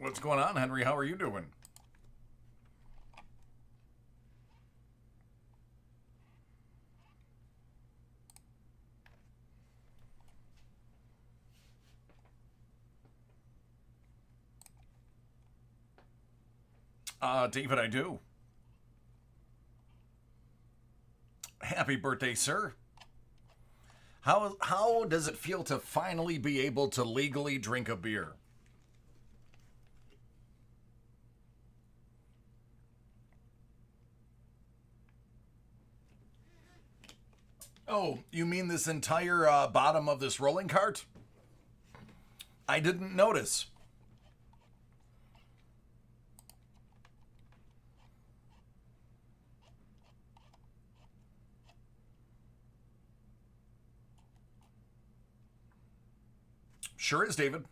What's going on, Henry? How are you doing? David, I do. Happy birthday, sir. How does it feel to finally be able to legally drink a beer? Oh, you mean this entire bottom of this rolling cart? I didn't notice. Sure is, David.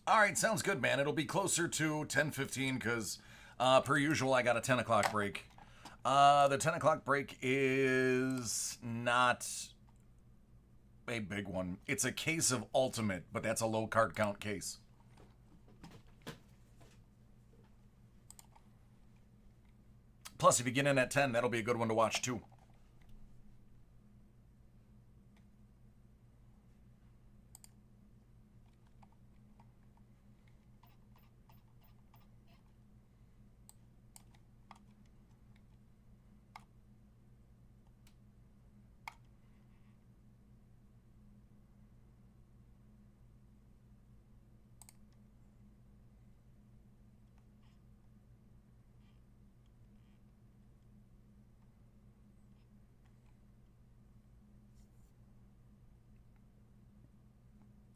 All right, sounds good, man. It'll be closer to 10:15 because, per usual, I got a 10 o'clock break. The 10 o'clock break is not a big one. It's a case of Ultimate, but that's a low card count case. Plus, if you get in at 10, that'll be a good one to watch, too.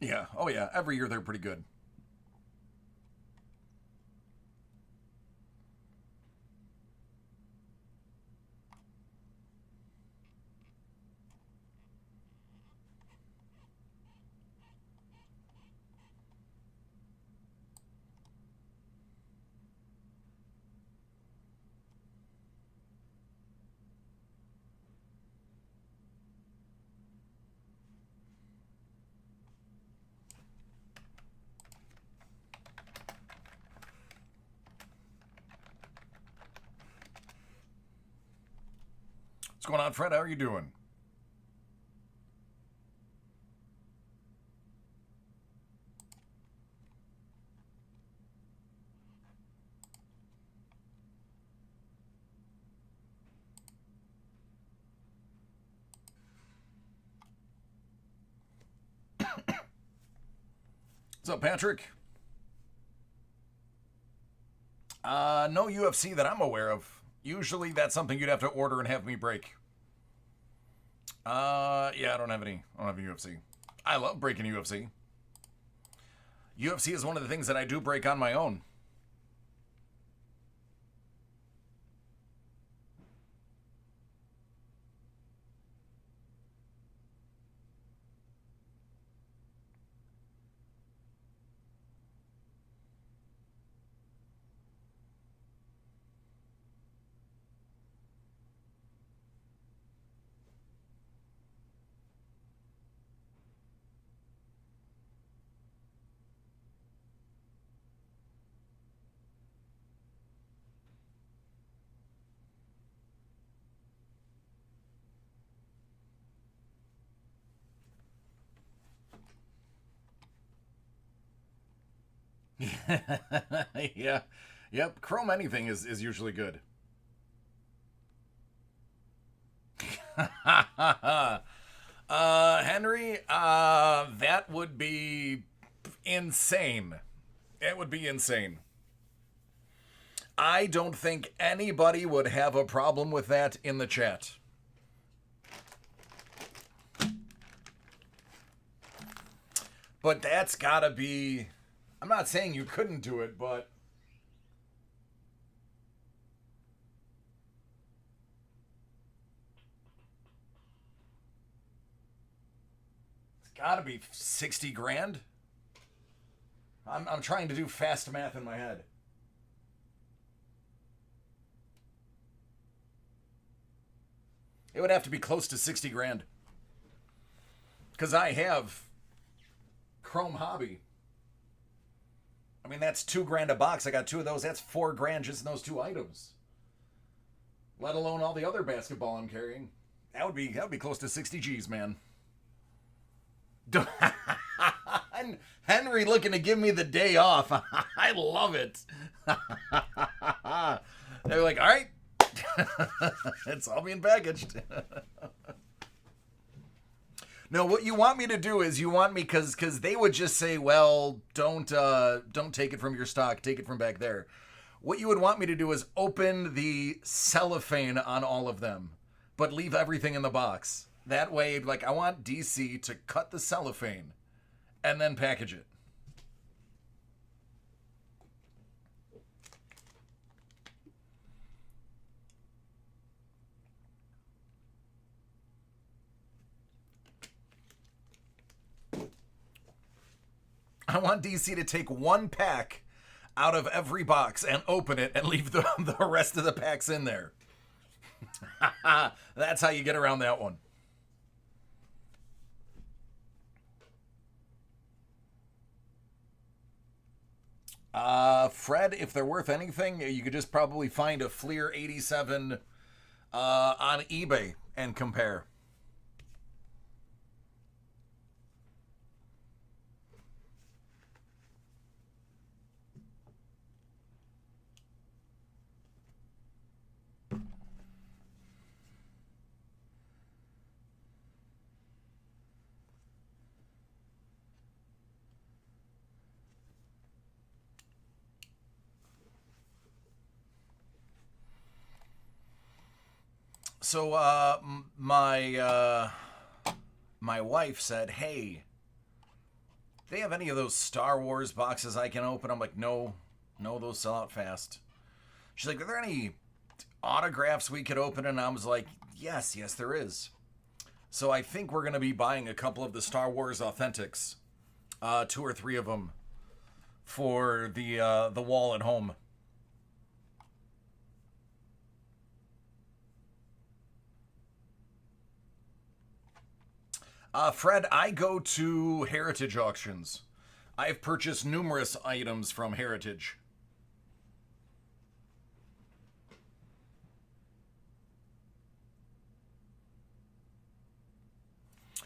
Yeah. Oh, yeah. Every year they're pretty good. What's going on, Fred? How are you doing? What's up, Patrick? No UFC that I'm aware of. Usually that's something you'd have to order and have me break. Yeah, I don't have any. I don't have a UFC. I love breaking UFC. UFC is one of the things that I do break on my own. Yeah. Yep. Chrome anything is usually good. Henry, that would be insane. It would be insane. I don't think anybody would have a problem with that in the chat. But that's gotta be... I'm not saying you couldn't do it, but... it's gotta be 60 grand. I'm trying to do fast math in my head. It would have to be close to 60 grand. Because I have Chrome Hobby. I mean, that's $2 a box. I got 2 of those. That's $4 just in those 2 items. Let alone all the other basketball I'm carrying. That would be close to 60 G's, man. Henry looking to give me the day off. I love it. They're like, all right. It's all being packaged. No, what you want me to do is you want me because they would just say, well, don't take it from your stock, take it from back there. What you would want me to do is open the cellophane on all of them, but leave everything in the box. That way, like, I want DC to cut the cellophane and then package it. I want DC to take 1 pack out of every box and open it and leave the rest of the packs in there. That's how you get around that one. Fred, if they're worth anything, you could just probably find a Fleer 87 on eBay and compare. So my wife said, hey, they have any of those Star Wars boxes I can open? I'm like, no, those sell out fast. She's like, are there any autographs we could open? And I was like, yes, there is. So I think we're going to be buying a couple of the Star Wars Authentics, 2 or 3 of them, for the wall at home. Fred, I go to Heritage auctions. I've purchased numerous items from Heritage.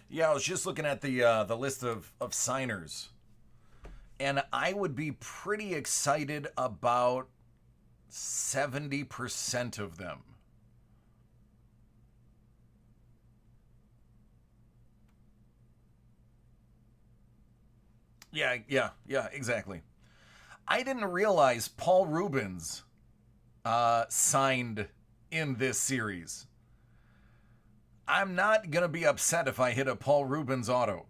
Yeah, I was just looking at the list of signers, and I would be pretty excited about 70% of them. Yeah, exactly. I didn't realize Paul Rubens signed in this series. I'm not going to be upset if I hit a Paul Rubens auto.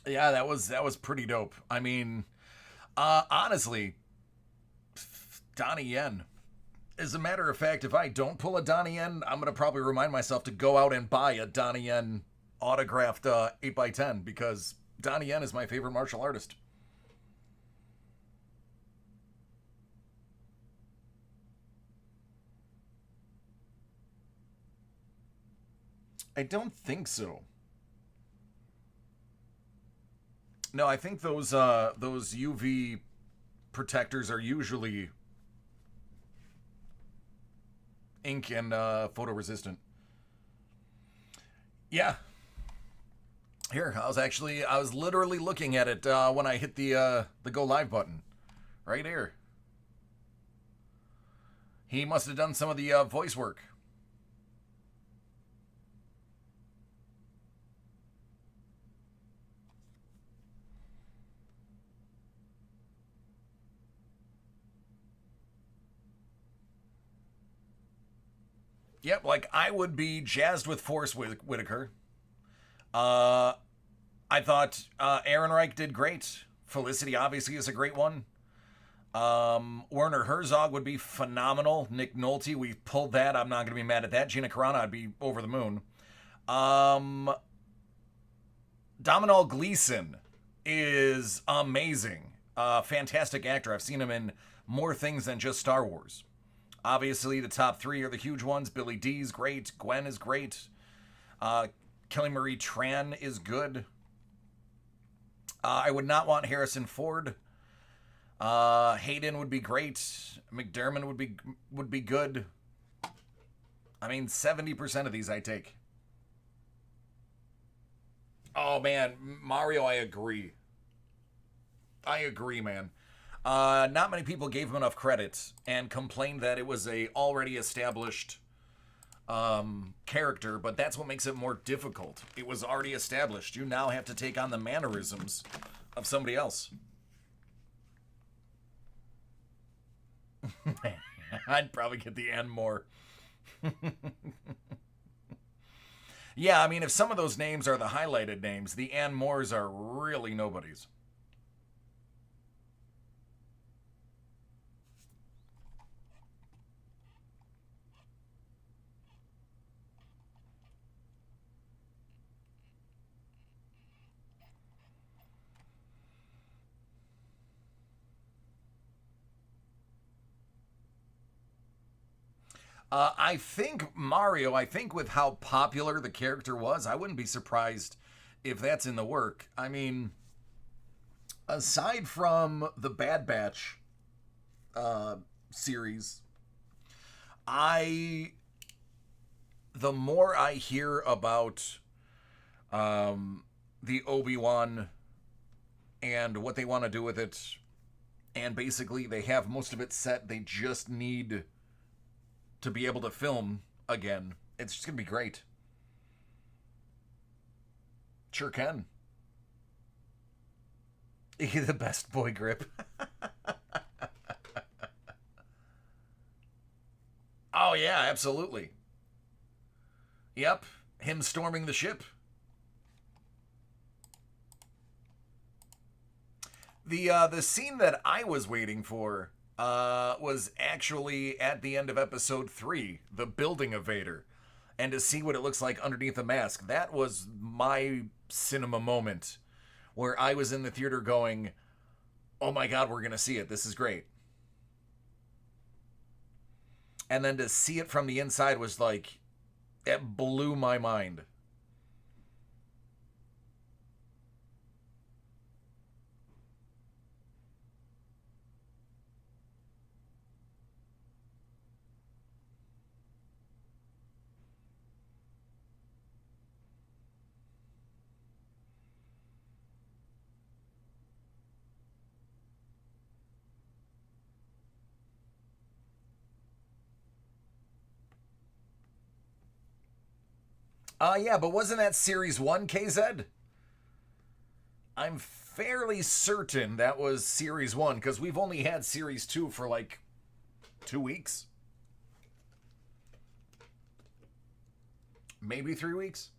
Yeah, that was pretty dope. I mean, honestly, Donnie Yen. As a matter of fact, if I don't pull a Donnie Yen, I'm going to probably remind myself to go out and buy a Donnie Yen autographed 8x10 because Donnie Yen is my favorite martial artist. I don't think so. No, I think those UV protectors are usually ink and photo-resistant. Yeah. Here, I was literally looking at it when I hit the go live button. Right here. He must have done some of the voice work. Yep, like I would be jazzed with Forrest Whitaker. Uh, I thought Aaron Reich did great. Felicity obviously is a great one. Werner Herzog would be phenomenal. Nick Nolte, we pulled that. I'm not going to be mad at that. Gina Carano, I'd be over the moon. Domhnall Gleeson is amazing. Fantastic actor. I've seen him in more things than just Star Wars. Obviously, the top three are the huge ones. Billy Dee's great. Gwen is great. Kelly Marie Tran is good. I would not want Harrison Ford. Hayden would be great. McDermott would be good. I mean, 70% of these I take. Oh man, Mario, I agree. I agree, man. Not many people gave him enough credit and complained that it was a already established character, but that's what makes it more difficult. It was already established. You now have to take on the mannerisms of somebody else. I'd probably get the N more. Yeah, I mean, if some of those names are the highlighted names, the Ann Moores are really nobodies. I think Mario, I think with how popular the character was, I wouldn't be surprised if that's in the work. I mean, aside from the Bad Batch series, the more I hear about the Obi-Wan and what they want to do with it, and basically they have most of it set, they just need to be able to film again. It's just gonna be great. Sure can. The best boy grip. Oh yeah, absolutely. Yep, him storming the ship. The scene that I was waiting for was actually at the end of episode 3, the building of Vader, and to see what it looks like underneath the mask. That was my cinema moment, where I was in the theater going, "Oh my God, we're gonna see it! This is great." And then to see it from the inside was like, it blew my mind. Yeah, but wasn't that Series 1, KZ? I'm fairly certain that was Series 1, because we've only had Series 2 for like 2 weeks. Maybe 3 weeks.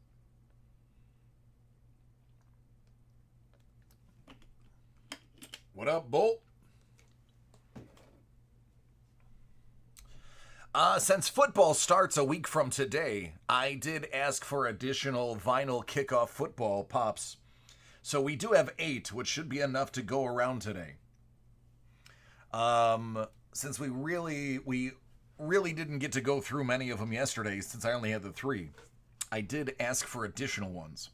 What up, Bolt? Since football starts a week from today, I did ask for additional vinyl kickoff football pops. So we do have 8, which should be enough to go around today. Since we really didn't get to go through many of them yesterday, since I only had the 3, I did ask for additional ones.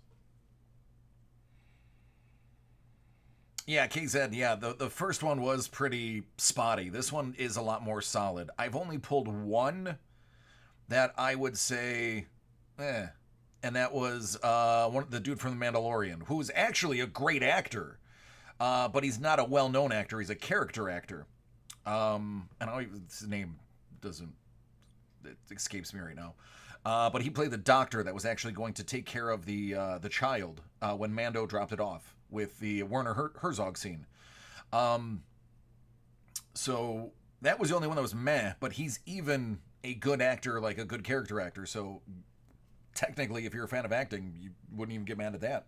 Yeah, KZ, yeah, the first one was pretty spotty. This one is a lot more solid. I've only pulled one that I would say, and that was the dude from The Mandalorian, who's actually a great actor, but he's not a well-known actor. He's a character actor. And his name it escapes me right now. But he played the doctor that was actually going to take care of the child when Mando dropped it off with the Werner Herzog scene. So that was the only one that was meh, but he's even a good actor, like a good character actor. So technically, if you're a fan of acting, you wouldn't even get mad at that.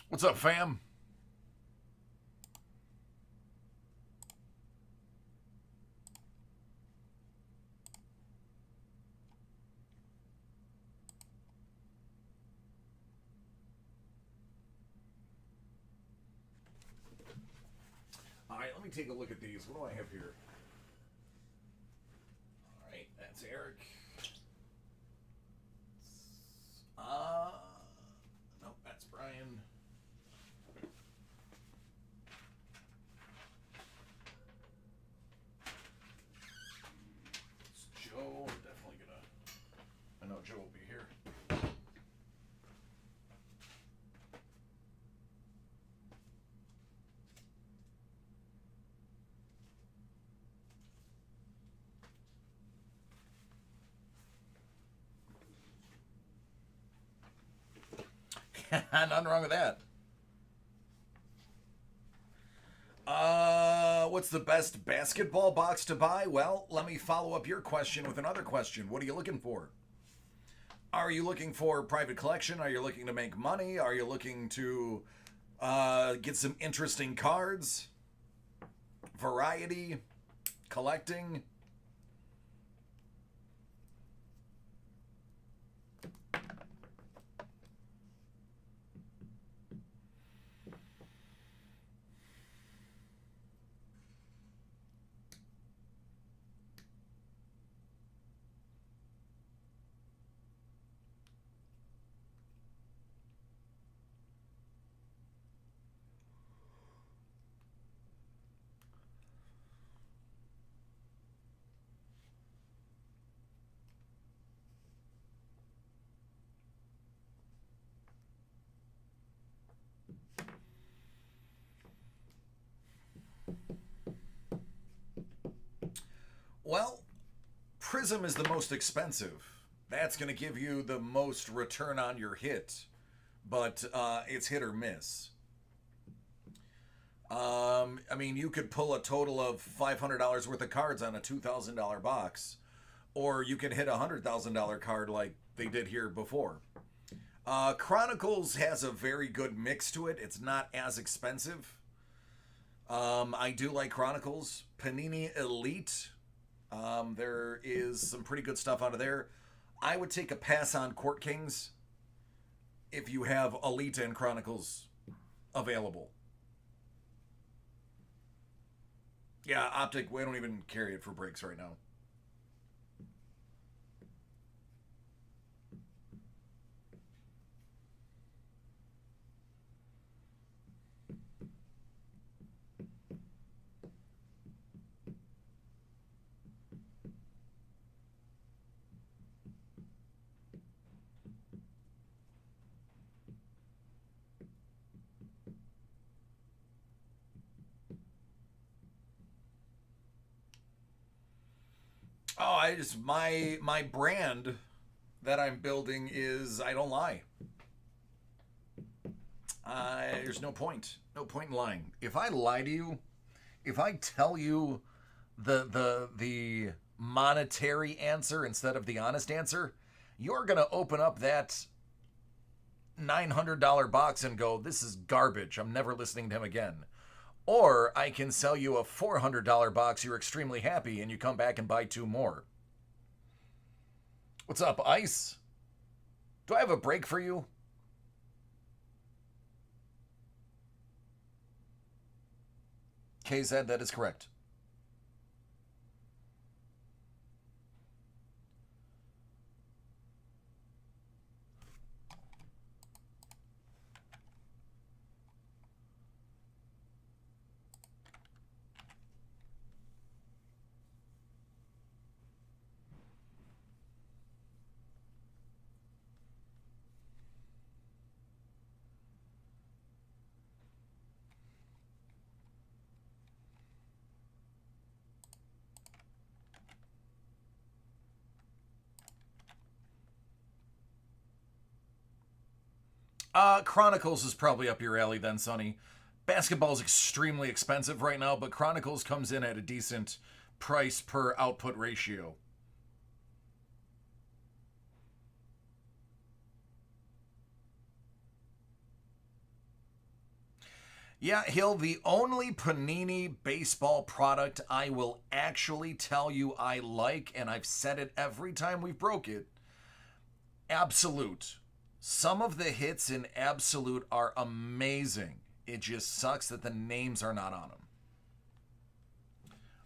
What's up, fam? All right, let me take a look at these. What do I have here? All right, that's Eric. Uh, nope, that's Brian. It's Joe. I'm definitely gonna. I know Joe will be here. Nothing wrong with that. What's the best basketball box to buy? Well, let me follow up your question with another question. What are you looking for? Are you looking for private collection? Are you looking to make money? Are you looking to get some interesting cards? Variety? Collecting? Well, Prism is the most expensive. That's going to give you the most return on your hit, but it's hit or miss. I mean, you could pull a total of $500 worth of cards on a $2,000 box, or you can hit a $100,000 card like they did here before. Chronicles has a very good mix to it. It's not as expensive. I do like Chronicles. Panini Elite. There is some pretty good stuff out of there. I would take a pass on Court Kings if you have Elite and Chronicles available. Yeah, Optic, we don't even carry it for breaks right now. Oh, I just my brand that I'm building is I don't lie. There's no point. No point in lying. If I lie to you, if I tell you the monetary answer instead of the honest answer, you're gonna open up that $900 box and go, "This is garbage. I'm never listening to him again." Or I can sell you a $400 box, you're extremely happy, and you come back and buy 2 more. What's up, Ice? Do I have a break for you? KZ, that is correct. Chronicles is probably up your alley then, Sonny. Basketball is extremely expensive right now, but Chronicles comes in at a decent price per output ratio. Yeah, Hill, the only Panini baseball product I will actually tell you I like, and I've said it every time we've broke it, Absolute. Some of the hits in Absolute are amazing. It just sucks that the names are not on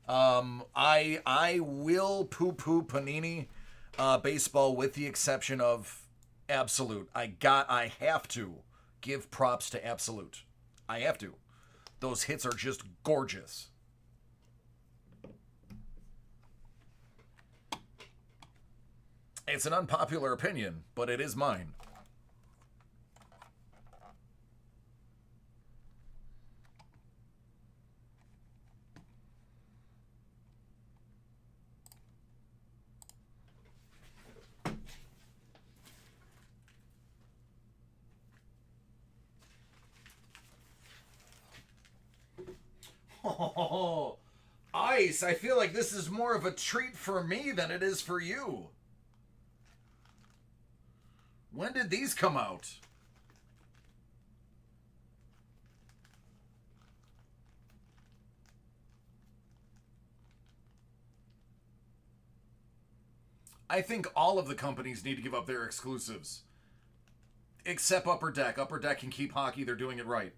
them. I will poo-poo Panini baseball with the exception of Absolute. I have to give props to Absolute. I have to. Those hits are just gorgeous. It's an unpopular opinion, but it is mine. Oh, Ice, I feel like this is more of a treat for me than it is for you. When did these come out? I think all of the companies need to give up their exclusives. Except Upper Deck. Upper Deck can keep hockey. They're doing it right.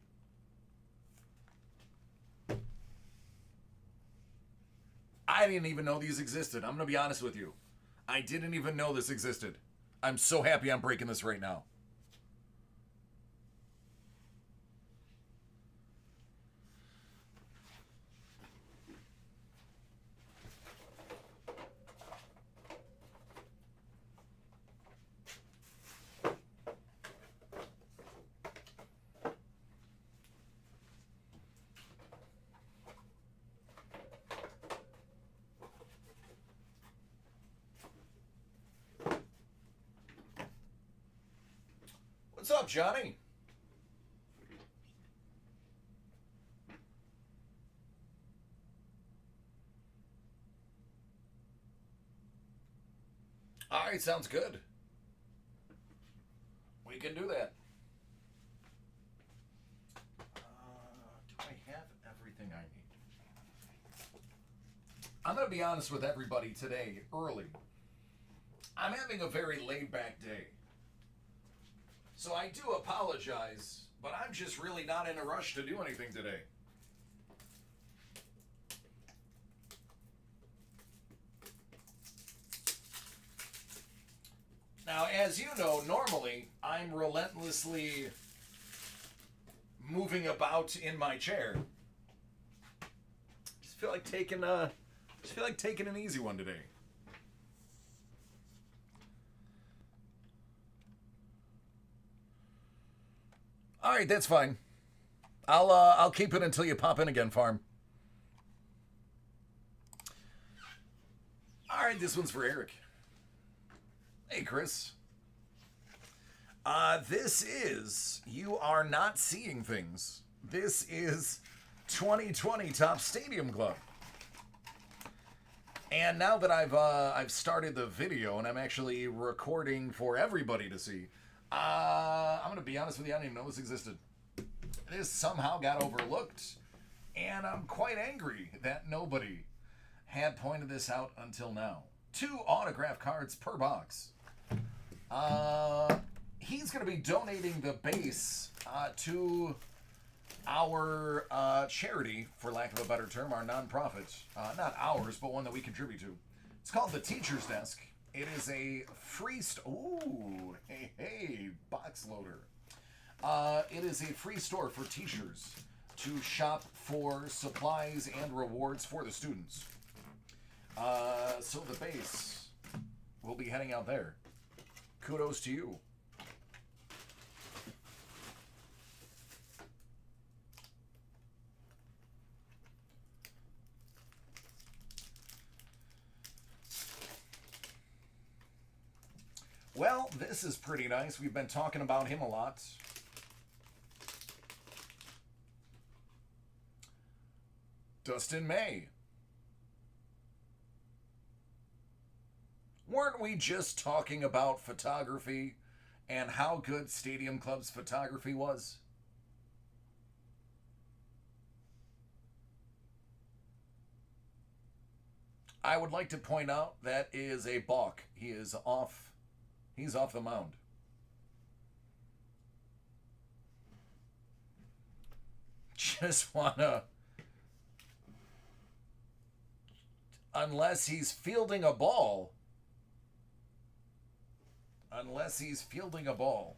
I didn't even know these existed. I'm going to be honest with you. I didn't even know this existed. I'm so happy I'm breaking this right now. What's up, Johnny? All right, sounds good. We can do that. Do I have everything I need? I'm going to be honest with everybody today, early. I'm having a very laid-back day. So I do apologize, but I'm just really not in a rush to do anything today. Now, as you know, normally I'm relentlessly moving about in my chair. Just feel like taking an easy one today. All right, that's fine. I'll keep it until you pop in again, Farm. All right, this one's for Eric. Hey, Chris. This is You Are Not Seeing Things. This is 2020 Topps Stadium Club. And now that I've started the video and I'm actually recording for everybody to see, I'm going to be honest with you, I didn't even know this existed. This somehow got overlooked And I'm quite angry that nobody had pointed this out until now. 2 autograph cards per box. He's going to be donating the base to our charity, for lack of a better term, our nonprofit. Not ours, but one that we contribute to. It's called the Teacher's Desk. It is a free ooh, hey, box loader. It is a free store for teachers to shop for supplies and rewards for the students. So the base will be heading out there. Kudos to you. Well, this is pretty nice. We've been talking about him a lot. Dustin May. Weren't we just talking about photography and how good Stadium Club's photography was? I would like to point out that is a balk. He is off. He's off the mound. Just wanna... Unless he's fielding a ball. Unless he's fielding a ball.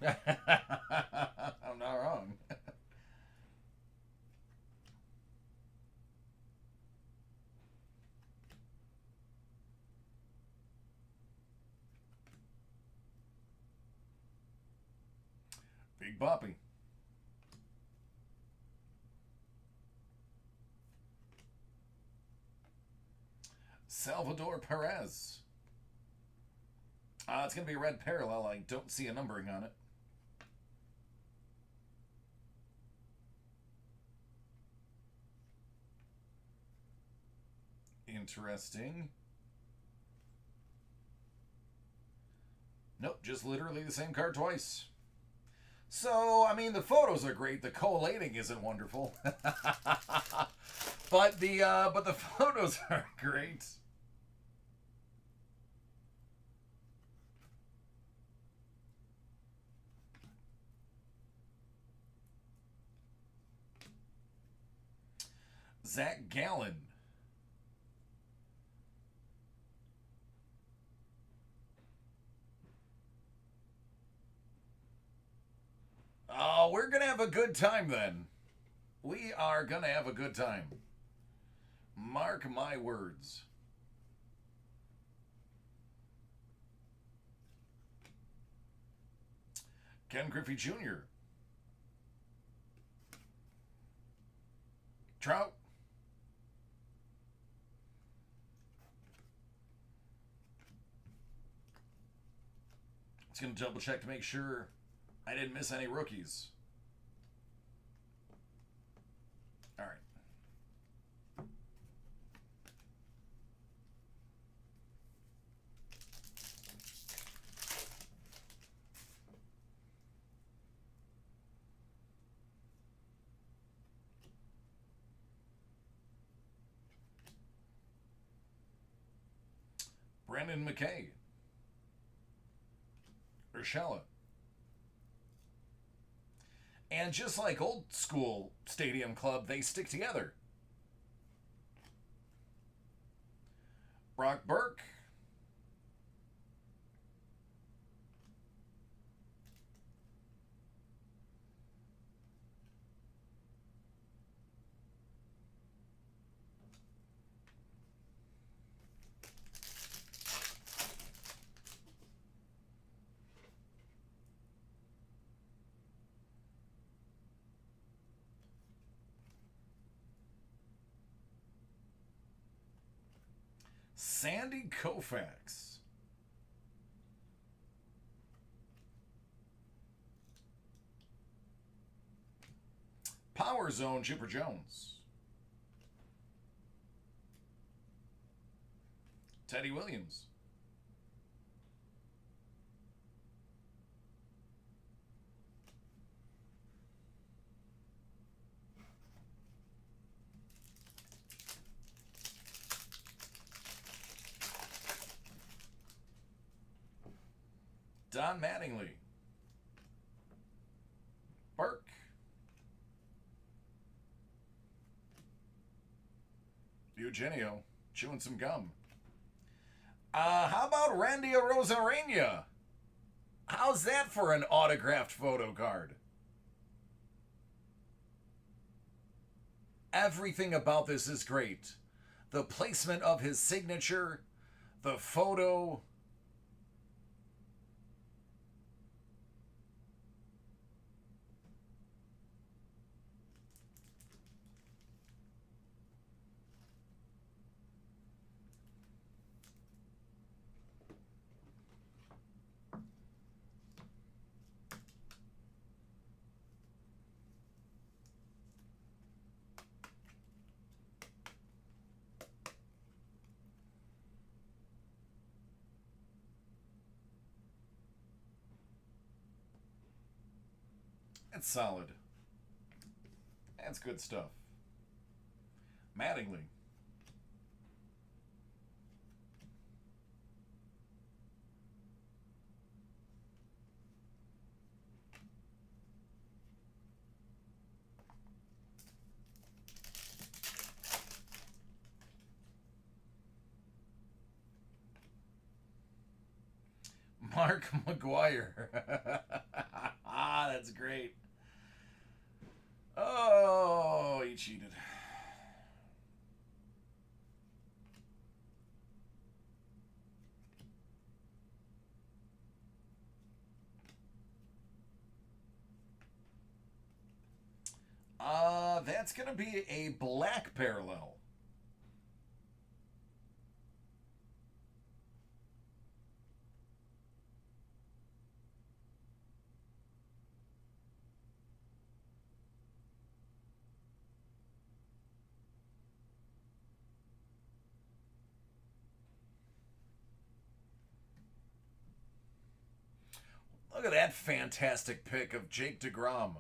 I'm not wrong. Big Boppy. Salvador Perez. It's going to be a red parallel. I don't see a numbering on it. Interesting. Nope, just literally the same card twice. So, I mean, the photos are great. The collating isn't wonderful. but the photos are great. Zach Gallen. Oh, we're going to have a good time then. We are going to have a good time. Mark my words. Ken Griffey Jr. Trout. Just going to double check to make sure I didn't miss any rookies. All right. Brandon McKay. Urshela. And just like old school Stadium Club, they stick together. Brock Burke. Sandy Koufax. Power Zone Chipper Jones. Teddy Williams. Don Mattingly. Burke. Eugenio. Chewing some gum. How about Randy Arozarena? How's that for an autographed photo card? Everything about this is great. The placement of his signature, the photo. It's solid. That's good stuff. Mattingly. Mark McGuire. That's great. Oh, he cheated. That's going to be a black parallel. Look at that fantastic pick of Jake DeGrom.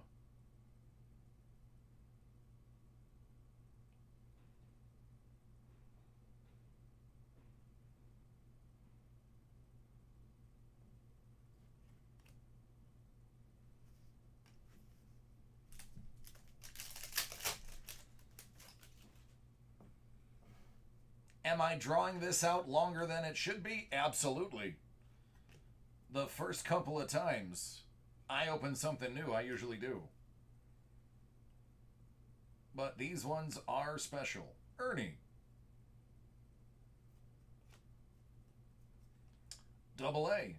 Am I drawing this out longer than it should be? Absolutely. The first couple of times I open something new, I usually do. But these ones are special. Ernie. Double A.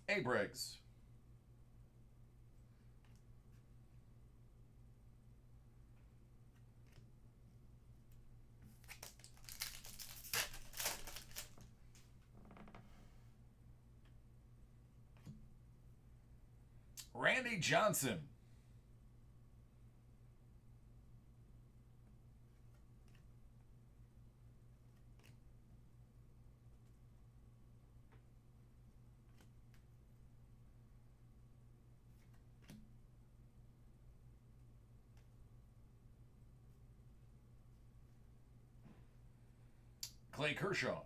A-Briggs. Randy Johnson. Clay Kershaw.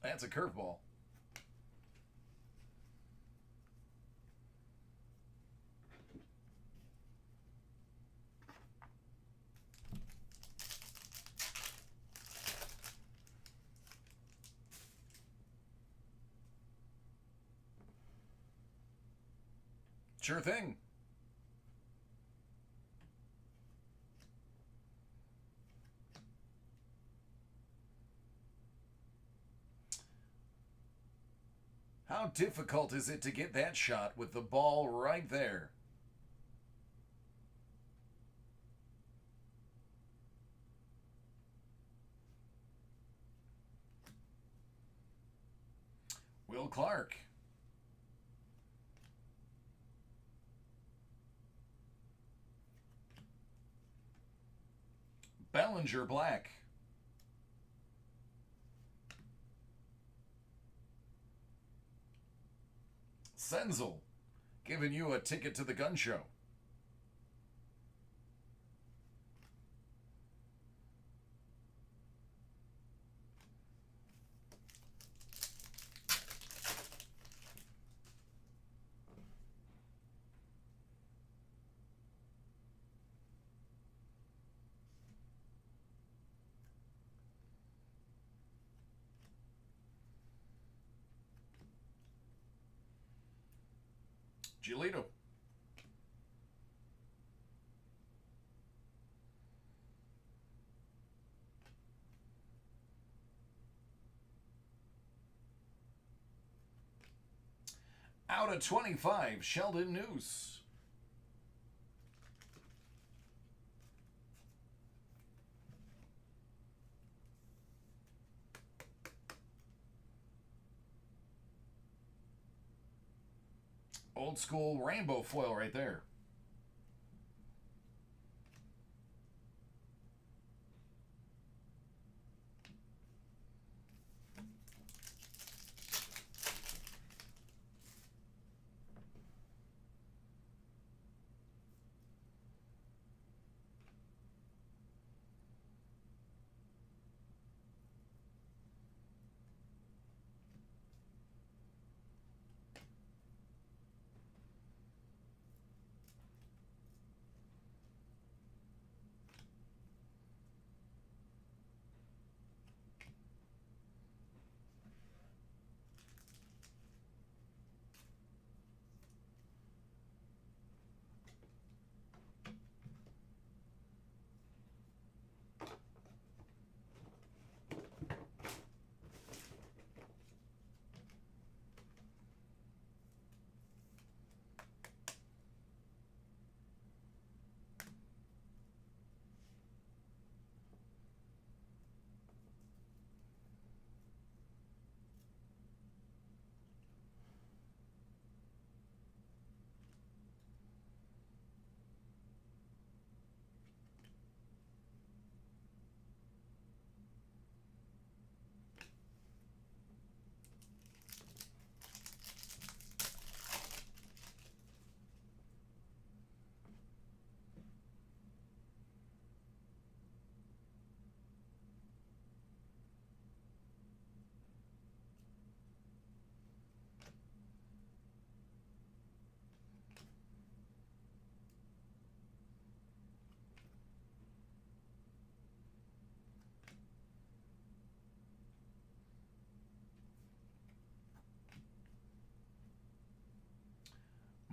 That's a curveball. Sure thing. How difficult is it to get that shot with the ball right there? Will Clark. Bellinger Black. Senzel, giving you a ticket to the gun show. Giolito. Out of 25, Sheldon Noose. Old school rainbow foil right there.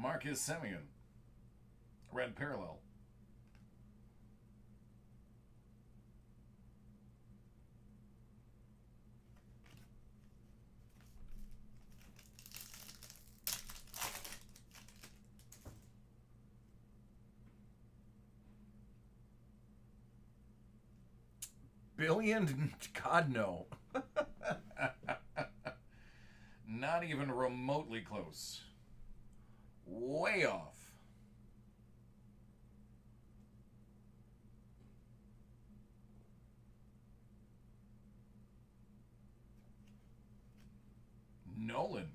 Marcus Semien. Red parallel. Billion? God, no. Not even remotely close. Way off. Nolan.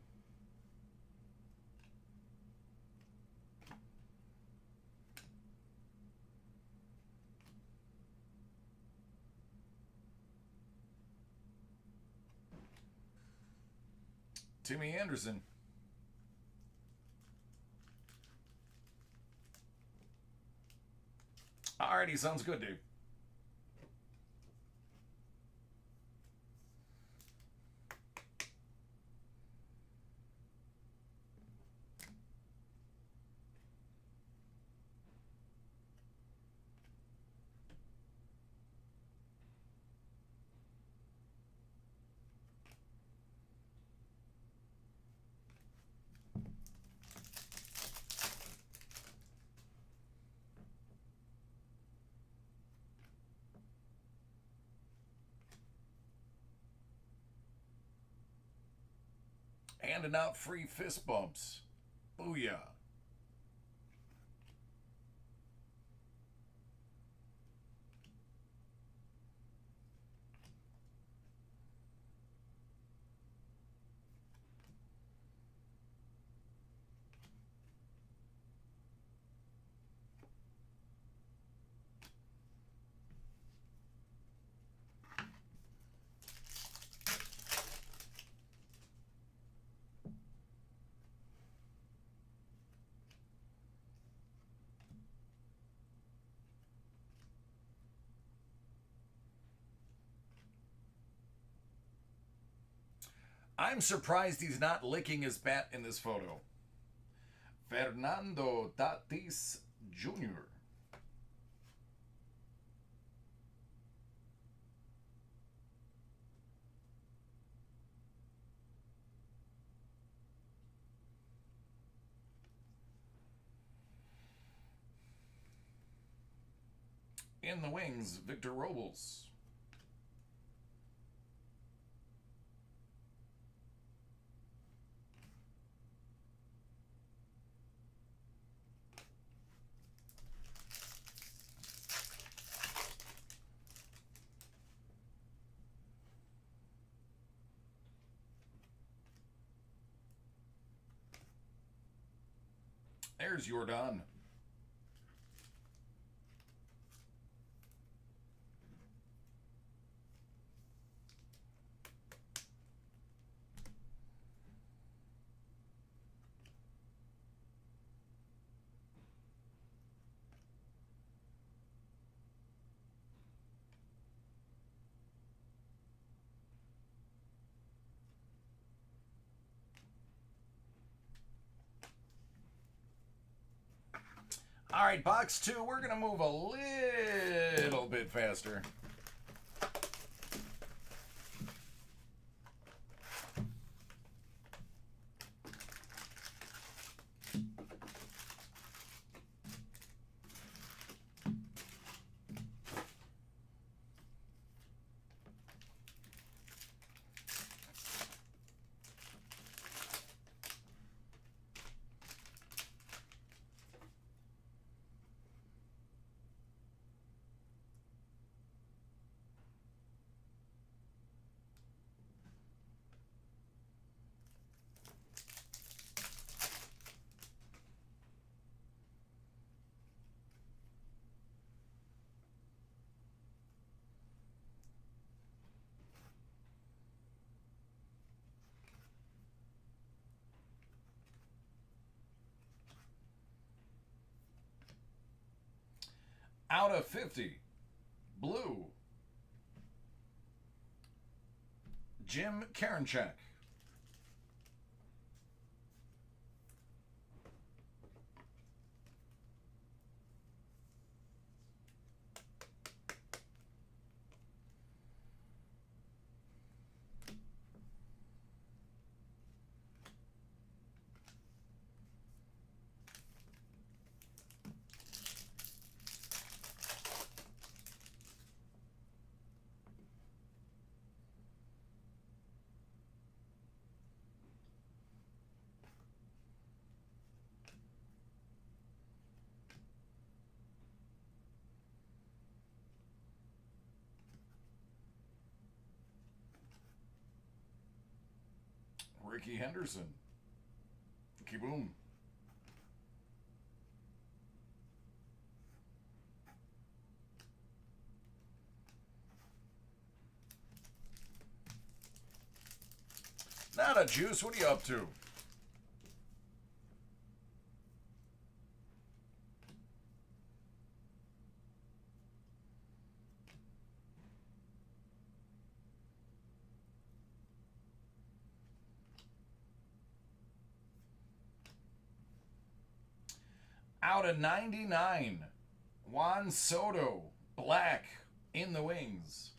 Timmy Anderson. Alrighty, sounds good, dude. Handing out free fist bumps. Booyah. I'm surprised he's not licking his bat in this photo. Fernando Tatis Jr. In the wings, Victor Robles. There's Jordan. All right, box 2, we're going to move a little bit faster. Out of 50, blue, Jim Karinchak. Ricky Henderson. Kaboom. Not a juice. What are you up to? Out of 99, Juan Soto, black, in the wings.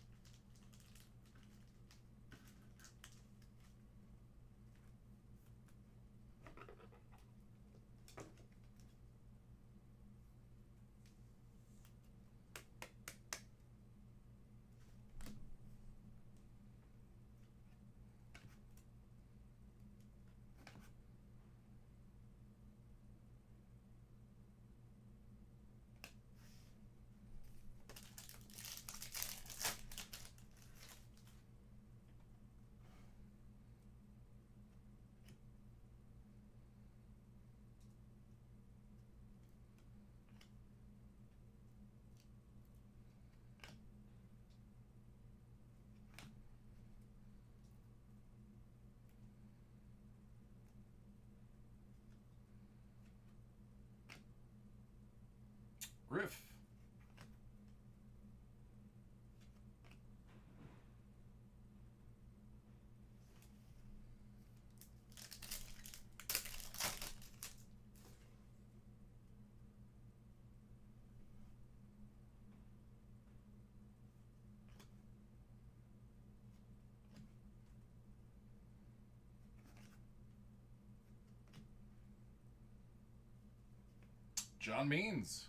John Means.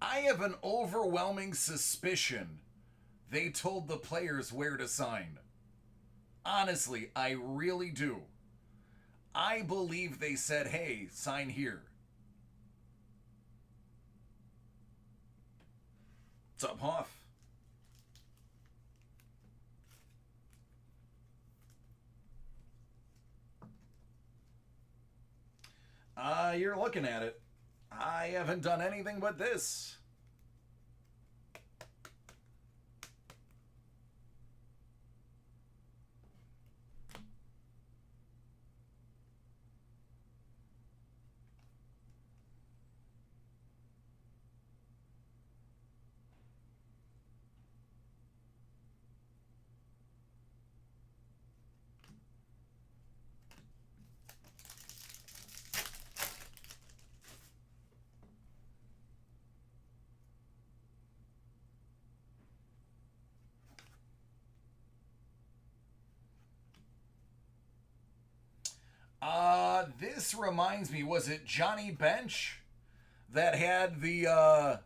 I have an overwhelming suspicion they told the players where to sign. Honestly, I really do. I believe they said, hey, sign here. What's up, Hoff? You're looking at it. I haven't done anything but this. This reminds me, was it Johnny Bench that had the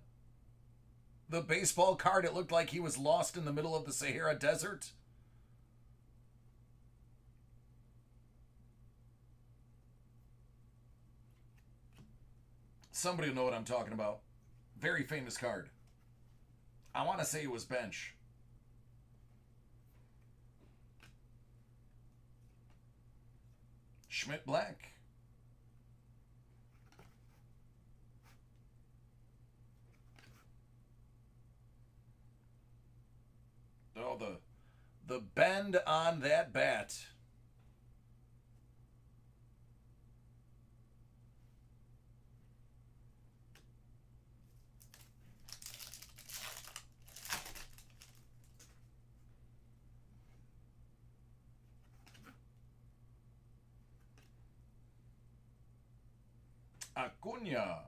baseball card? It looked like he was lost in the middle of the Sahara Desert. Somebody will know what I'm talking about. Very famous card. I want to say it was Bench. Schmidt Black. Oh, the bend on that bat. Acuna.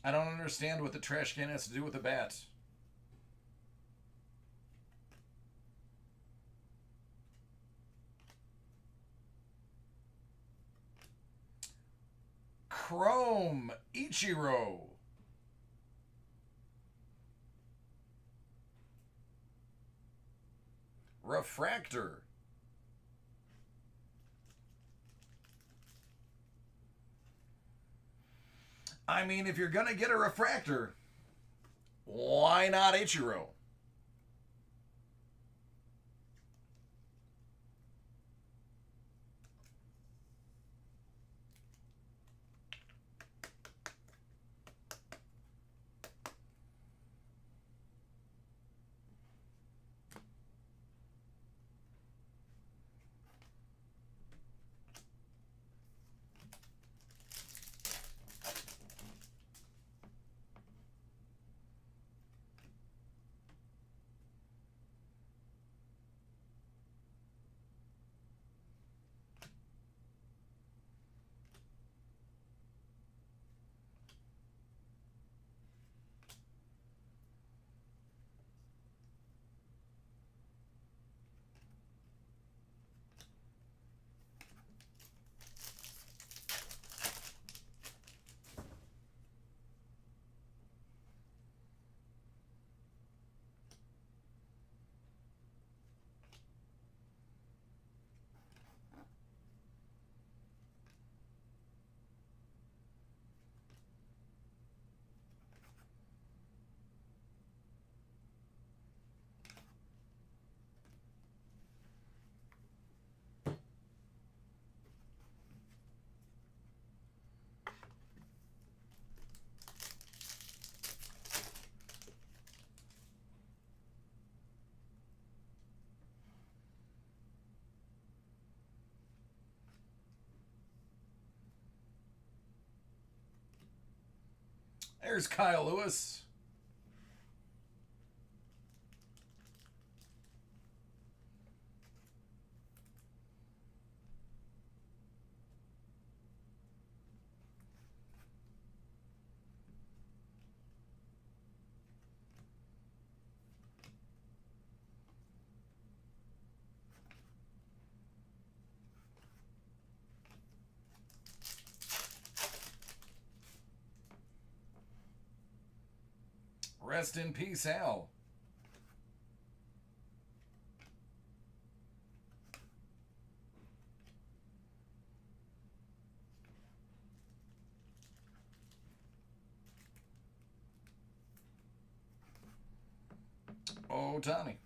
I don't understand what the trash can has to do with the bat. Chrome Ichiro. Refractor. I mean, if you're going to get a refractor, why not Ichiro? There's Kyle Lewis. Rest in peace, Al. Ohtani.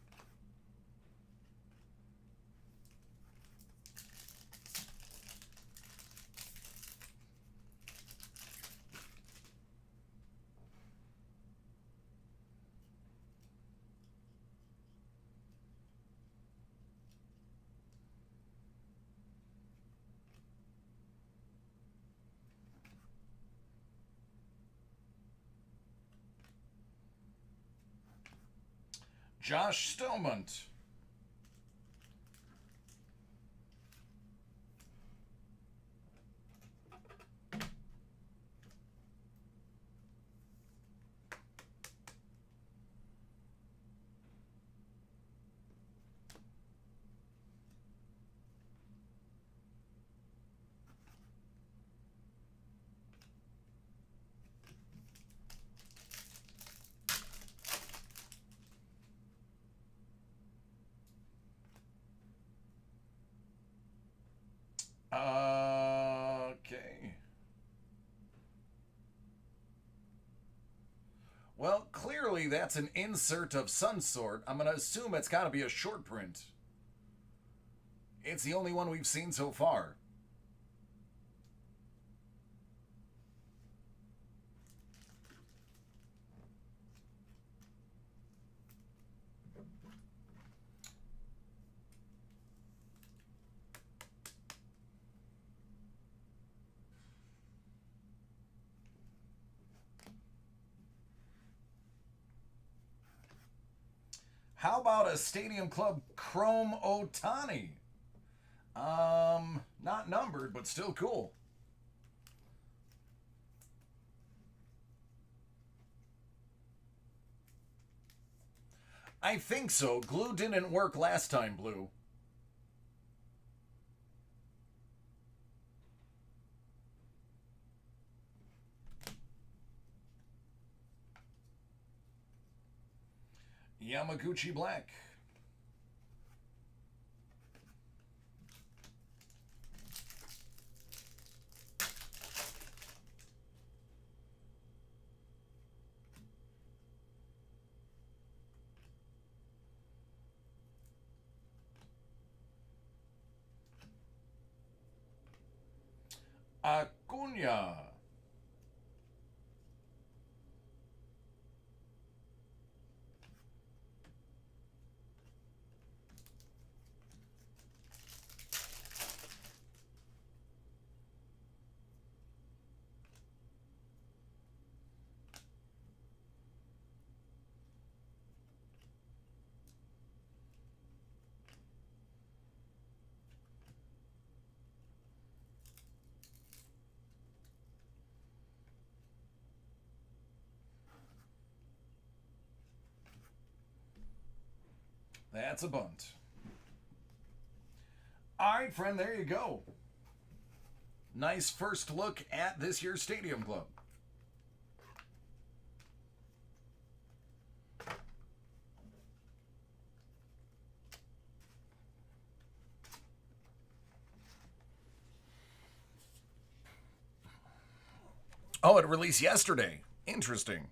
Josh Stelmont. Okay. Well, clearly that's an insert of some sort. I'm going to assume it's got to be a short print. It's the only one we've seen so far. How about a Stadium Club Chrome Ohtani? Not numbered, but still cool. I think so. Glue didn't work last time, Blue. Yamaguchi Black. Acuna. That's a bunt. All right, friend, there you go. Nice first look at this year's Stadium Club. Oh, it released yesterday. Interesting.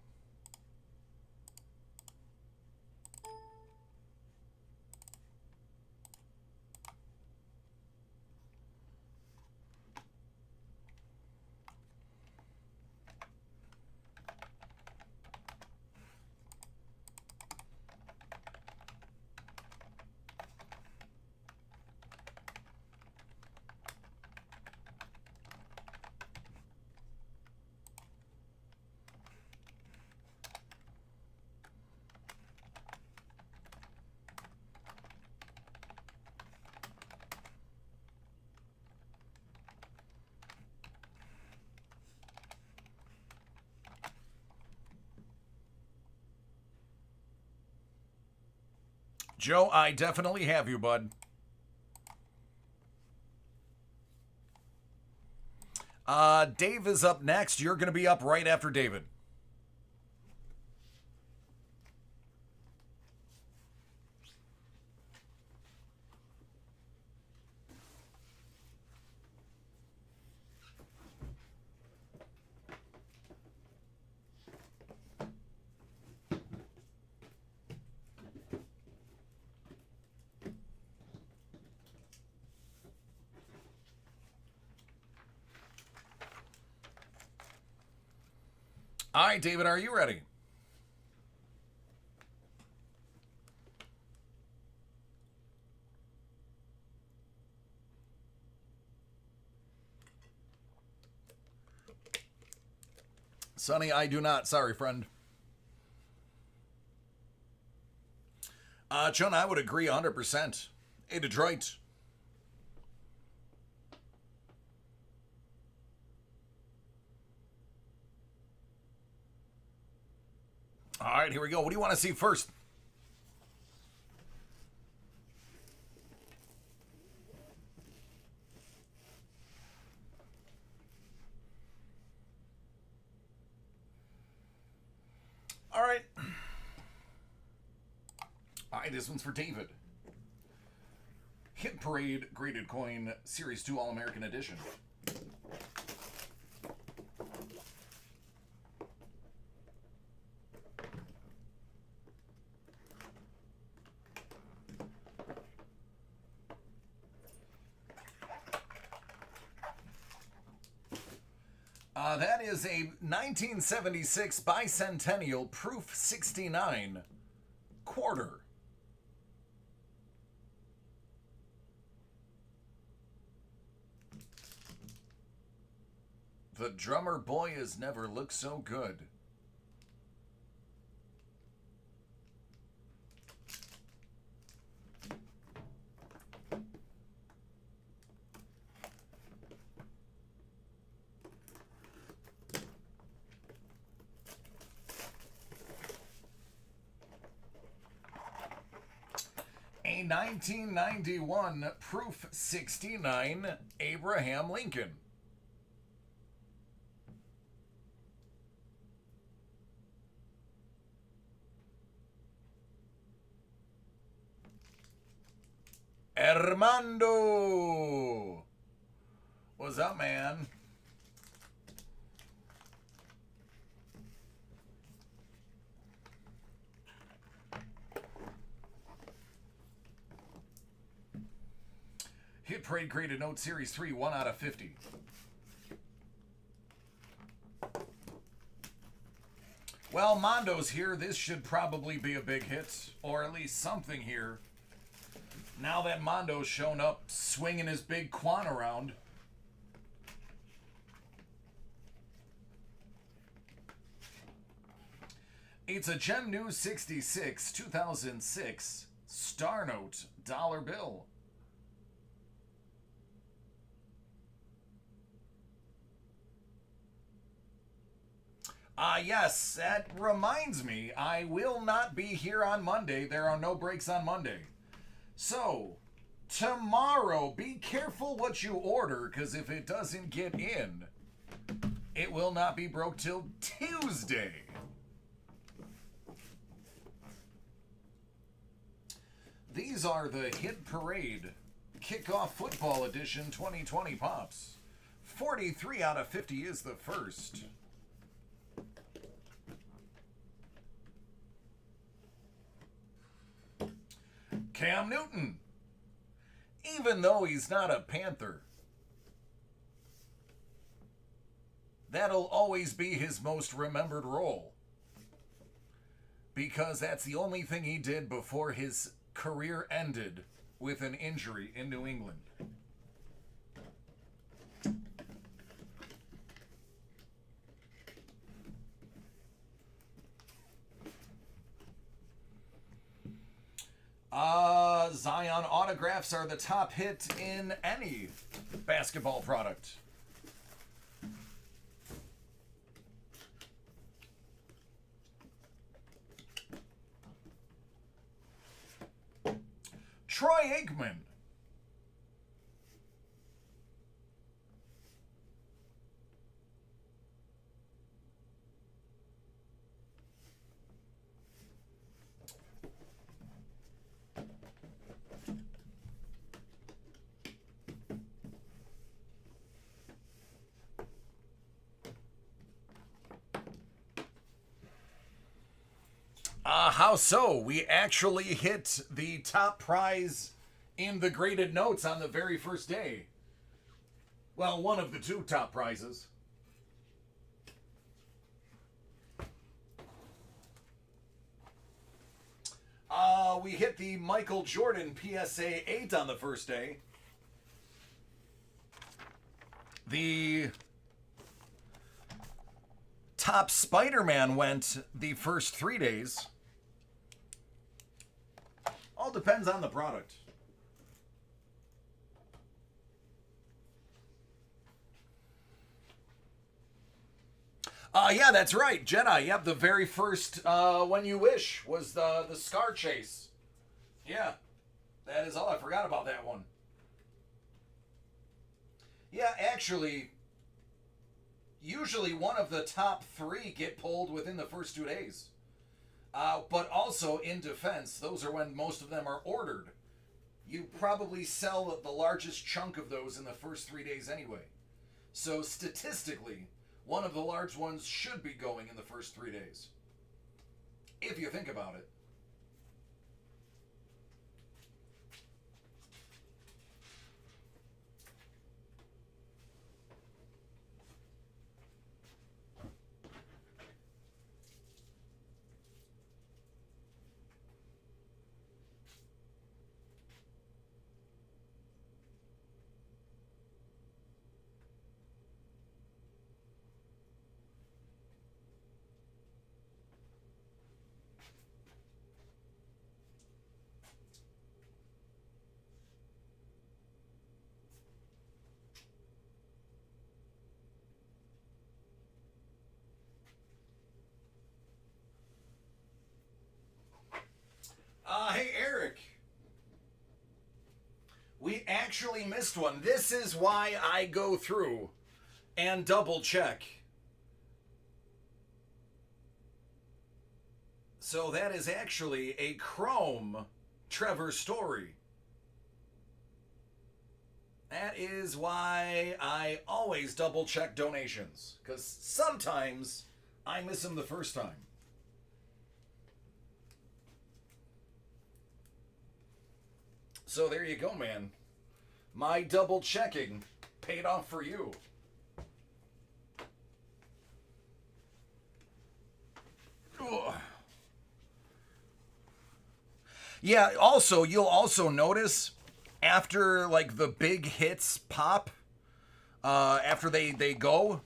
Joe, I definitely have you, bud. Dave is up next. You're going to be up right after David. All right, David, are you ready? Sonny, I do not. Sorry, friend. Chun, I would agree 100%. Hey, Detroit. All right, here we go. What do you want to see first? All right. All right, this one's for David. Hit Parade Graded Coin Series 2 All-American Edition. That is a 1976 Bicentennial Proof 69 quarter. The drummer boy has never looked so good. A 1991 Proof 69 Abraham Lincoln. Armando! What's up, man? Hit Parade Graded Note Series 3, 1 out of 50. Well, Mondo's here. This should probably be a big hit, or at least something here. Now that Mondo's shown up swinging his big quan around. It's a Gem News 66 2006 Star Note dollar bill. Yes, that reminds me, I will not be here on Monday. There are no breaks on Monday. So, tomorrow, be careful what you order, because if it doesn't get in, it will not be broke till Tuesday. These are the Hit Parade Kickoff Football Edition 2020 Pops. 43 out of 50 is the first. Cam Newton. Even though he's not a Panther, that'll always be his most remembered role. Because that's the only thing he did before his career ended with an injury in New England. Zion autographs are the top hit in any basketball product. Troy Aikman. How so? We actually hit the top prize in the graded notes on the very first day. Well, one of the two top prizes. We hit the Michael Jordan PSA 8 on the first day. The top Spider-Man went the first 3 days. All depends on the product. Yeah, that's right. Jedi. Yep, the very first When You Wish was the Scar Chase. Yeah, that is all. I forgot about that one. Yeah, actually, usually one of the top 3 get pulled within the first 2 days. But also, in defense, those are when most of them are ordered. You probably sell the largest chunk of those in the first 3 days anyway. So statistically, one of the large ones should be going in the first 3 days. If you think about it. Hey, Eric. We actually missed one. This is why I go through and double check. So that is actually a Chrome Trevor story. That is why I always double check donations. Because sometimes I miss them the first time. So there you go, man. My double checking paid off for you. Ugh. Yeah, also, you'll also notice after like the big hits pop, after they go,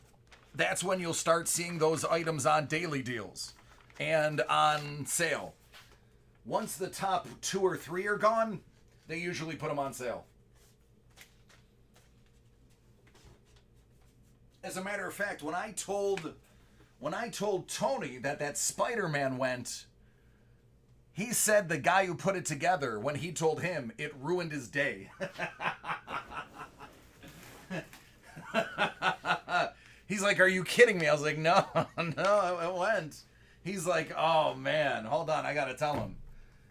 that's when you'll start seeing those items on daily deals and on sale. Once the top 2 or 3 are gone, they usually put them on sale. As a matter of fact, when I told Tony that Spider-Man went, he said the guy who put it together, when he told him, it ruined his day. He's like, are you kidding me? I was like, no, it went. He's like, oh man, hold on, I gotta tell him.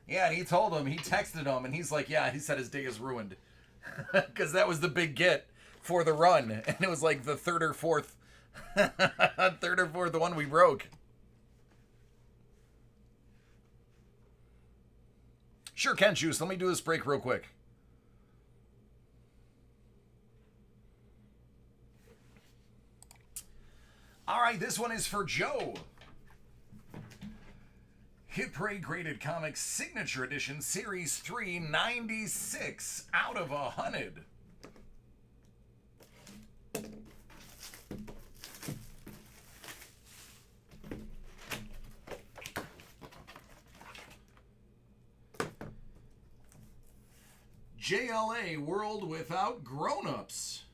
Yeah, and he told him, he texted him, and he's like, yeah, he said his day is ruined. Because that was the big get for the run. And it was like the third or fourth one we broke. Sure can, Juice. Let me do this break real quick. All right, this one is for Joe. Hit Parade Graded Comics Signature Edition Series 396 out of 100. JLA World Without Grown-Ups.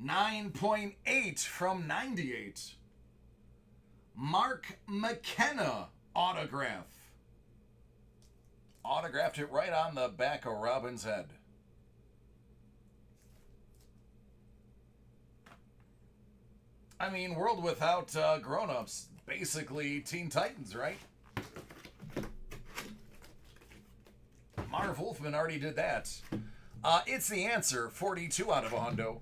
9.8 from 98. Mark McKenna autograph. Autographed it right on the back of Robin's head. I mean, World Without Grown-Ups. Basically Teen Titans, right? Marv Wolfman already did that. It's the answer. 42 out of 100.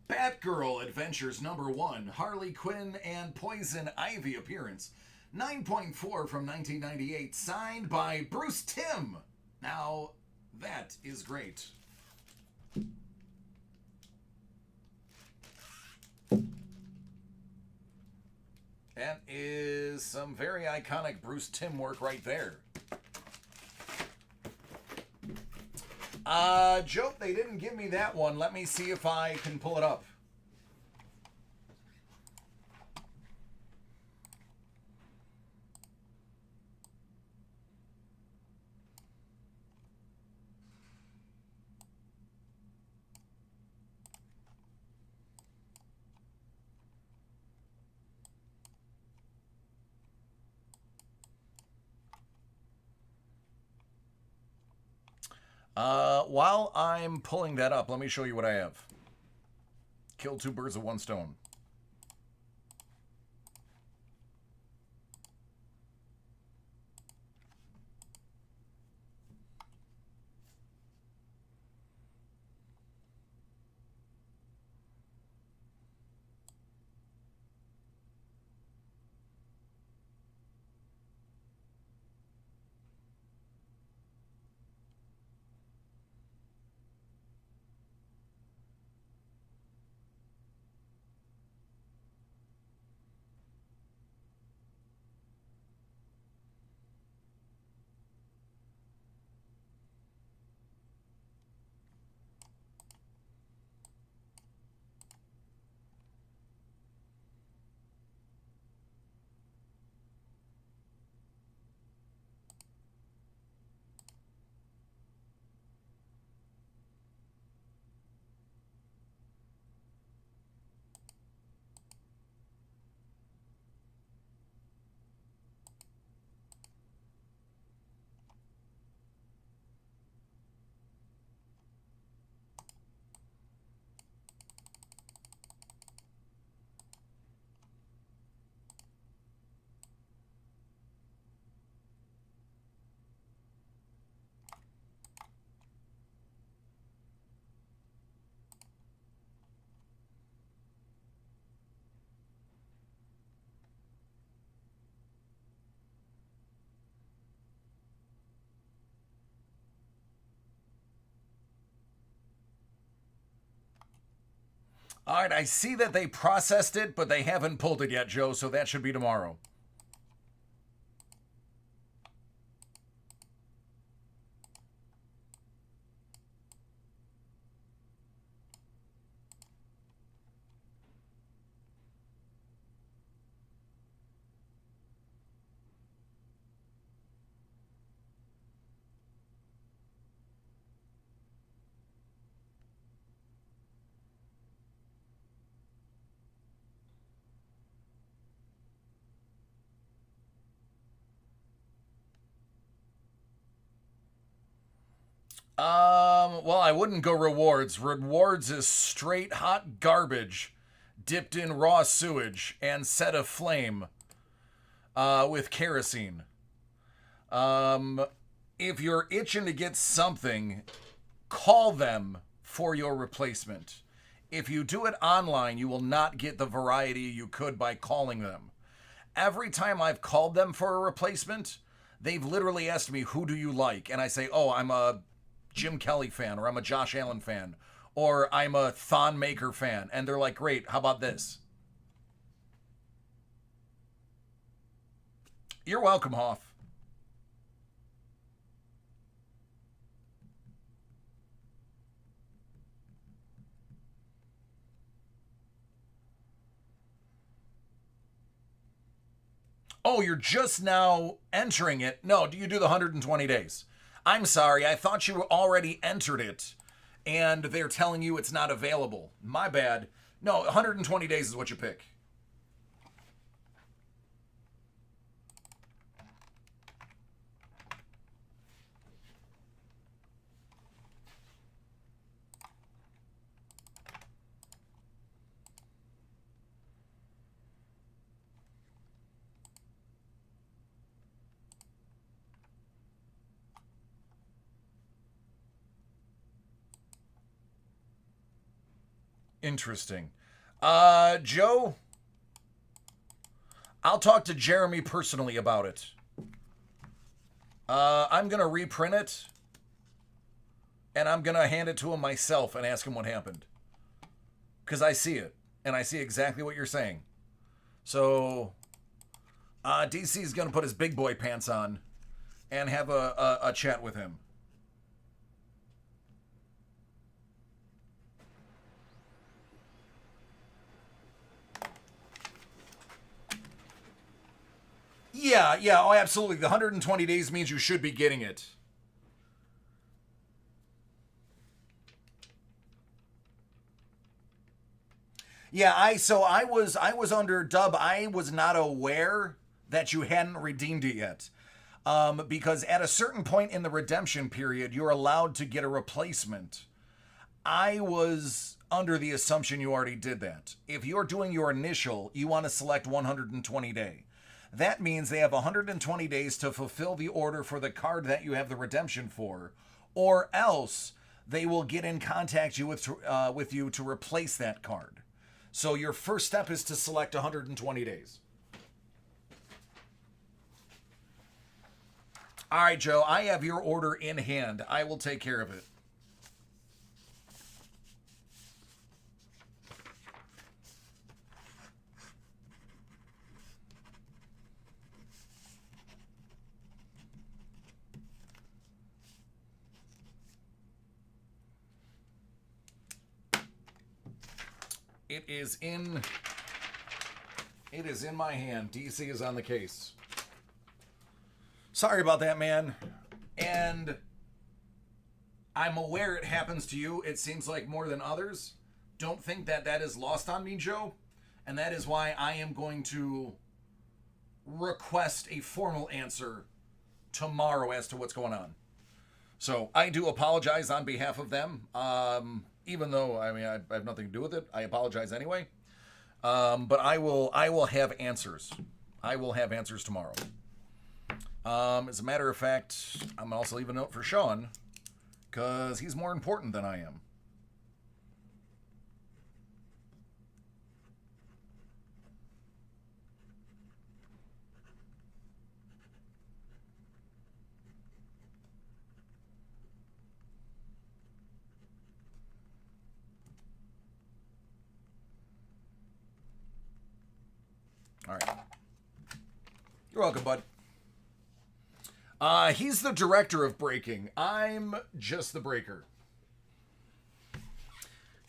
Batgirl Adventures #1, Harley Quinn and Poison Ivy appearance. 9.4 from 1998, signed by Bruce Timm. Now, that is great. That is some very iconic Bruce Timm work right there. Joe, they didn't give me that one. Let me see if I can pull it up. While I'm pulling that up, let me show you what I have. Kill two birds with one stone. All right, I see that they processed it, but they haven't pulled it yet, Joe, so that should be tomorrow. Well, I wouldn't go rewards. Rewards is straight hot garbage dipped in raw sewage and set aflame with kerosene. If you're itching to get something, call them for your replacement. If you do it online, you will not get the variety you could by calling them. Every time I've called them for a replacement, they've literally asked me, who do you like? And I say, oh, I'm a Jim Kelly fan, or I'm a Josh Allen fan, or I'm a Thon Maker fan. And they're like, great, how about this? You're welcome, Hoff. Oh, you're just now entering it. No, do you do the 120 days? I'm sorry, I thought you already entered it and they're telling you it's not available. My bad. No, 120 days is what you pick. Interesting. Joe, I'll talk to Jeremy personally about it. I'm going to reprint it, and I'm going to hand it to him myself and ask him what happened. Because I see it, and I see exactly what you're saying. So, DC's going to put his big boy pants on and have a chat with him. Yeah, oh, absolutely. The 120 days means you should be getting it. Yeah, I was under dub. I was not aware that you hadn't redeemed it yet. Because at a certain point in the redemption period, you're allowed to get a replacement. I was under the assumption you already did that. If you're doing your initial, you want to select 120 day. That means they have 120 days to fulfill the order for the card that you have the redemption for, or else they will get in contact with you to replace that card. So your first step is to select 120 days. All right, Joe, I have your order in hand. I will take care of it. It is in my hand. DC is on the case. Sorry about that, man. And I'm aware it happens to you. It seems like more than others. Don't think that is lost on me, Joe. And that is why I am going to request a formal answer tomorrow as to what's going on. So I do apologize on behalf of them. Even though, I mean, I have nothing to do with it. I apologize anyway. But I will have answers. I will have answers tomorrow. As a matter of fact, I'm also leaving a note for Sean, because he's more important than I am. All right. You're welcome, bud. He's the director of breaking. I'm just the breaker.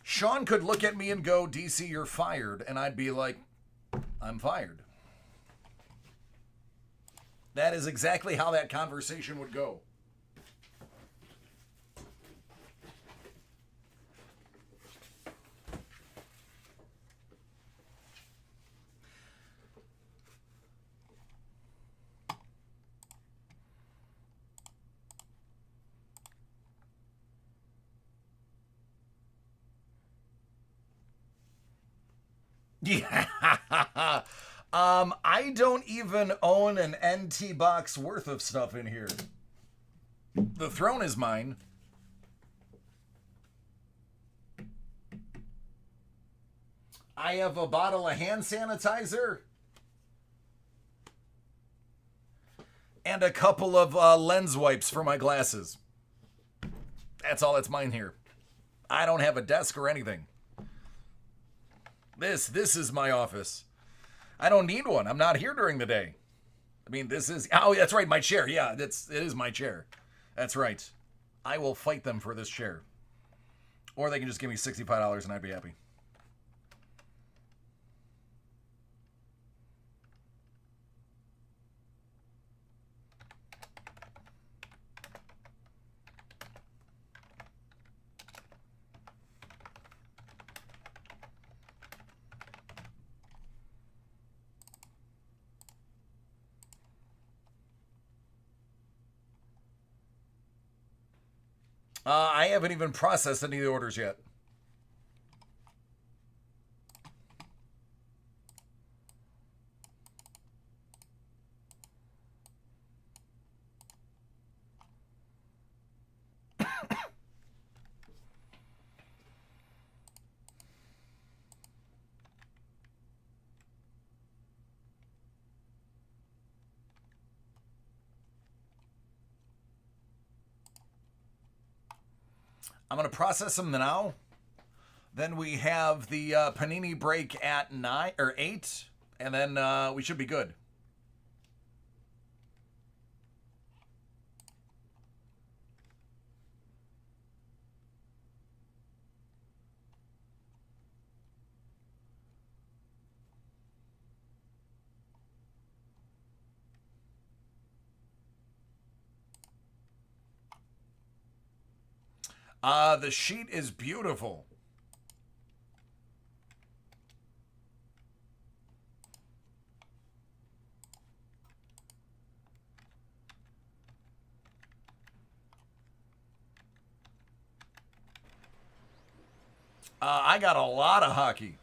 Sean could look at me and go, DC, you're fired. And I'd be like, I'm fired. That is exactly how that conversation would go. Yeah. I don't even own an NT box worth of stuff in here. The throne is mine. I have a bottle of hand sanitizer. And a couple of lens wipes for my glasses. That's all that's mine here. I don't have a desk or anything. This is my office. I don't need one. I'm not here during the day. I mean, this is... Oh, that's right, my chair. Yeah, it is my chair. That's right. I will fight them for this chair. Or they can just give me $65 and I'd be happy. I haven't even processed any of the orders yet. I'm going to process them now. Then we have the Panini break at 9 or 8, and then we should be good. The sheet is beautiful. I got a lot of hockey.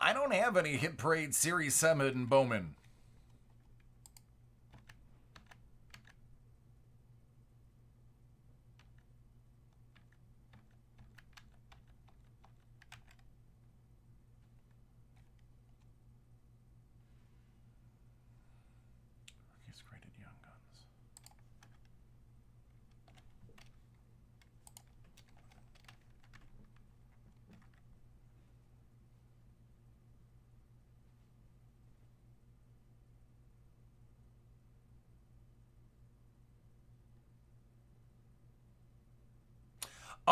I don't have any Hit Parade Series 7 Bowman. He's graded Young Guns.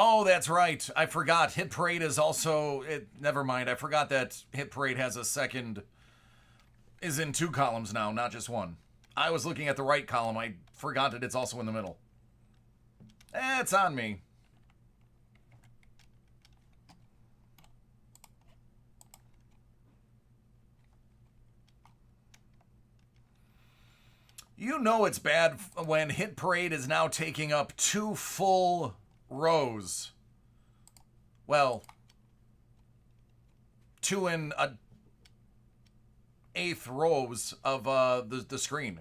Oh, that's right. I forgot. Hit Parade is also... never mind. I forgot that Hit Parade has a second... is in 2 columns now, not just 1. I was looking at the right column. I forgot that it's also in the middle. It's on me. You know it's bad when Hit Parade is now taking up 2 full rows. Well, 2 and a eighth rows of the screen.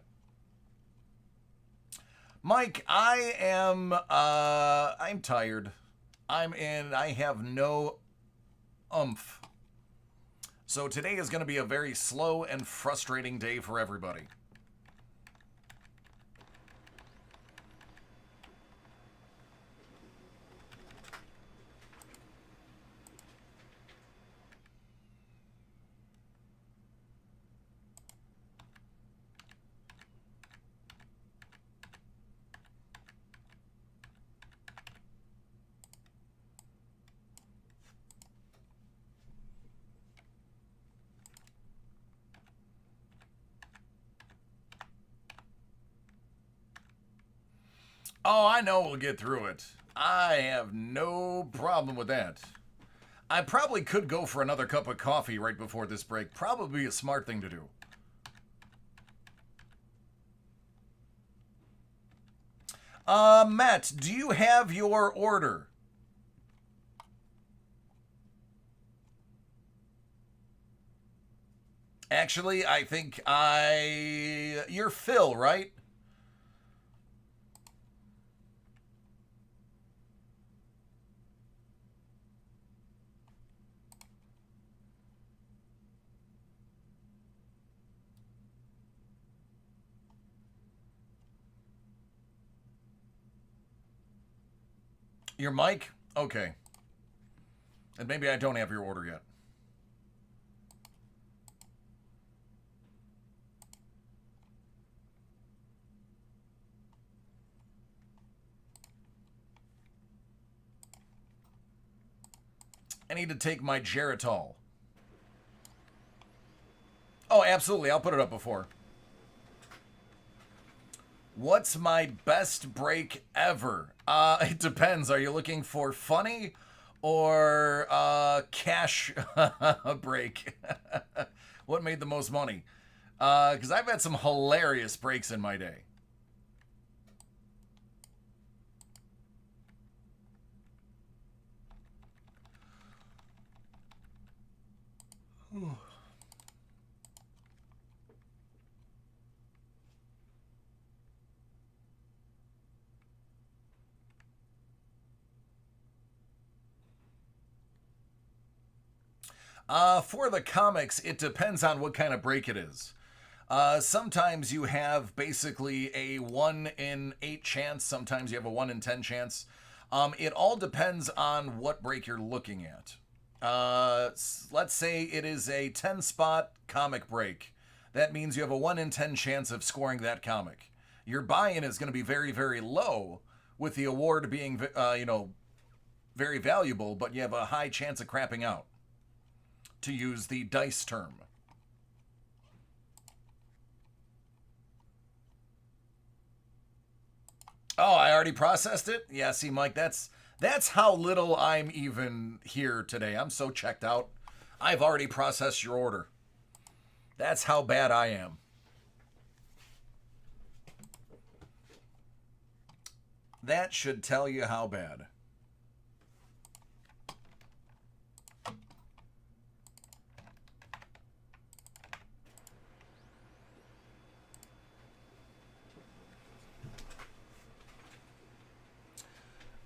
Mike, I'm tired. I have no oomph. So today is going to be a very slow and frustrating day for everybody. Oh, I know we'll get through it. I have no problem with that. I probably could go for another cup of coffee right before this break. Probably a smart thing to do. Matt, do you have your order? Actually, I think you're Phil, right? Your mic? Okay. And maybe I don't have your order yet. I need to take my Geritol. Oh, absolutely. I'll put it up before. What's my best break ever? It depends. Are you looking for funny or cash break? What made the most money? Because I've had some hilarious breaks in my day. For the comics, it depends on what kind of break it is. Sometimes you have basically a 1 in 8 chance. Sometimes you have a 1 in 10 chance. It all depends on what break you're looking at. Let's say it is a 10 spot comic break. That means you have a 1 in 10 chance of scoring that comic. Your buy-in is going to be very, very low, with the award being, very valuable, but you have a high chance of crapping out, to use the dice term. Oh, I already processed it? Yeah, see, Mike, that's how little I'm even here today. I'm so checked out. I've already processed your order. That's how bad I am. That should tell you how bad.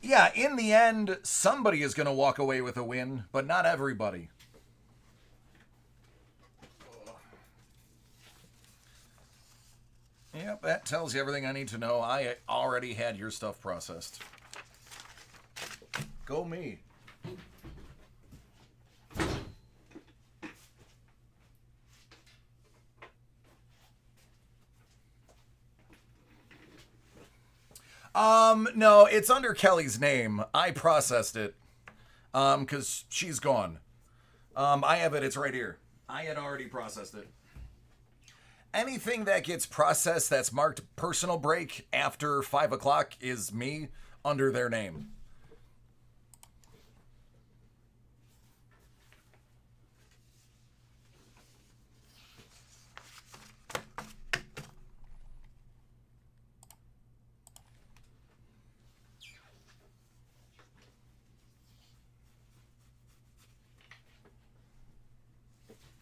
Yeah, in the end, somebody is going to walk away with a win, but not everybody. Yep, that tells you everything I need to know. I already had your stuff processed. Go me. No, it's under Kelly's name. I processed it. Because she's gone. I have it. It's right here. I had already processed it. Anything that gets processed that's marked personal break after 5 o'clock is me under their name.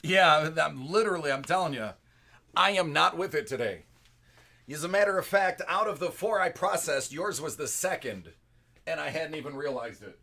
Yeah, I'm telling you, I am not with it today. As a matter of fact, out of the 4 I processed, yours was the second, and I hadn't even realized it.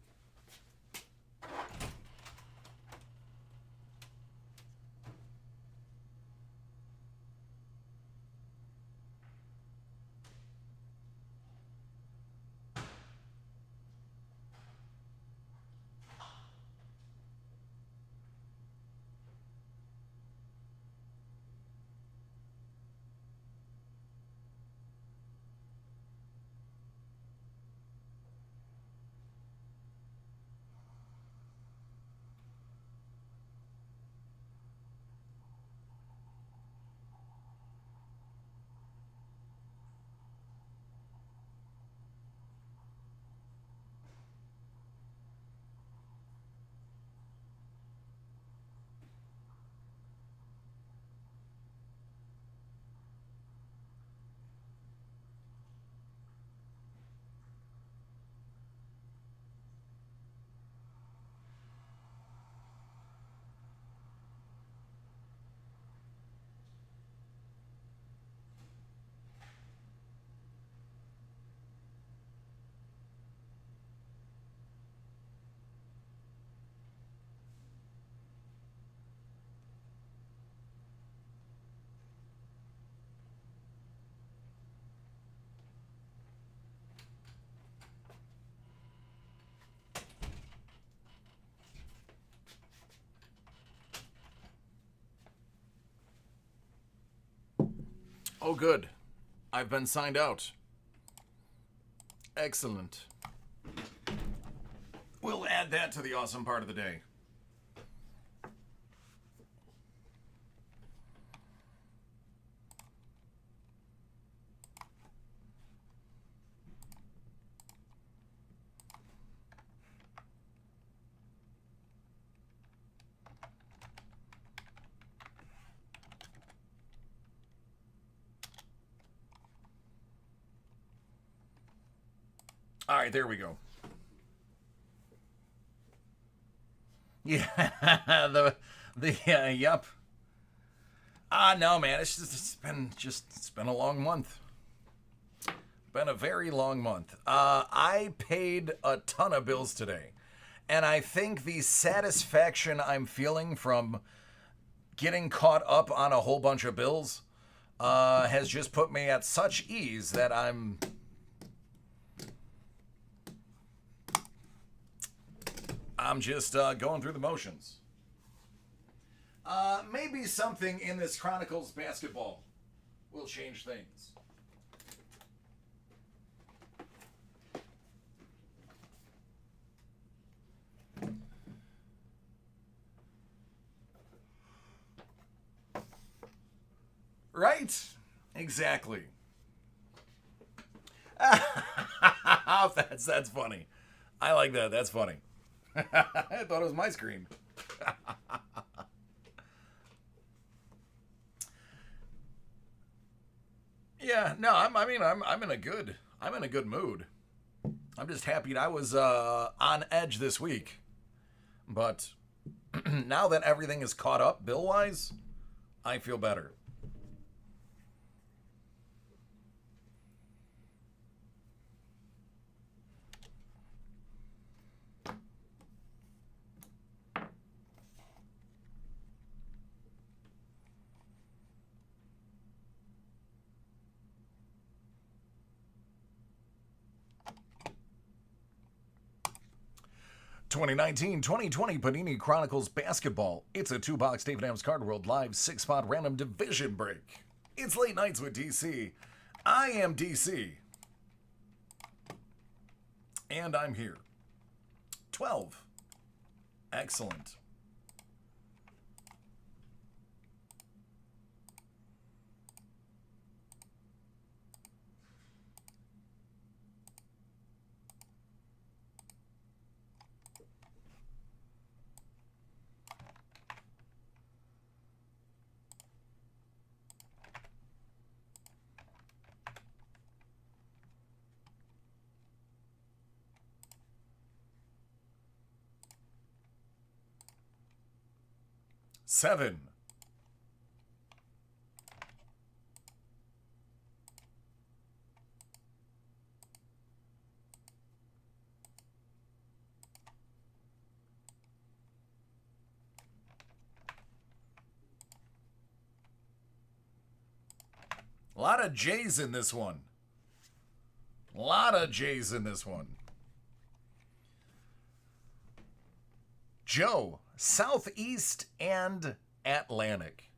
Oh, good. I've been signed out. Excellent. We'll add that to the awesome part of the day. All right, there we go. Yeah, yep. No, man, it's been a long month. Been a very long month. I paid a ton of bills today, And I think the satisfaction I'm feeling from getting caught up on a whole bunch of bills has just put me at such ease that I'm just going through the motions. Maybe something in this Chronicles basketball will change things. Right? Exactly. That's funny. I like that. That's funny. I thought it was my screen. Yeah, no, I'm in a good mood. I'm just happy I was on edge this week. But now that everything is caught up bill wise, I feel better. 2019-2020 Panini Chronicles Basketball. It's a 2-box David Am's Card World Live 6-spot random division break. It's Late Nights with DC. I am DC. And I'm here. 12. Excellent. Seven. A lot of J's in this one. A lot of J's in this one. Joe, Southeast and Atlantic.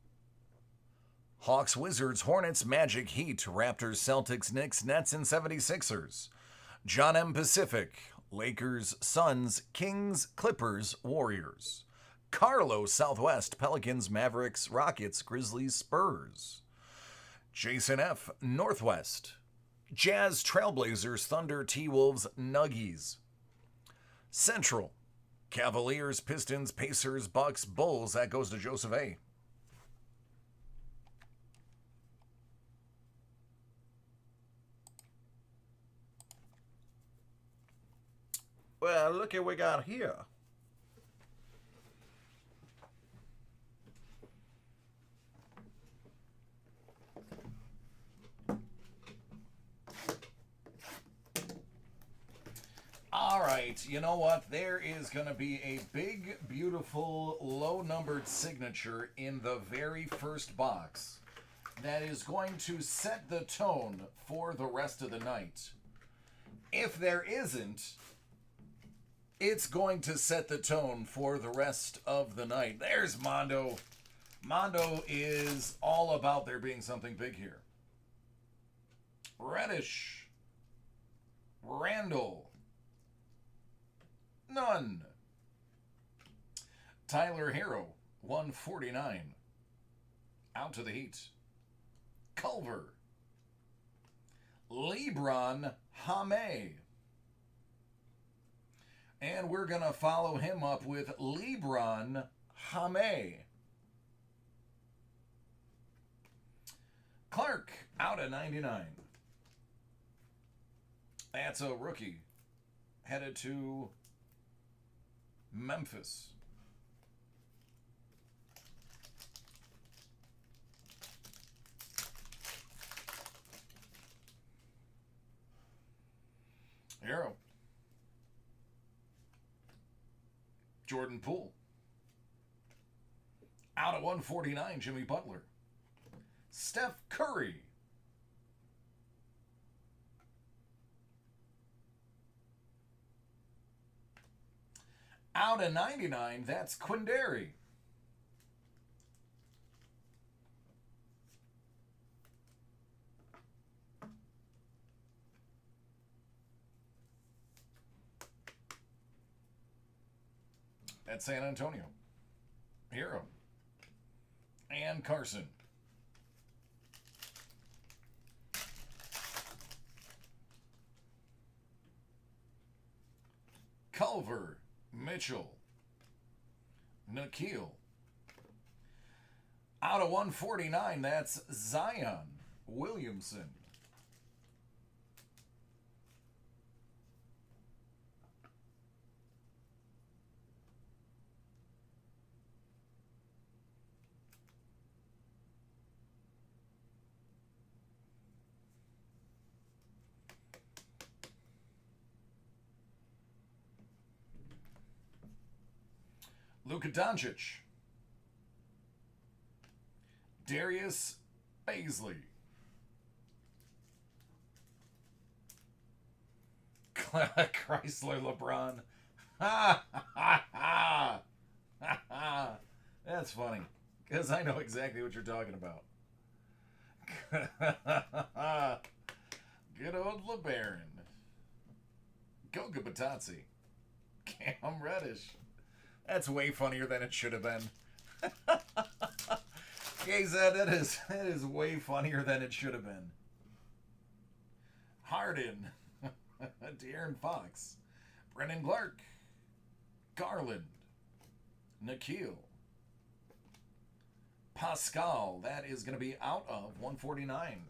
Hawks, Wizards, Hornets, Magic, Heat, Raptors, Celtics, Knicks, Nets, and 76ers. John M. Pacific, Lakers, Suns, Kings, Clippers, Warriors. Carlo, Southwest, Pelicans, Mavericks, Rockets, Grizzlies, Spurs. Jason F., Northwest. Jazz, Trailblazers, Thunder, T-Wolves, Nuggies. Central. Cavaliers, Pistons, Pacers, Bucks, Bulls. That goes to Joseph A. Well, look at what we got here. All right, you know what? There is going to be a big, beautiful, low-numbered signature in the very first box that is going to set the tone for the rest of the night. If there isn't, it's going to set the tone for the rest of the night. There's Mondo. Mondo is all about there being something big here. Reddish. Randall. None. Tyler Hero, 149. Out to the Heat. Culver. LeBron James. And we're going to follow him up with LeBron James. Clark, out at 99. That's a rookie. Headed to Memphis. Arrow. Jordan Poole. Out of 149, Jimmy Butler. Steph Curry. Out of 99, that's Quindary. That's San Antonio. Hero. And Carson. Culver. Mitchell. Nikhil. Out of 149, that's Zion Williamson. Luka Doncic. Darius Baisley. Chrysler LeBron. Ha ha ha ha. That's funny, because I know exactly what you're talking about. Good old LeBaron. Goga Batazzi. Cam Reddish. That's way funnier than it should have been. KZ, that is way funnier than it should have been. Harden. De'Aaron Fox. Brendan Clark. Garland. Nikhil. Pascal. That is going to be out of 149.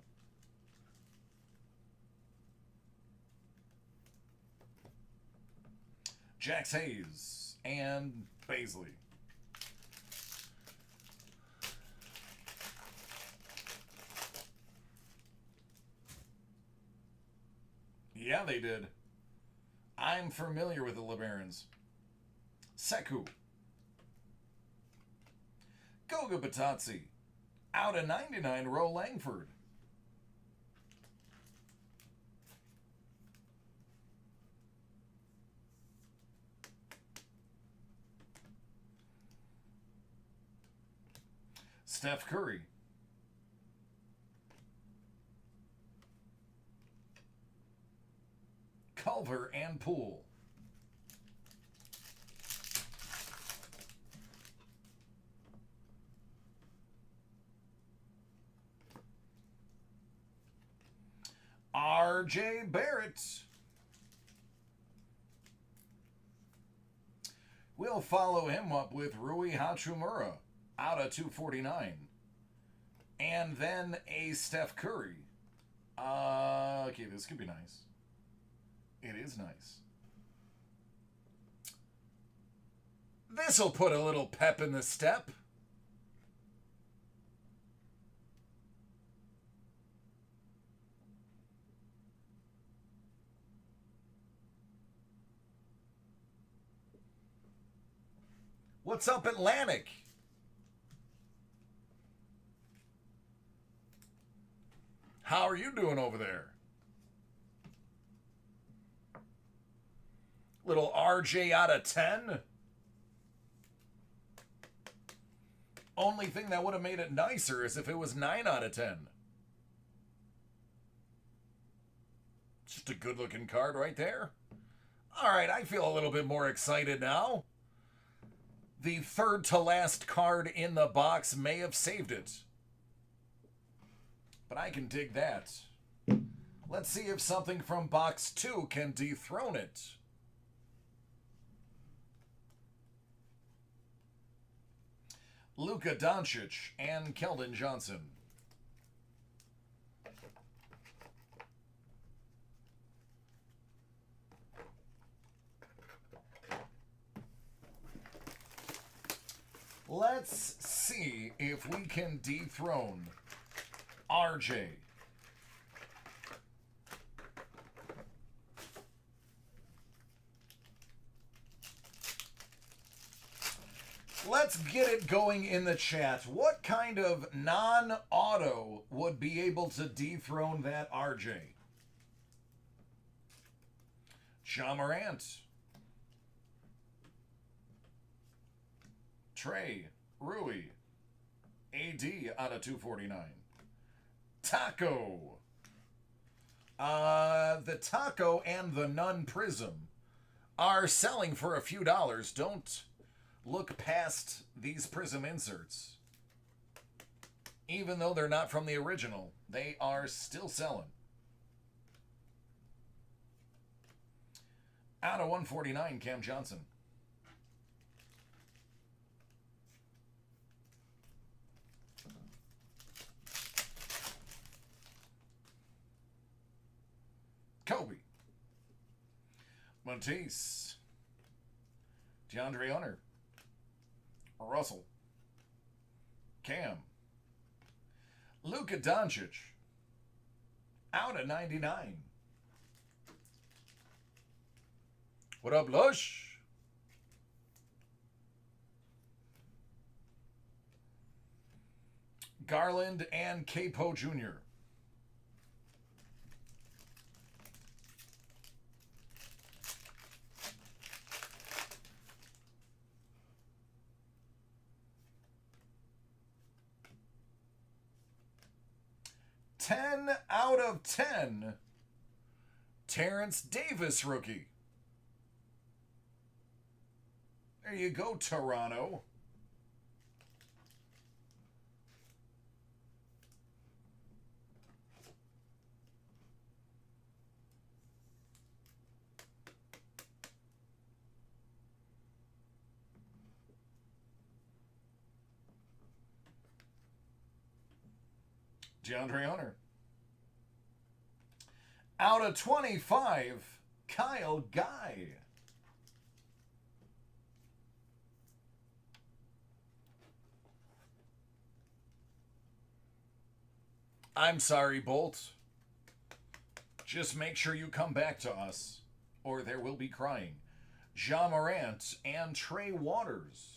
Jax Hayes. And Baisley. Yeah, they did. I'm familiar with the LeBarons. Sekou. Goga Batazzi. Out of 99, Ro Langford. Steph Curry. Culver and Poole. R.J. Barrett. We'll follow him up with Rui Hachimura. Out of 249. And then a Steph Curry. Okay, this could be nice. It is nice. This'll put a little pep in the step. What's up, Atlantic? How are you doing over there? Little RJ out of 10. Only thing that would have made it nicer is if it was 9 out of 10. Just a good looking card right there. All right, I feel a little bit more excited now. The third to last card in the box may have saved it. But I can dig that. Let's see if something from box 2 can dethrone it. Luka Doncic and Keldon Johnson. Let's see if we can dethrone RJ. Let's get it going in the chat. What kind of non-auto would be able to dethrone that RJ? Ja Morant. Trey. Rui. AD out of 249. Taco. The Taco and the Nun Prism are selling for a few dollars. Don't look past these Prism inserts. Even though they're not from the original, they are still selling. Out of 149, Cam Johnson. Kobe. Matisse. DeAndre Hunter. Russell. Cam. Luka Doncic. Out of 99. What up, Lush? Garland and Capo Jr. Ten out of 10. Terrence Davis rookie. There you go, Toronto. DeAndre Hunter. Out of 25, Kyle Guy. I'm sorry, Bolt. Just make sure you come back to us, or there will be crying. Ja Morant and Trey Waters.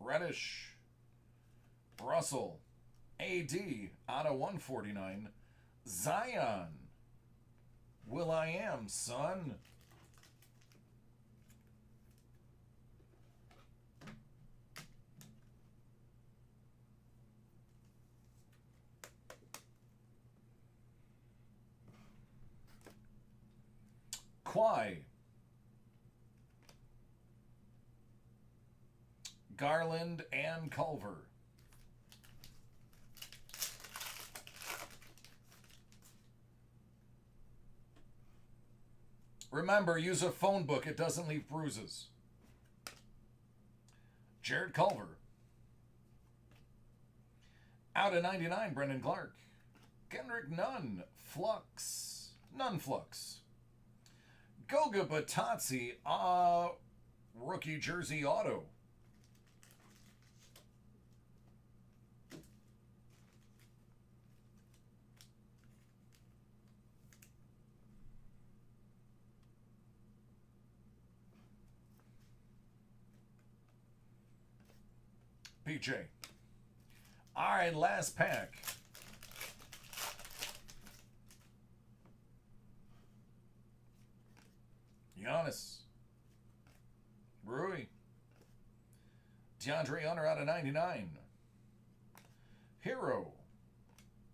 Reddish. Russell. AD out of 149. Zion. Will.i.am, son. Kawhi. Garland and Culver. Remember, use a phone book. It doesn't leave bruises. Jared Culver. Out of 99, Brendan Clark. Kendrick Nunn. Flux. Nunn Flux. Goga Batazzi. Rookie jersey auto. PJ. All right, last pack. Giannis. Rui. DeAndre Hunter out of 99. Hero.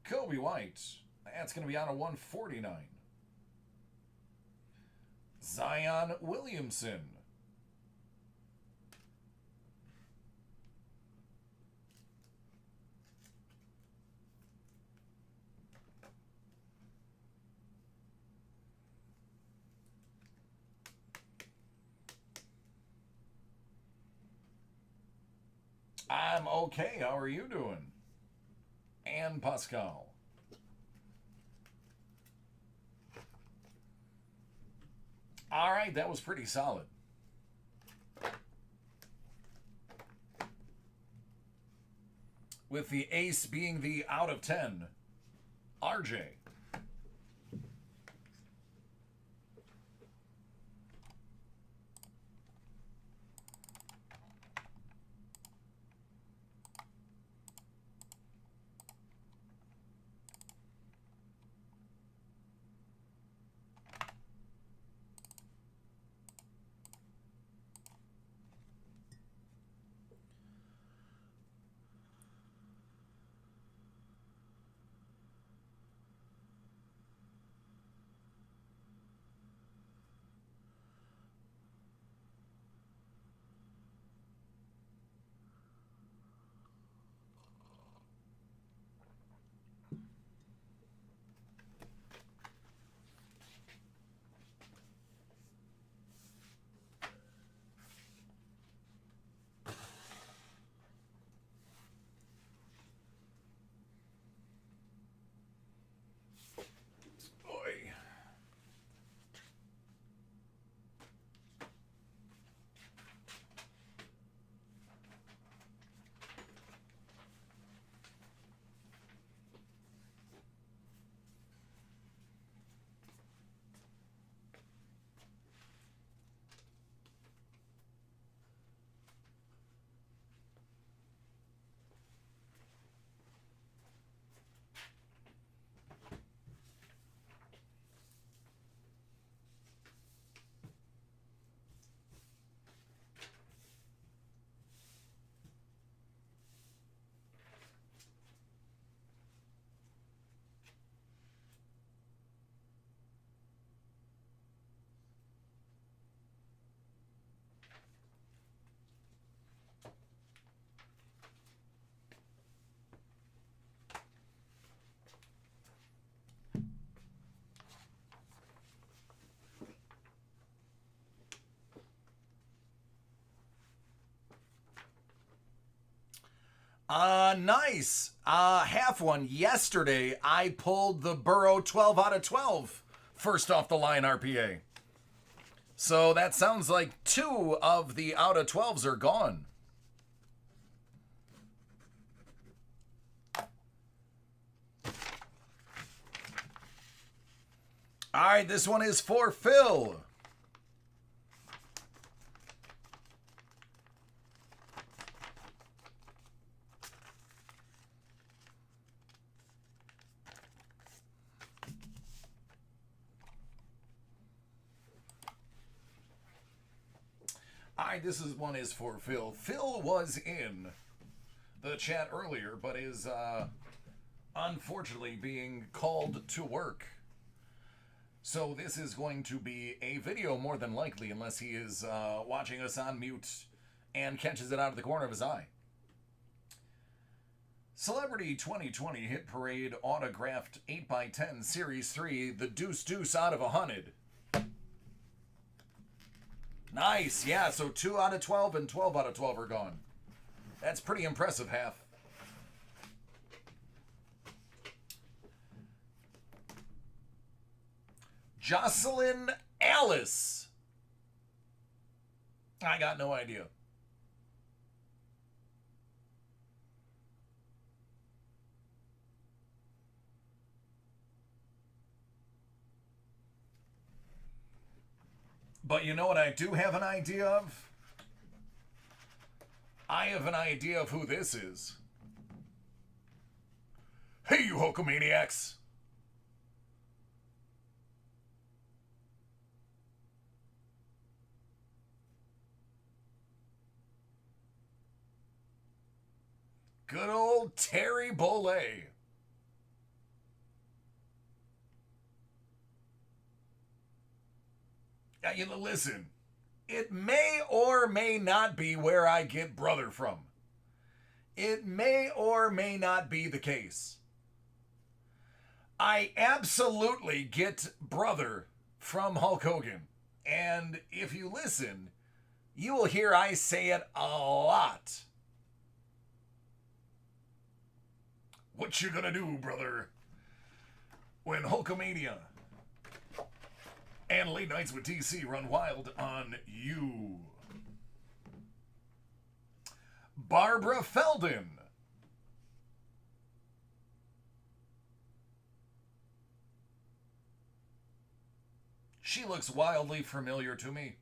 Kobe White. That's going to be out of 149. Zion Williamson. I'm okay. How are you doing? And Pascal. All right, that was pretty solid. With the ace being the out of 10, RJ. Nice. Half one. Yesterday, I pulled the Burrow 12 out of 12 first off the line RPA. So that sounds like 2 of the out of 12s are gone. All right, this one is for Phil. This one is for Phil. Phil was in the chat earlier, but is unfortunately being called to work. So this is going to be a video more than likely, unless he is watching us on mute and catches it out of the corner of his eye. Celebrity 2020 Hit Parade autographed 8x10 Series 3, the Deuce Deuce out of 100. Nice, yeah, so 2 out of 12 and 12 out of 12 are gone. That's pretty impressive, Half. Jocelyn Alice. I got no idea. But you know what I do have an idea of? I have an idea of who this is. Hey, you Hulkamaniacs! Good old Terry Bollea. Now, you know, listen, it may or may not be where I get brother from. It may or may not be the case. I absolutely get brother from Hulk Hogan. And if you listen, you will hear I say it a lot. What you gonna do, brother, when Hulkamania And Late Nights with DC run wild on you. Barbara Feldon. She looks wildly familiar to me.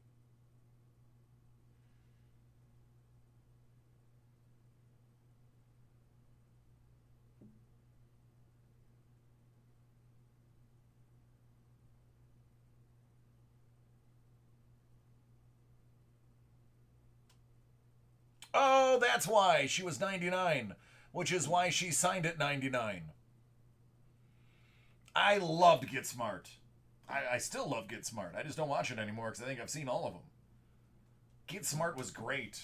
Oh, that's why. She was 99, which is why she signed at 99. I loved Get Smart. I still love Get Smart. I just don't watch it anymore because I think I've seen all of them. Get Smart was great.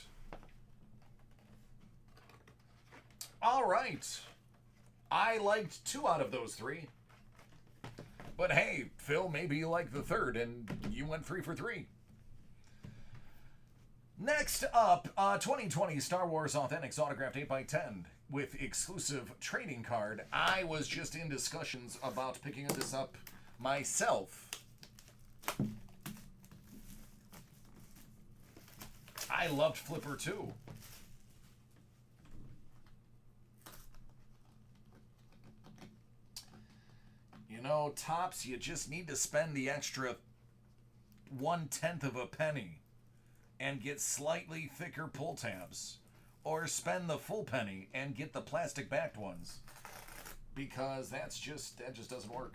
All right. I liked 2 out of those 3. But hey, Phil, maybe you like the 3rd, and you went 3 for 3. Next up, 2020 Star Wars Authentics autographed 8x10 with exclusive trading card. I was just in discussions about picking this up myself. I loved Flipper too. You know, Topps, you just need to spend the extra 1/10 of a penny and get slightly thicker pull tabs, or spend the full penny and get the plastic backed ones, because that just doesn't work.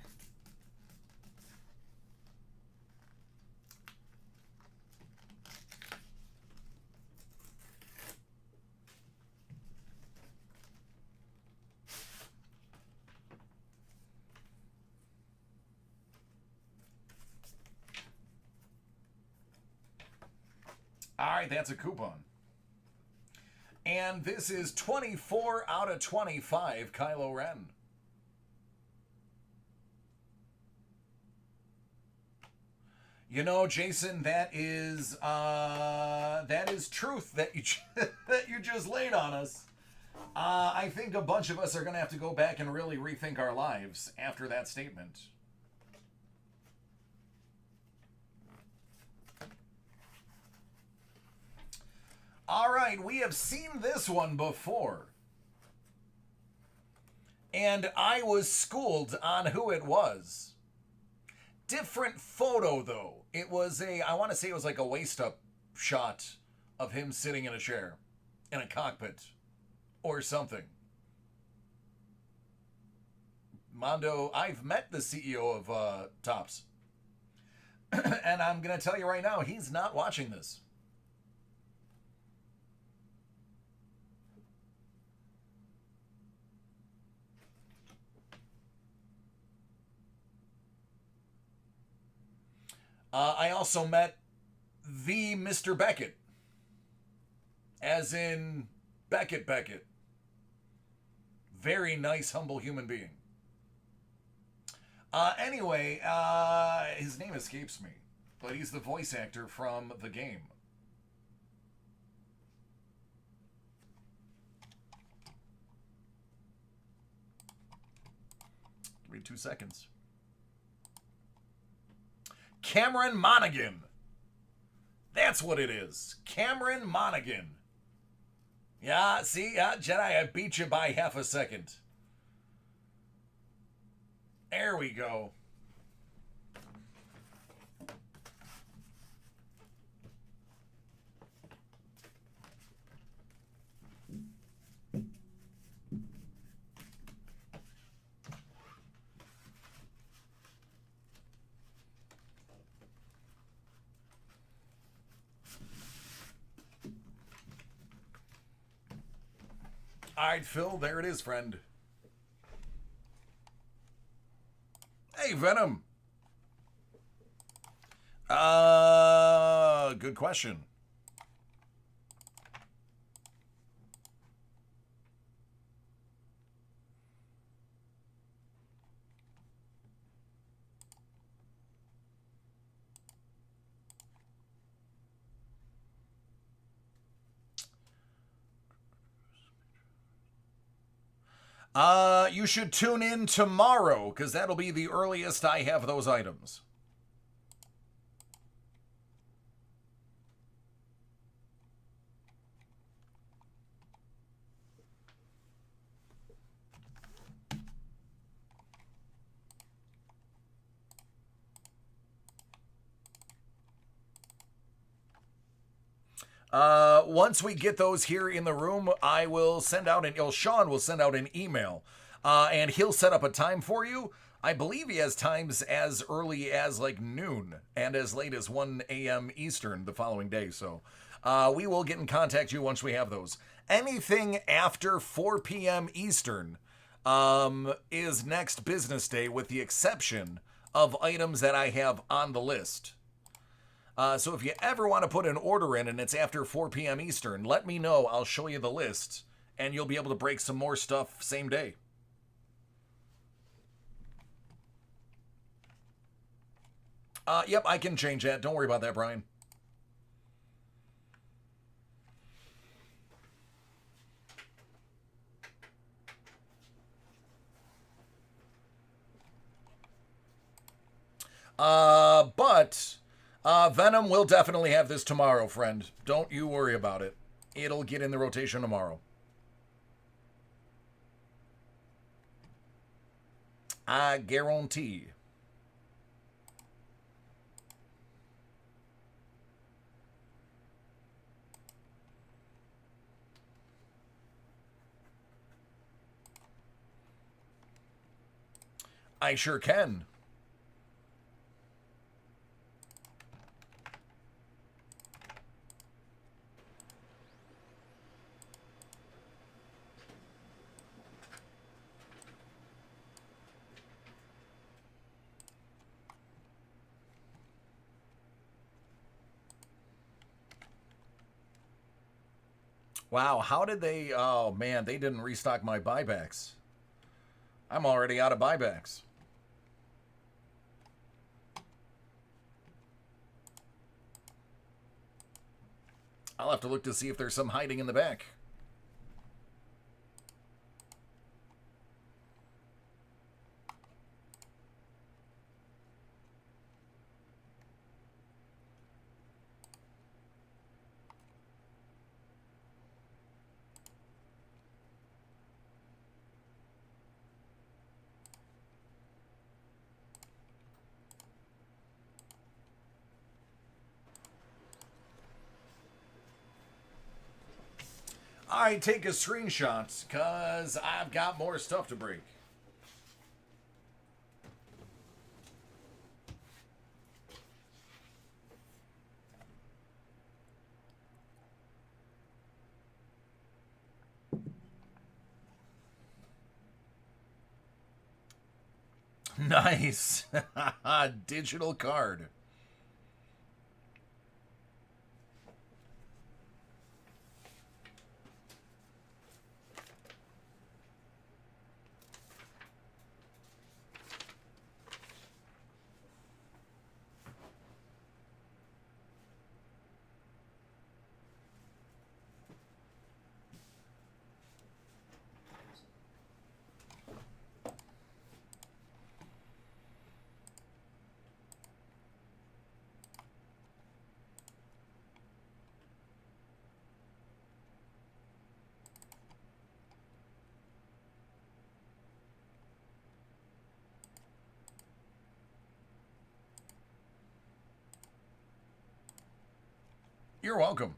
All right, that's a coupon. And this is 24 out of 25 Kylo Ren. You know, Jason, that is truth that you that you just laid on us. I think a bunch of us are going to have to go back and really rethink our lives after that statement. All right, we have seen this one before. And I was schooled on who it was. Different photo, though. It was I want to say it was like a waist-up shot of him sitting in a chair in a cockpit or something. Mondo, I've met the CEO of Topps. And I'm going to tell you right now, he's not watching this. I also met the Mr. Beckett, as in Beckett. Very nice, humble human being. Anyway, his name escapes me, but he's the voice actor from the game. Give me 2 seconds. Cameron Monaghan. That's what it is. Cameron Monaghan. Yeah, see? Yeah, Jedi, I beat you by half a second. There we go. All right, Phil, there it is, friend. Hey, Venom. Good question. You should tune in tomorrow, because that'll be the earliest I have those items. Once we get those here in the room, I will send out Sean will send out an email, and he'll set up a time for you. I believe he has times as early as like noon and as late as 1 a.m. Eastern the following day. So we will get in contact with you once we have those. Anything after 4 p.m. Eastern is next business day, with the exception of items that I have on the list. So if you ever want to put an order in and it's after 4 p.m. Eastern, let me know. I'll show you the list, and you'll be able to break some more stuff same day. Yep, I can change that. Don't worry about that, Brian. But Venom will definitely have this tomorrow, friend. Don't you worry about it. It'll get in the rotation tomorrow. I guarantee. I sure can. Wow, how did they... Oh, man, they didn't restock my buybacks. I'm already out of buybacks. I'll have to look to see if there's some hiding in the back. I take a screenshot because I've got more stuff to break. Nice. Digital card. You're welcome.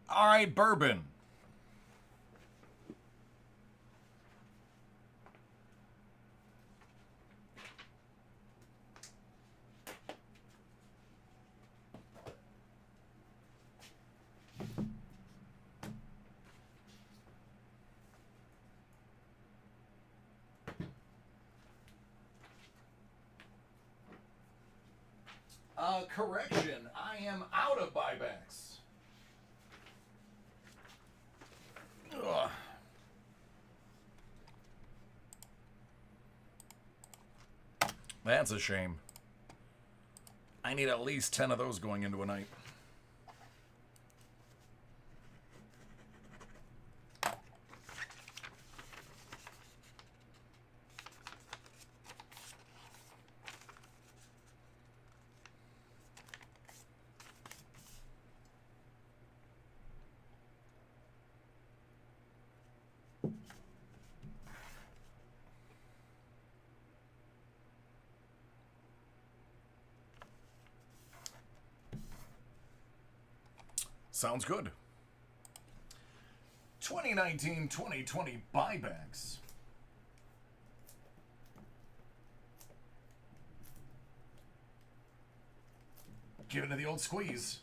All right, bourbon. Correction, I am out of buybacks. Ugh. That's a shame. I need at least 10 of those going into a night. Sounds good. 2019-2020 buybacks. Give it to the old squeeze.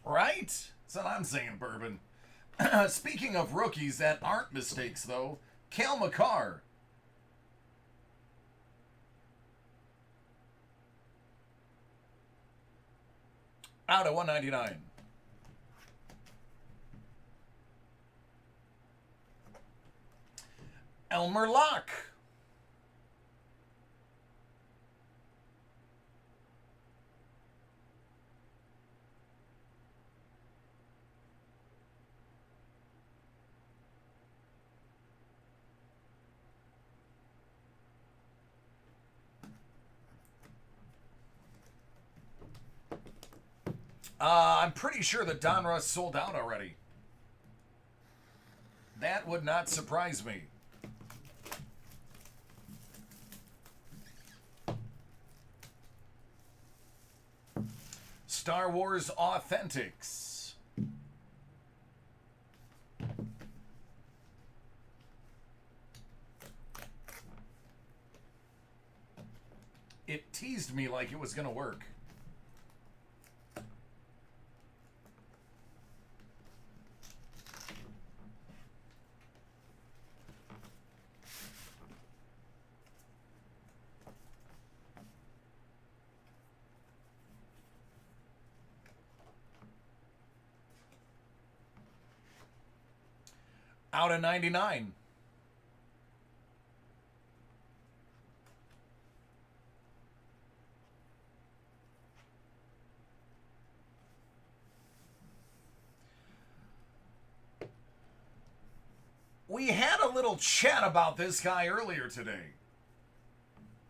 Right? That's what I'm saying, bourbon. Speaking of rookies that aren't mistakes, though, Cale Makar. Out of 199. Elmer Locke. I'm pretty sure that Donruss sold out already. That would not surprise me. Star Wars Authentics. It teased me like it was going to work. Out of 99. We had a little chat about this guy earlier today.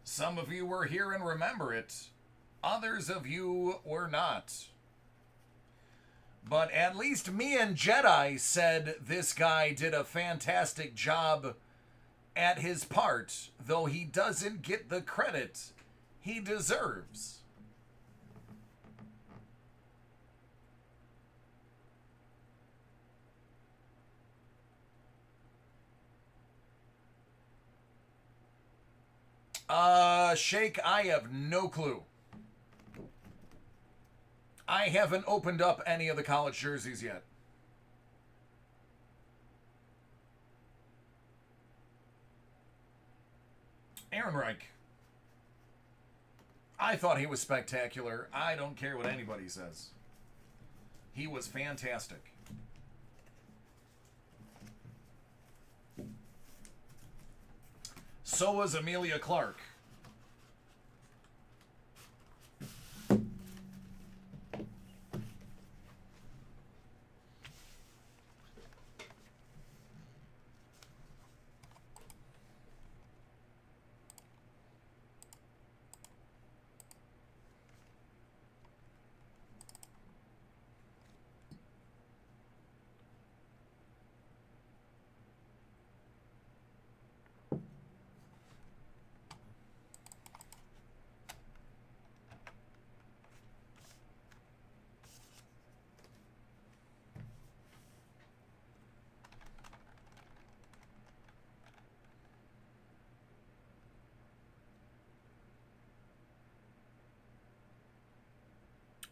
Some of you were here and remember it. Others of you were not. But at least me and Jedi said this guy did a fantastic job at his part, though he doesn't get the credit he deserves. Shake, I have no clue. I haven't opened up any of the college jerseys yet. Aaron Reich. I thought he was spectacular. I don't care what anybody says. He was fantastic. So was Amelia Clark.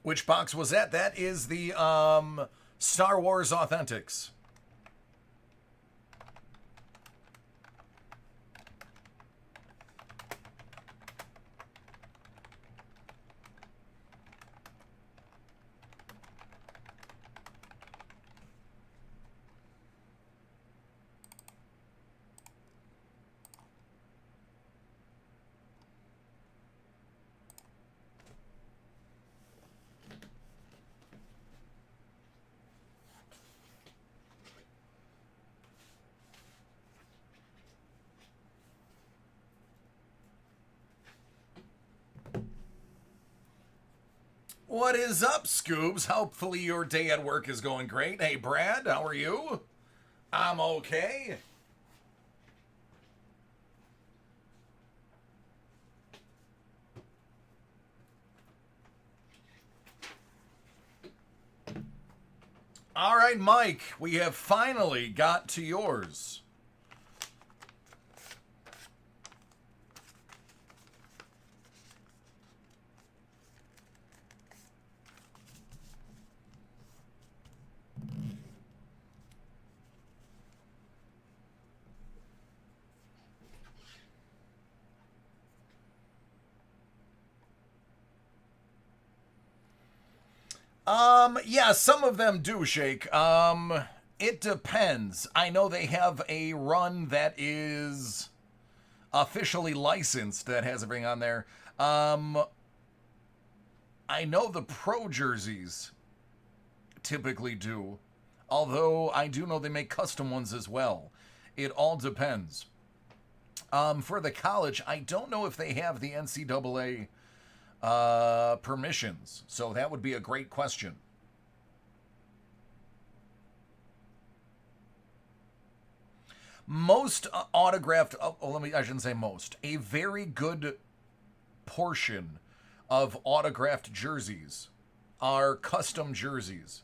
Which box was that? That is the Star Wars Authentics. What is up, Scoobs? Hopefully your day at work is going great. Hey, Brad, how are you? I'm okay. All right, Mike, we have finally got to yours. Yeah, some of them do, Shake. It depends. I know they have a run that is officially licensed that has everything on there. I know the pro jerseys typically do, although I do know they make custom ones as well. It all depends. For the college, I don't know if they have the NCAA permissions, so that would be a great question. Most autographed, I shouldn't say most, a very good portion of autographed jerseys are custom jerseys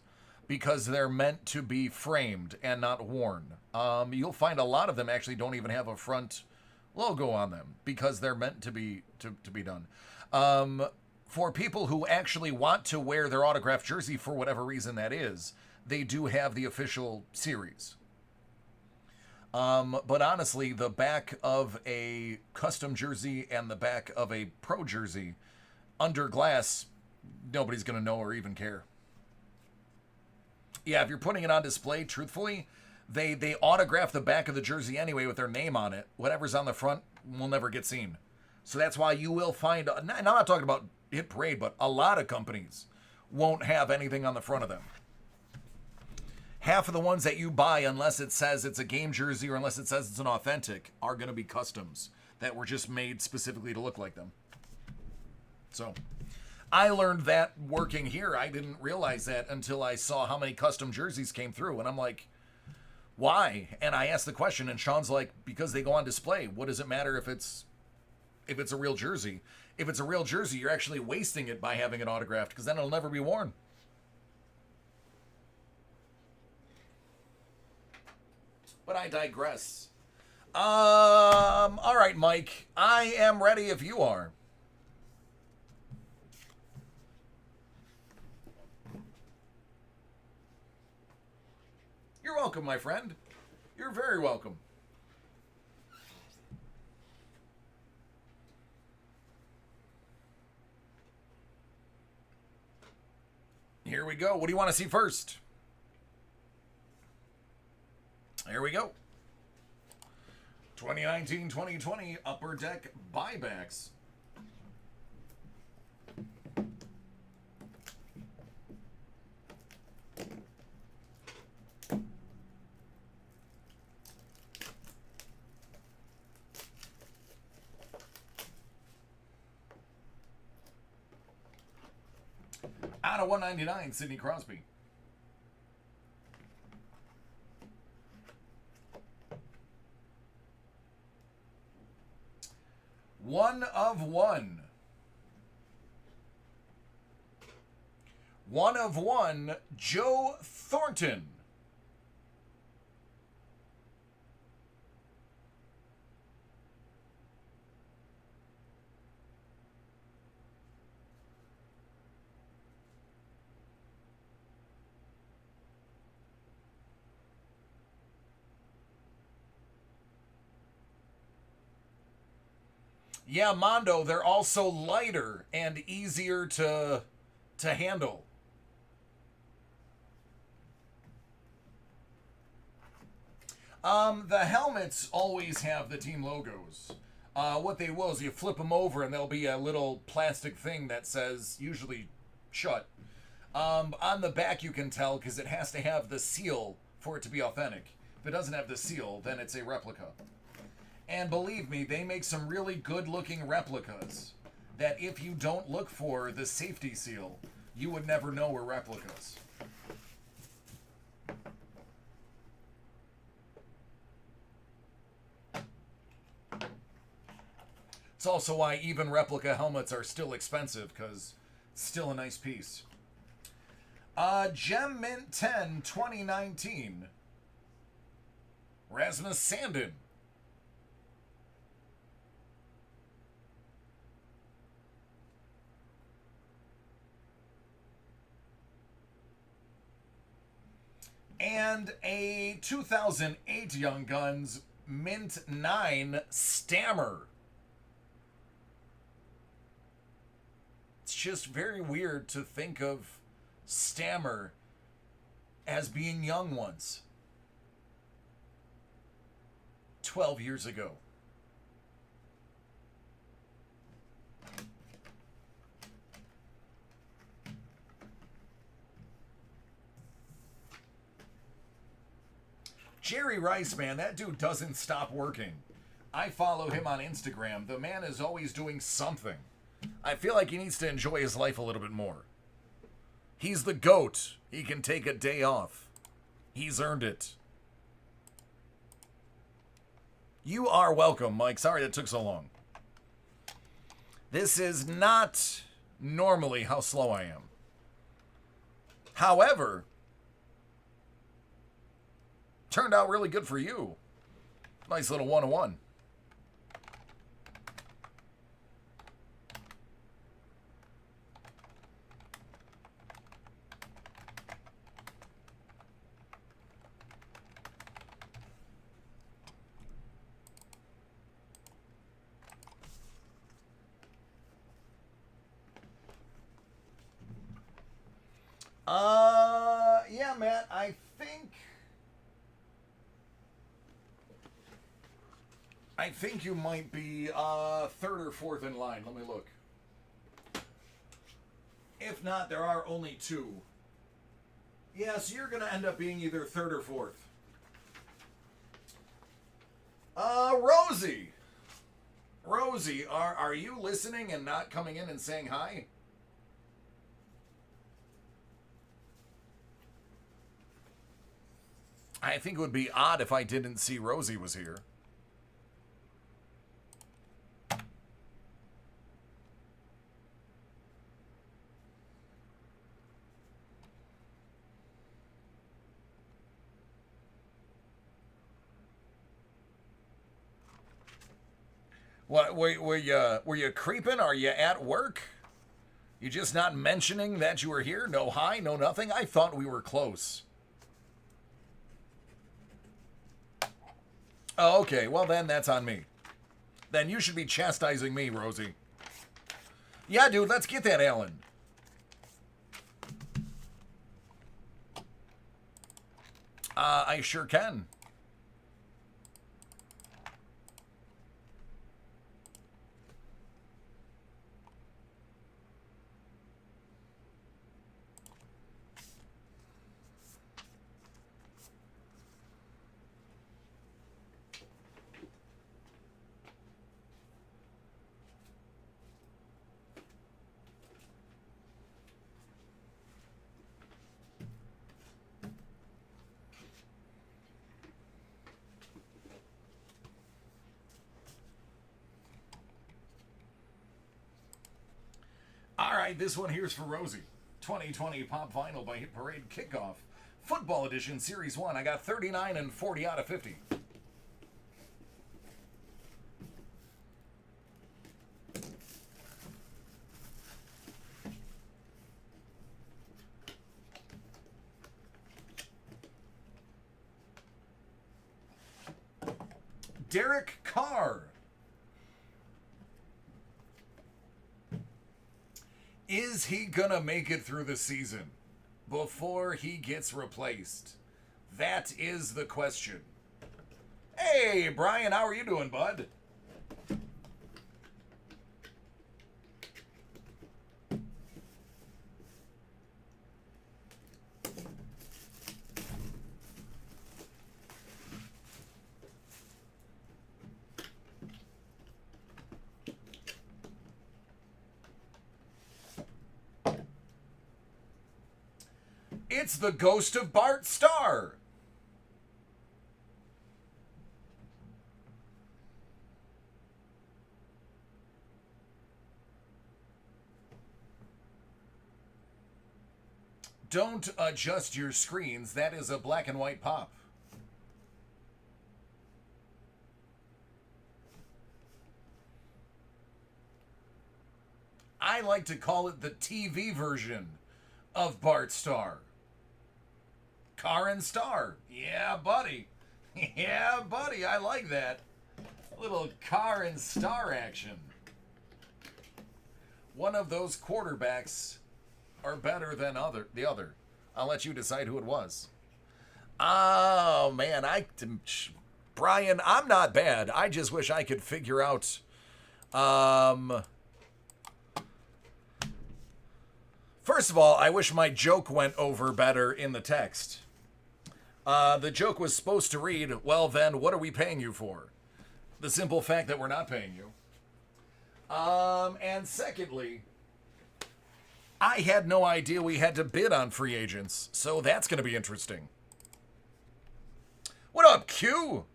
because they're meant to be framed and not worn. You'll find a lot of them actually don't even have a front logo on them because they're meant to be done. For people who actually want to wear their autographed jersey for whatever reason that is, they do have the official series. But honestly, the back of a custom jersey and the back of a pro jersey under glass, nobody's going to know or even care. Yeah, if you're putting it on display, truthfully, they autograph the back of the jersey anyway with their name on it. Whatever's on the front will never get seen. So that's why you will find, and I'm not talking about Hit Parade, but a lot of companies won't have anything on the front of them. Half of the ones that you buy, unless it says it's a game jersey or unless it says it's an authentic, are going to be customs that were just made specifically to look like them. So I learned that working here. I didn't realize that until I saw how many custom jerseys came through. And I'm like, why? And I asked the question, and Sean's like, because they go on display. What does it matter if it's a real jersey? If it's a real jersey, you're actually wasting it by having it autographed because then it'll never be worn. But I digress. All right, Mike. I am ready if you are. You're welcome, my friend. You're very welcome. Here we go. What do you want to see first? Here we go. 2019-2020 Upper Deck buybacks. Out of 199, Sidney Crosby. One of one. One of one, Joe Thornton. Yeah, Mondo, they're also lighter and easier to handle. The helmets always have the team logos. What they will is you flip them over and there'll be a little plastic thing that says, usually shut. On the back you can tell because it has to have the seal for it to be authentic. If it doesn't have the seal, then it's a replica. And believe me, they make some really good looking replicas that if you don't look for the safety seal, you would never know were replicas. It's also why even replica helmets are still expensive, because it's still a nice piece. Gem Mint 10 2019. Rasmus Sandin. And a 2008 Young Guns Mint 9 Stammer. It's just very weird to think of Stammer as being young once. 12 years ago. Jerry Rice, man, that dude doesn't stop working. I follow him on Instagram. The man is always doing something. I feel like he needs to enjoy his life a little bit more. He's the GOAT. He can take a day off. He's earned it. You are welcome, Mike. Sorry that took so long. This is not normally how slow I am. However, turned out really good for you. Nice little 1-1. Yeah, Matt, I think you might be third or fourth in line. Let me look. If not, there are only two. Yeah, so you're going to end up being either third or fourth. Rosie. Rosie, are you listening and not coming in and saying hi? I think it would be odd if I didn't see Rosie was here. What were you creeping? Are you at work? You just not mentioning that you were here? No hi, no nothing? I thought we were close. Oh, okay. Well, then that's on me. Then you should be chastising me, Rosie. Yeah, dude, let's get that Alan. I sure can. All right, this one here's for Rosie. 2020 Pop Vinyl by Hit Parade Kickoff. Football Edition Series 1. I got 39 and 40 out of 50. Derek Carr. Is he gonna make it through the season before he gets replaced? That is the question. Hey, Brian, how are you doing, bud? It's the ghost of Bart Starr. Don't adjust your screens. That is a black and white pop. I like to call it the TV version of Bart Starr. Car and Star. Yeah, buddy. Yeah, buddy. I like that. A little Car and Star action. One of those quarterbacks are better than the other. I'll let you decide who it was. Oh, man. Brian, I'm not bad. I just wish I could figure out... First of all, I wish my joke went over better in the text. The joke was supposed to read, well then, what are we paying you for? The simple fact that we're not paying you. And secondly, I had no idea we had to bid on free agents, so that's going to be interesting. What up, Q?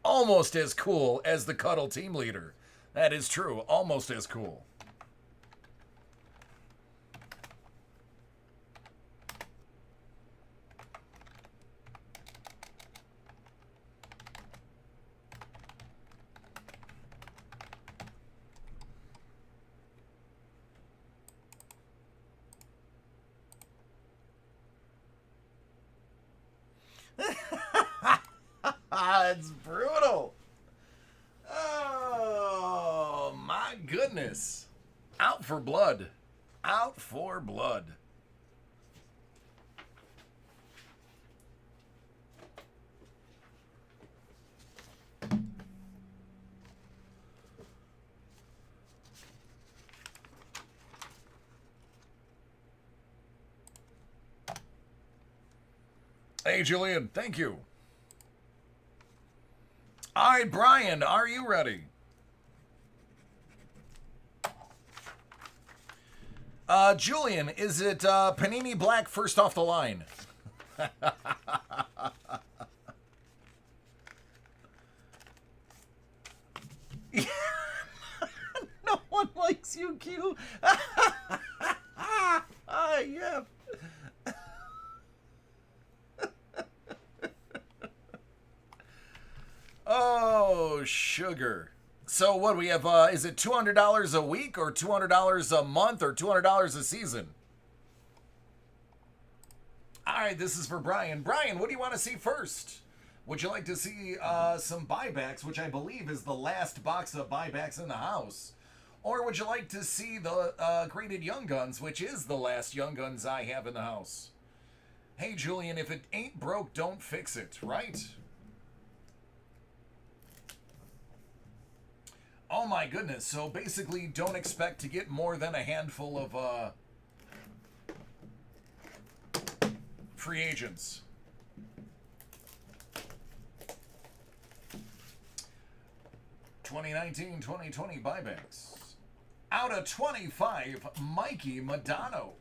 Almost as cool as the Cuddle team leader. That is true, almost as cool. It's brutal. Oh, my goodness. Out for blood. Out for blood. Hey, Julian, thank you. All right, Brian, are you ready? Julian, is it Panini Black first off the line? No one likes you, Q. Yeah. Oh, sugar. So what, we have, is it $200 a week or $200 a month or $200 a season? All right, this is for Brian. Brian, what do you want to see first? Would you like to see some buybacks, which I believe is the last box of buybacks in the house? Or would you like to see the graded Young Guns, which is the last Young Guns I have in the house? Hey, Julian, if it ain't broke, don't fix it, right? Oh my goodness, so basically don't expect to get more than a handful of free agents. (2019-2020) buybacks. Out of 25, Mikey Madano.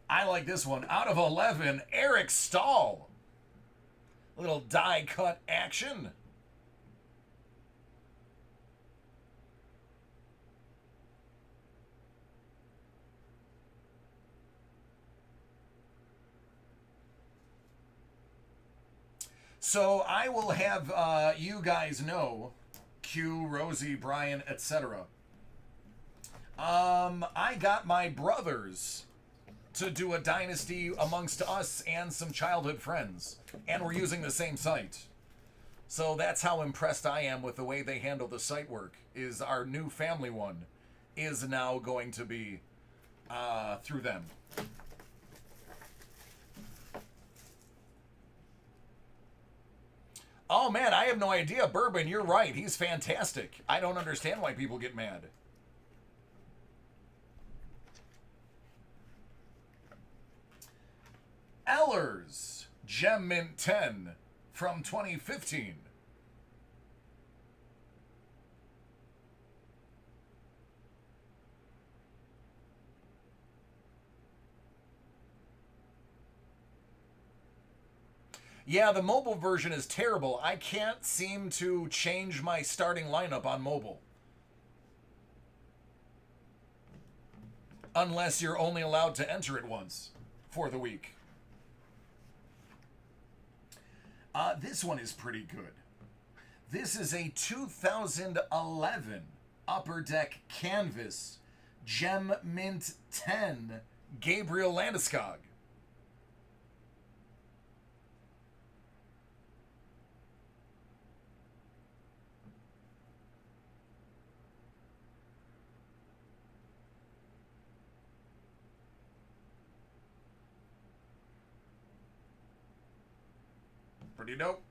I like this one. Out of 11, Eric Stahl. Little die cut action. So I will have you guys know, Q, Rosie, Brian, etc. I got my brothers to do a dynasty amongst us and some childhood friends, and we're using the same site. So that's how impressed I am with the way they handle the site work. Is our new family one is now going to be through them. Oh man, I have no idea. Bourbon, you're right. He's fantastic. I don't understand why people get mad. Ellers, Gem Mint 10 from 2015. Yeah, the mobile version is terrible. I can't seem to change my starting lineup on mobile. Unless you're only allowed to enter it once for the week. This one is pretty good. This is a 2011 Upper Deck Canvas Gem Mint 10 Gabriel Landeskog. Pretty dope.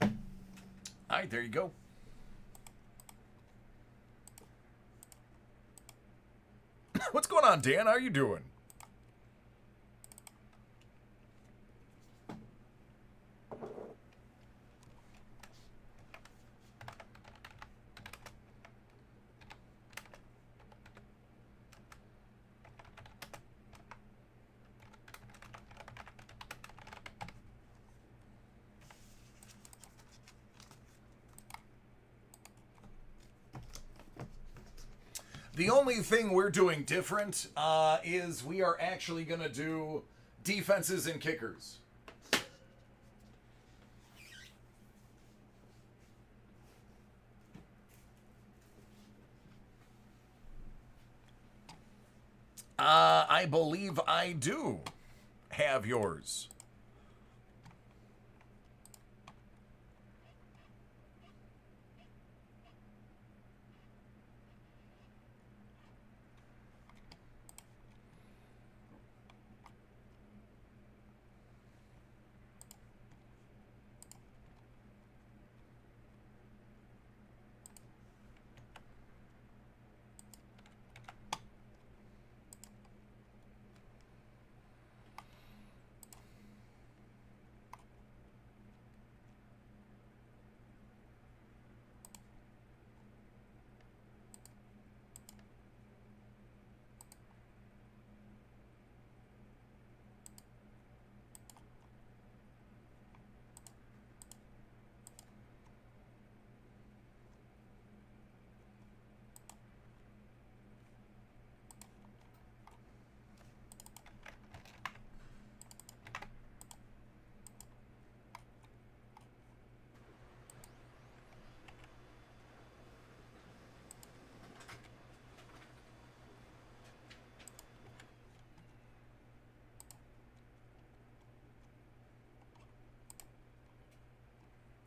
All right, there you go. What's going on, Dan? How are you doing? The only thing we're doing different is we are actually going to do defenses and kickers. I believe I do have yours.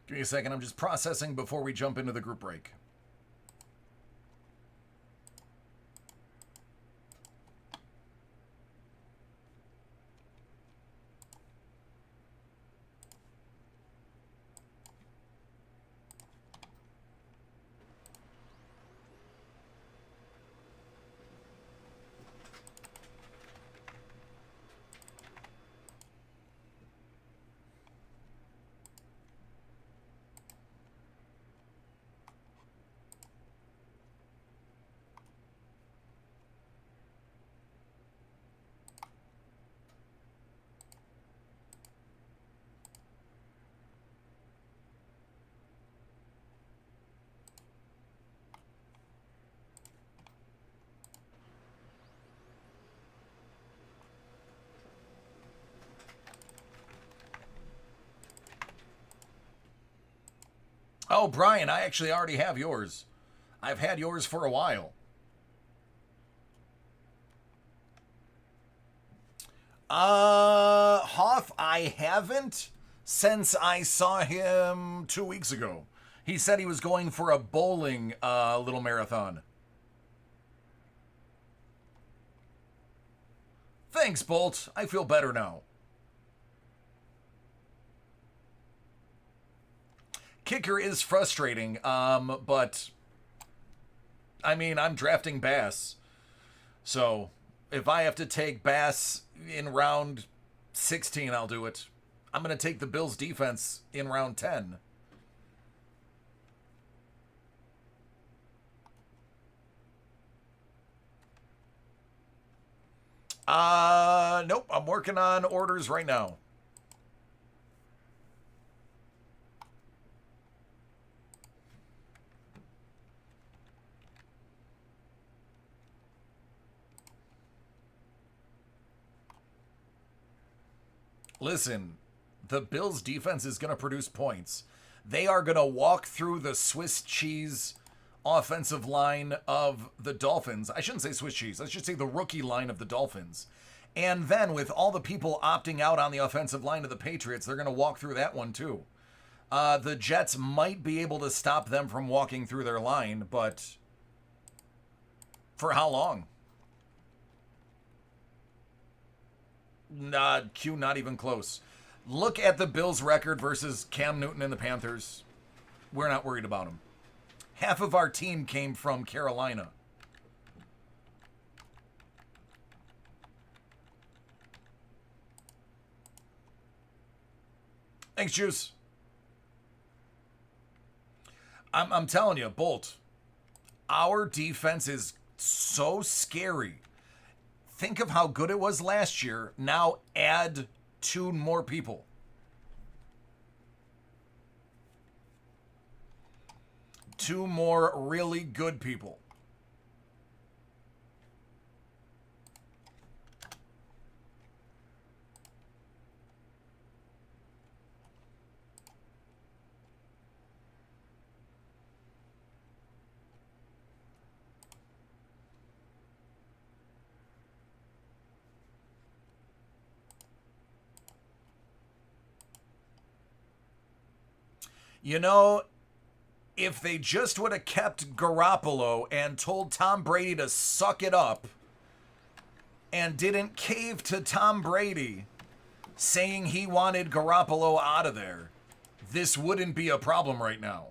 Give me a second. I'm just processing before we jump into the group break. Oh, Brian, I actually already have yours. I've had yours for a while. Hoff, I haven't since I saw him 2 weeks ago. He said he was going for a bowling little marathon. Thanks, Bolt. I feel better now. Kicker is frustrating, but I mean, I'm drafting Bass. So if I have to take Bass in round 16, I'll do it. I'm going to take the Bills defense in round 10. Nope. I'm working on orders right now. Listen, the Bills defense is going to produce points. They are going to walk through the Swiss cheese offensive line of the Dolphins. I shouldn't say Swiss cheese. I should say the rookie line of the Dolphins. And then with all the people opting out on the offensive line of the Patriots, they're going to walk through that one too. The Jets might be able to stop them from walking through their line, but for how long? Q, not even close. Look at the Bills' record versus Cam Newton and the Panthers. We're not worried about them. Half of our team came from Carolina. Thanks, Juice. I'm telling you, Bolt, our defense is so scary. Think of how good it was last year. Now add 2 more people. 2 more really good people. You know, if they just would have kept Garoppolo and told Tom Brady to suck it up and didn't cave to Tom Brady saying he wanted Garoppolo out of there, this wouldn't be a problem right now.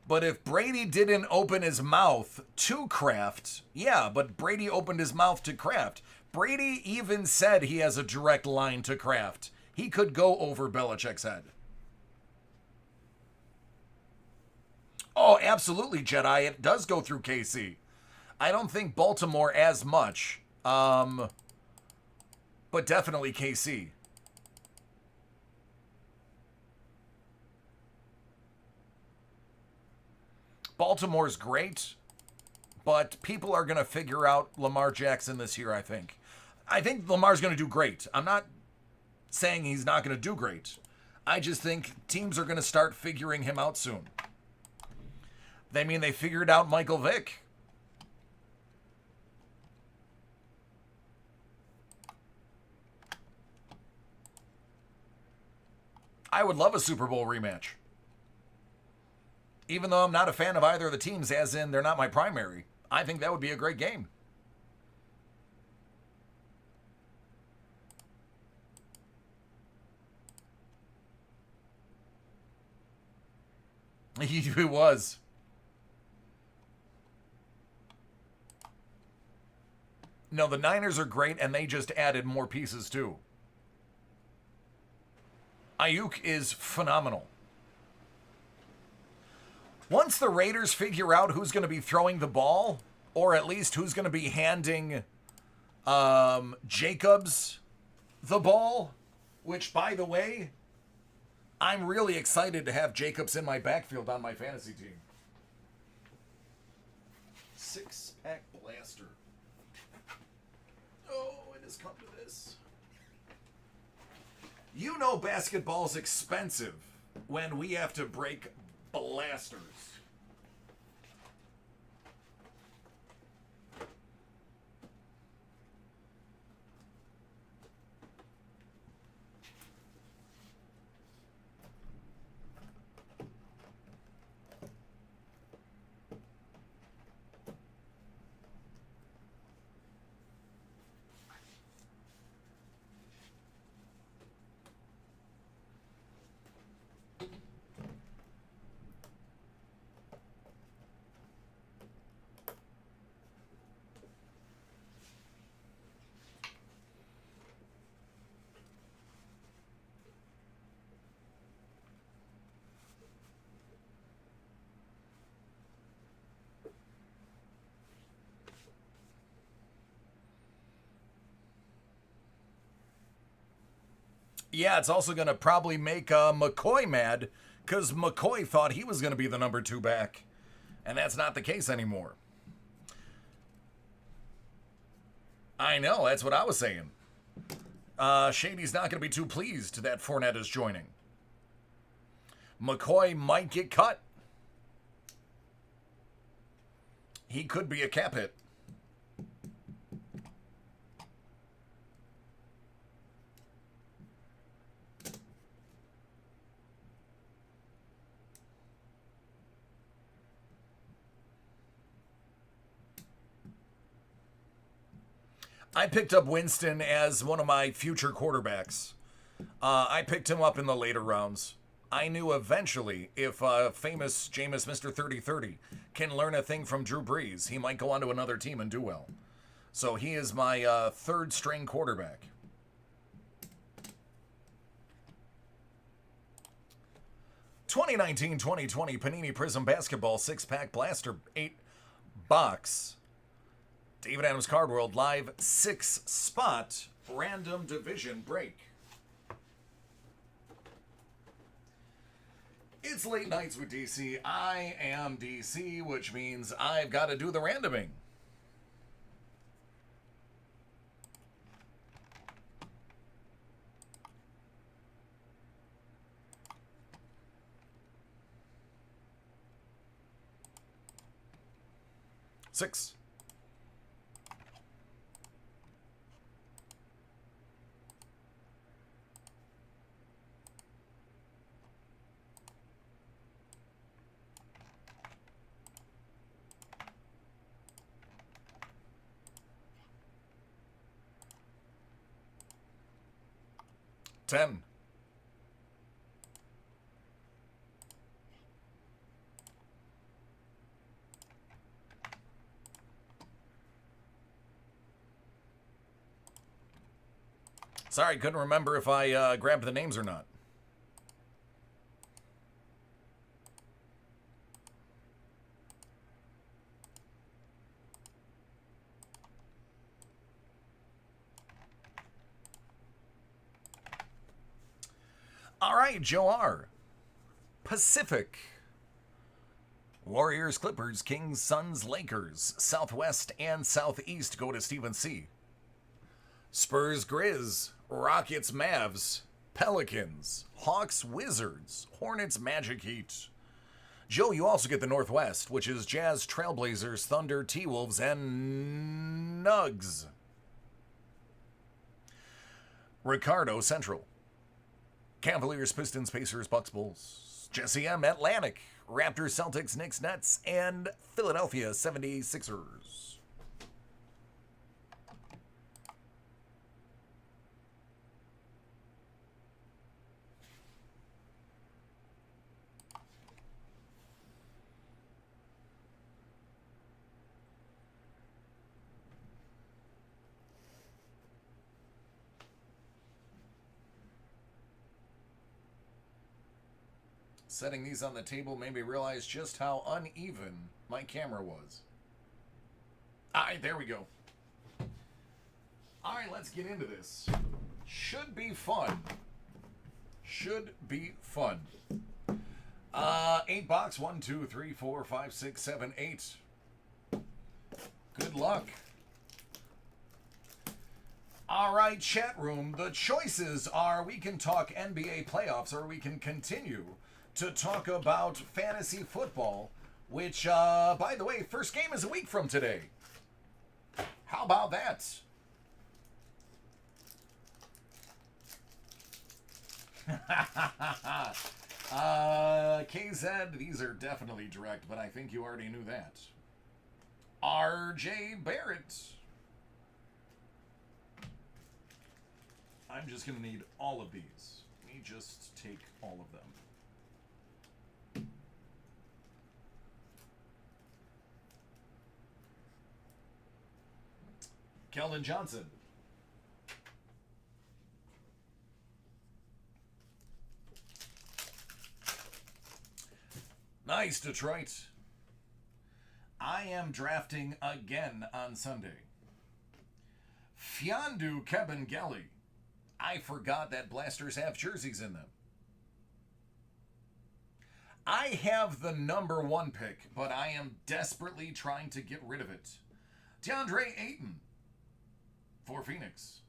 But if Brady didn't open his mouth to Kraft, yeah, but Brady opened his mouth to Kraft. Brady even said he has a direct line to Kraft. He could go over Belichick's head. Oh, absolutely, Jedi. It does go through KC. I don't think Baltimore as much, but definitely KC. Baltimore's great, but people are going to figure out Lamar Jackson this year, I think. I think Lamar's going to do great. I'm not saying he's not going to do great. I just think teams are going to start figuring him out soon. They mean they figured out Michael Vick. I would love a Super Bowl rematch. Even though I'm not a fan of either of the teams, as in they're not my primary, I think that would be a great game. He was. No, the Niners are great, and they just added more pieces too. Ayuk is phenomenal. Once the Raiders figure out who's going to be throwing the ball, or at least who's going to be handing Jacobs the ball, which, by the way, I'm really excited to have Jacobs in my backfield on my fantasy team. 6-pack blaster. Oh, and this come to this? You know basketball's expensive when we have to break blasters. Yeah, it's also going to probably make McCoy mad because McCoy thought he was going to be the number 2 back. And that's not the case anymore. I know, that's what I was saying. Shady's not going to be too pleased that Fournette is joining. McCoy might get cut. He could be a cap hit. I picked up Winston as one of my future quarterbacks. I picked him up in the later rounds. I knew eventually if famous Jameis Mr. 3030 can learn a thing from Drew Brees, he might go on to another team and do well. So he is my third string quarterback. (2019-2020) Panini Prism Basketball 6-pack Blaster 8 box. David Adams Card World live 6-spot random division break. It's late nights with DC. I am DC, which means I've got to do the randoming. Six. Ten. Sorry, couldn't remember if I grabbed the names or not. All right, Joe R. Pacific. Warriors, Clippers, Kings, Suns, Lakers. Southwest and Southeast go to Stephen C. Spurs, Grizz. Rockets, Mavs. Pelicans. Hawks, Wizards. Hornets, Magic, Heat. Joe, you also get the Northwest, which is Jazz, Trailblazers, Thunder, T-Wolves, and Nugs. Ricardo, Central. Cavaliers, Pistons, Pacers, Bucks, Bulls. Jesse M, Atlantic. Raptors, Celtics, Knicks, Nets, and Philadelphia 76ers. Setting these on the table made me realize just how uneven my camera was. Alright, there we go. Alright, let's get into this. Should be fun. Should be fun. 8 box. 1, 2, 3, 4, 5, 6, 7, 8. Good luck. All right, chat room. The choices are we can talk NBA playoffs or we can continue to talk about fantasy football, which, by the way, first game is a week from today. How about that? KZ, these are definitely direct, but I think you already knew that. RJ Barrett. I'm just going to need all of these. Let me just take all of them. Keldon Johnson. Nice, Detroit. I am drafting again on Sunday. Fiondu Kabengele. I forgot that Blasters have jerseys in them. I have the number 1 pick, but I am desperately trying to get rid of it. DeAndre Ayton for Phoenix.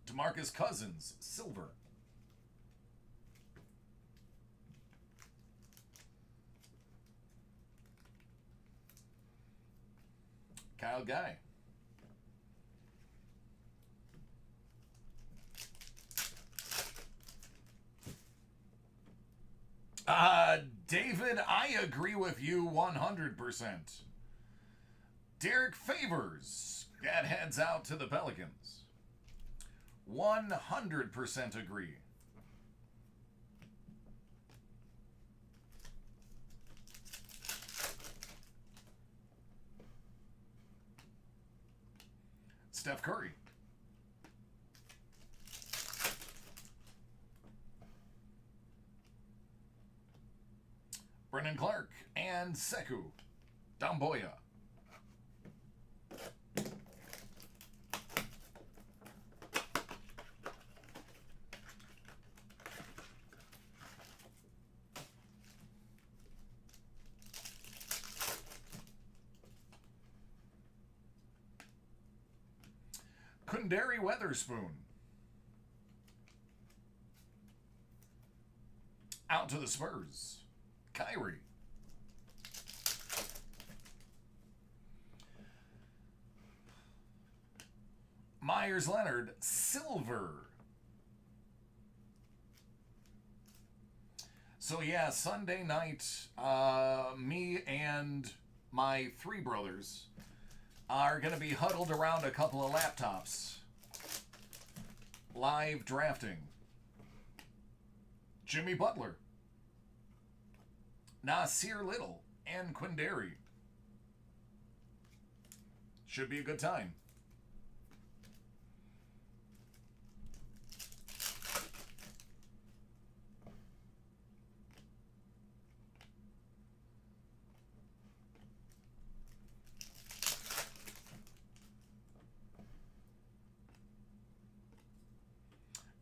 DeMarcus Cousins, silver. Kyle Guy. David, I agree with you 100%. Derek Favors, that heads out to the Pelicans. 100% agree. Steph Curry. Brennan Clark and Sekou Doumbouya. Kundari Weatherspoon. Out to the Spurs. Kyrie. Myers Leonard, silver. So yeah, Sunday night, me and my 3 brothers are going to be huddled around a couple of laptops. Live drafting. Jimmy Butler. Nasir Little and Quindary. Should be a good time.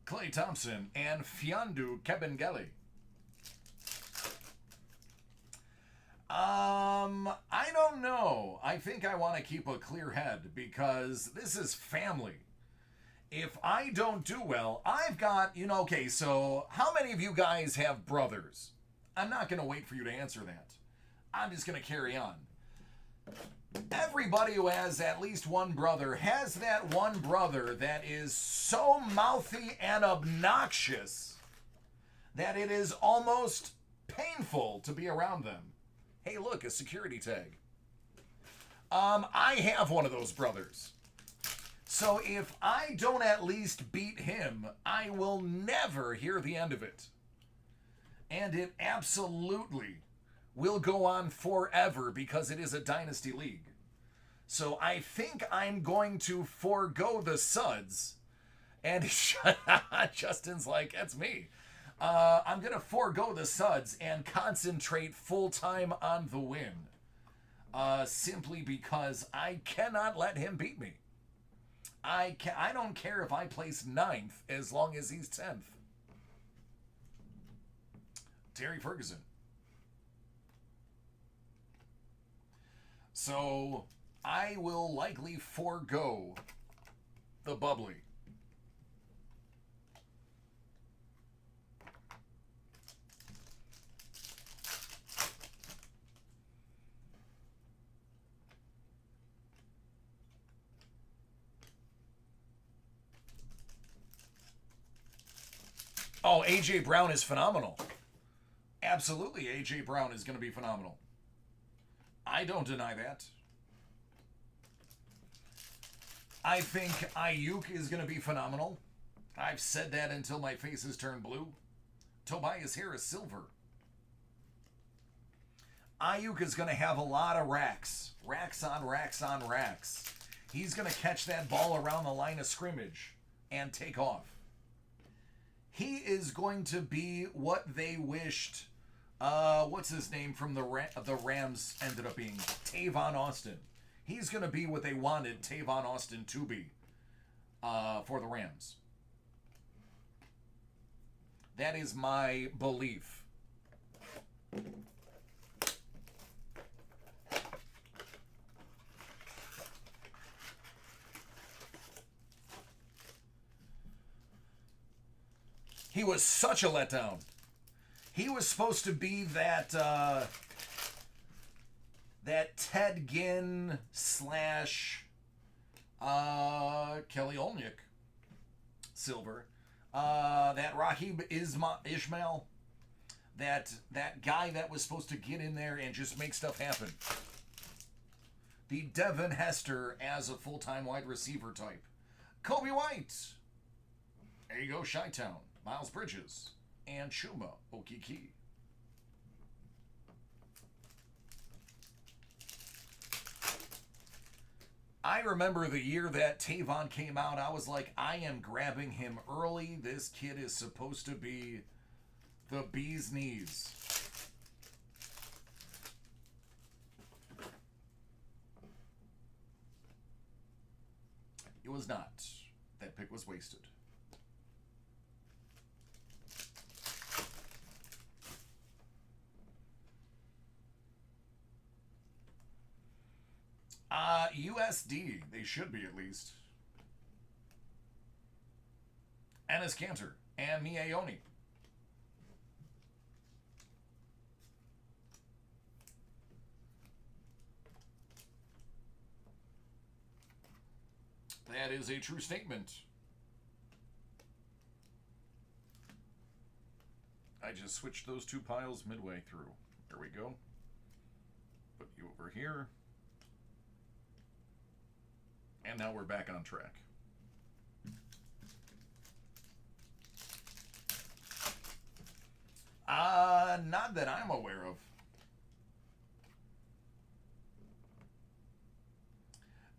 Klay Thompson and Fiondu Kabengele. I don't know. I think I want to keep a clear head because this is family. If I don't do well, I've got, okay, so how many of you guys have brothers? I'm not going to wait for you to answer that. I'm just going to carry on. Everybody who has at least one brother has that one brother that is so mouthy and obnoxious that it is almost painful to be around them. Hey, look, a security tag. I have one of those brothers. So if I don't at least beat him, I will never hear the end of it. And it absolutely will go on forever because it is a dynasty league. So I think I'm going to forego the suds. And Justin's like, that's me. I'm going to forego the suds and concentrate full-time on the win. Simply because I cannot let him beat me. I don't care if I place 9th as long as he's 10th. Terry Ferguson. So I will likely forego the bubbly. Oh, A.J. Brown is phenomenal. Absolutely, A.J. Brown is going to be phenomenal. I don't deny that. I think Ayuk is going to be phenomenal. I've said that until my face has turned blue. Tobias Harris, silver. Ayuk is going to have a lot of racks. Racks on racks on racks. He's going to catch that ball around the line of scrimmage and take off. He is going to be what they wished. What's his name from the Rams ended up being? Tavon Austin. He's going to be what they wanted Tavon Austin to be for the Rams. That is my belief. He was such a letdown. He was supposed to be that that Ted Ginn slash Kelly Olnick, silver. That Rahib Ishmael, that guy that was supposed to get in there and just make stuff happen. The Devin Hester as a full-time wide receiver type. Kobe White. There you go, Chi-Town. Miles Bridges, and Chuma Okiki. I remember the year that Tavon came out, I was like, I am grabbing him early. This kid is supposed to be the bee's knees. It was not. That pick was wasted. USD, they should be at least. Ennis Cantor and Miaoni. That is a true statement. I just switched those two piles midway through. There we go. Put you over here. And now we're back on track. Not that I'm aware of.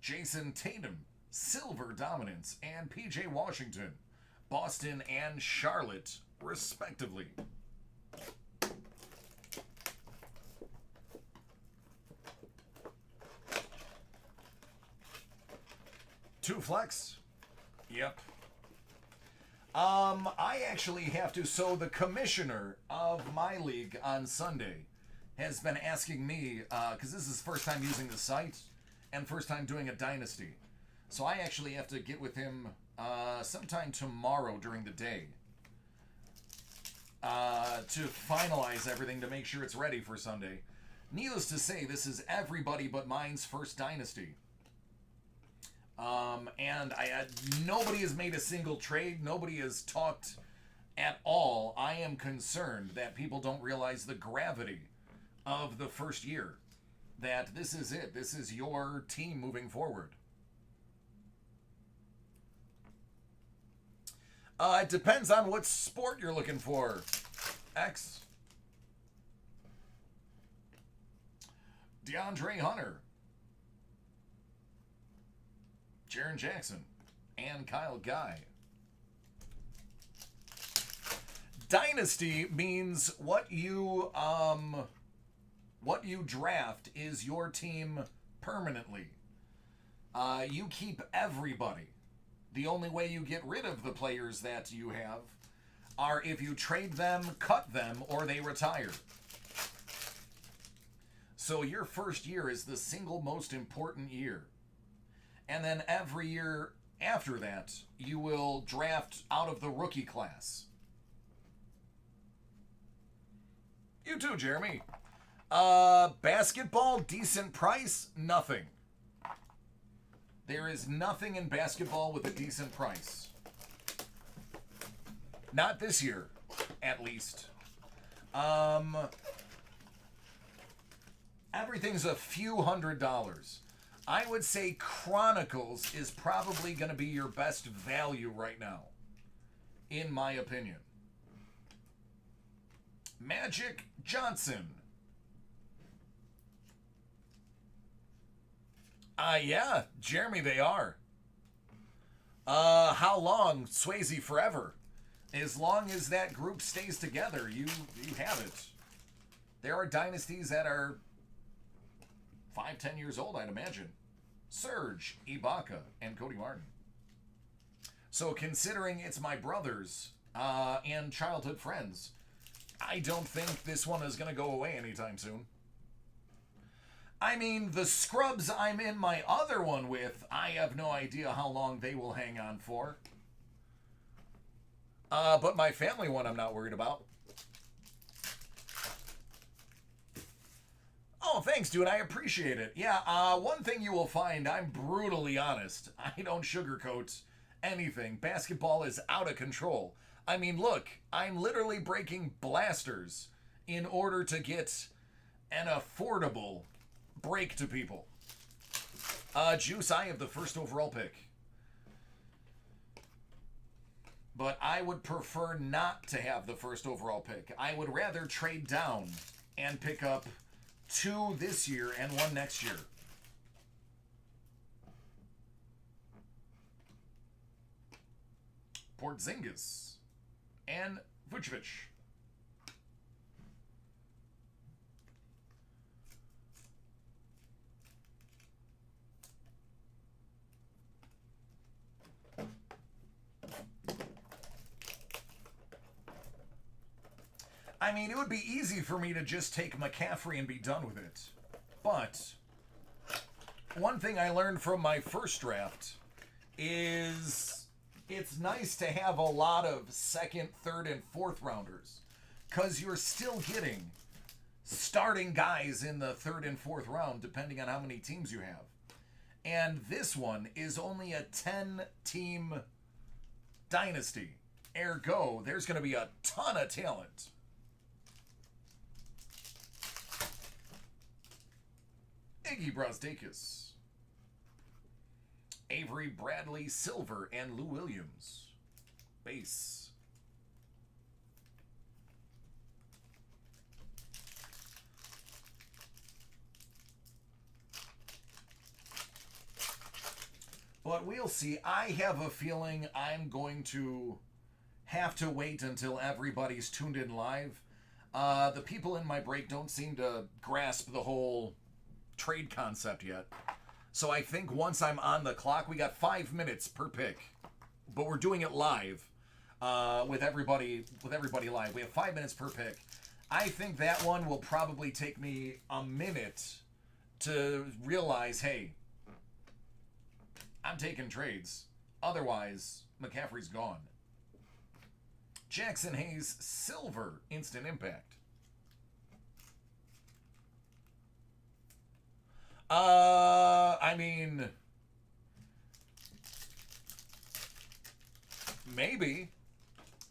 Jason Tatum, silver dominance, and PJ Washington, Boston and Charlotte, respectively. Two flex. Yep. I actually have to. So the commissioner of my league on Sunday has been asking me, because this is first time using the site and first time doing a dynasty. So I actually have to get with him sometime tomorrow during the day to finalize everything to make sure it's ready for Sunday. Needless to say, this is everybody but mine's first dynasty. And nobody has made a single trade. Nobody has talked at all. I am concerned that people don't realize the gravity of the first year. That this is it. This is your team moving forward. It depends on what sport you're looking for. X. DeAndre Hunter. Jaren Jackson, and Kyle Guy. Dynasty means what you draft is your team permanently. You keep everybody. The only way you get rid of the players that you have are if you trade them, cut them, or they retire. So your first year is the single most important year. And then every year after that, you will draft out of the rookie class. You too, Jeremy. Basketball, decent price, nothing. There is nothing in basketball with a decent price. Not this year, at least. Everything's a few $100s. I would say Chronicles is probably going to be your best value right now, in my opinion. Magic Johnson. Yeah, Jeremy, they are. How long? Swayze forever. As long as that group stays together, you have it. There are dynasties that are 5-10 years old, I'd imagine. Serge, Ibaka, and Cody Martin. So considering it's my brothers and childhood friends, I don't think this one is going to go away anytime soon. I mean, the scrubs I'm in my other one with, I have no idea how long they will hang on for. But my family one I'm not worried about. Oh, thanks, dude. I appreciate it. Yeah, one thing you will find, I'm brutally honest. I don't sugarcoat anything. Basketball is out of control. I mean, look, I'm literally breaking blasters in order to get an affordable break to people. Juice, I have the first overall pick. But I would prefer not to have the first overall pick. I would rather trade down and pick up 2 this year and 1 next year. Porzingis and Vucevic. I mean, it would be easy for me to just take McCaffrey and be done with it. But one thing I learned from my first draft is it's nice to have a lot of second, third, and fourth rounders, because you're still getting starting guys in the third and fourth round, depending on how many teams you have. And this one is only a 10-team dynasty. Ergo, there's going to be a ton of talent. Iggy Brazdeikis, Avery Bradley Silver, and Lou Williams. Base. But we'll see. I have a feeling I'm going to have to wait until everybody's tuned in live. The people in my break don't seem to grasp the whole trade concept yet. So I think once I'm on the clock, we got 5 minutes per pick, but we're doing it live with everybody live. We have 5 minutes per pick. I think that one will probably take me a minute to realize, hey, I'm taking trades. Otherwise, McCaffrey's gone. Jackson Hayes Silver Instant Impact. I mean, maybe,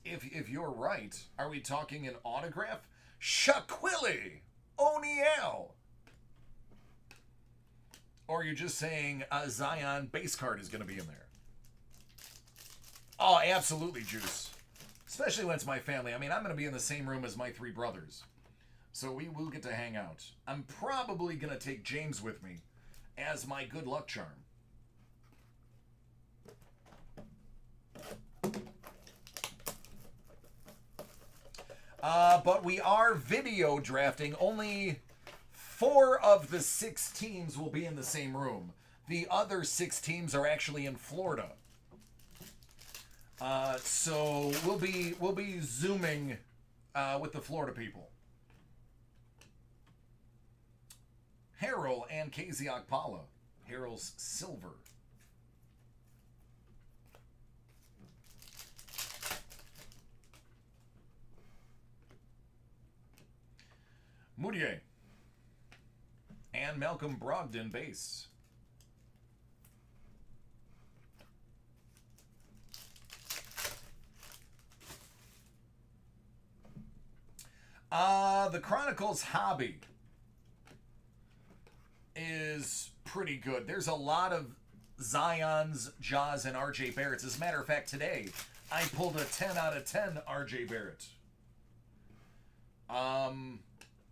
if you're right. Are we talking an autograph? Shaquille O'Neal. Or you're just saying a Zion base card is going to be in there? Oh, absolutely, Juice. Especially when it's my family. I mean, I'm going to be in the same room as my 3 brothers. So we will get to hang out. I'm probably going to take James with me as my good luck charm. But we are video drafting. Only 4 of the 6 teams will be in the same room. The other 6 teams are actually in Florida. So we'll be zooming with the Florida people. Harrell and KZ Okpala. Harrell's silver. Moutier and Malcolm Brogdon base. The Chronicles hobby is pretty good. There's a lot of Zions, Jaws, and RJ Barretts. As a matter of fact, today I pulled a 10 out of 10 RJ Barrett.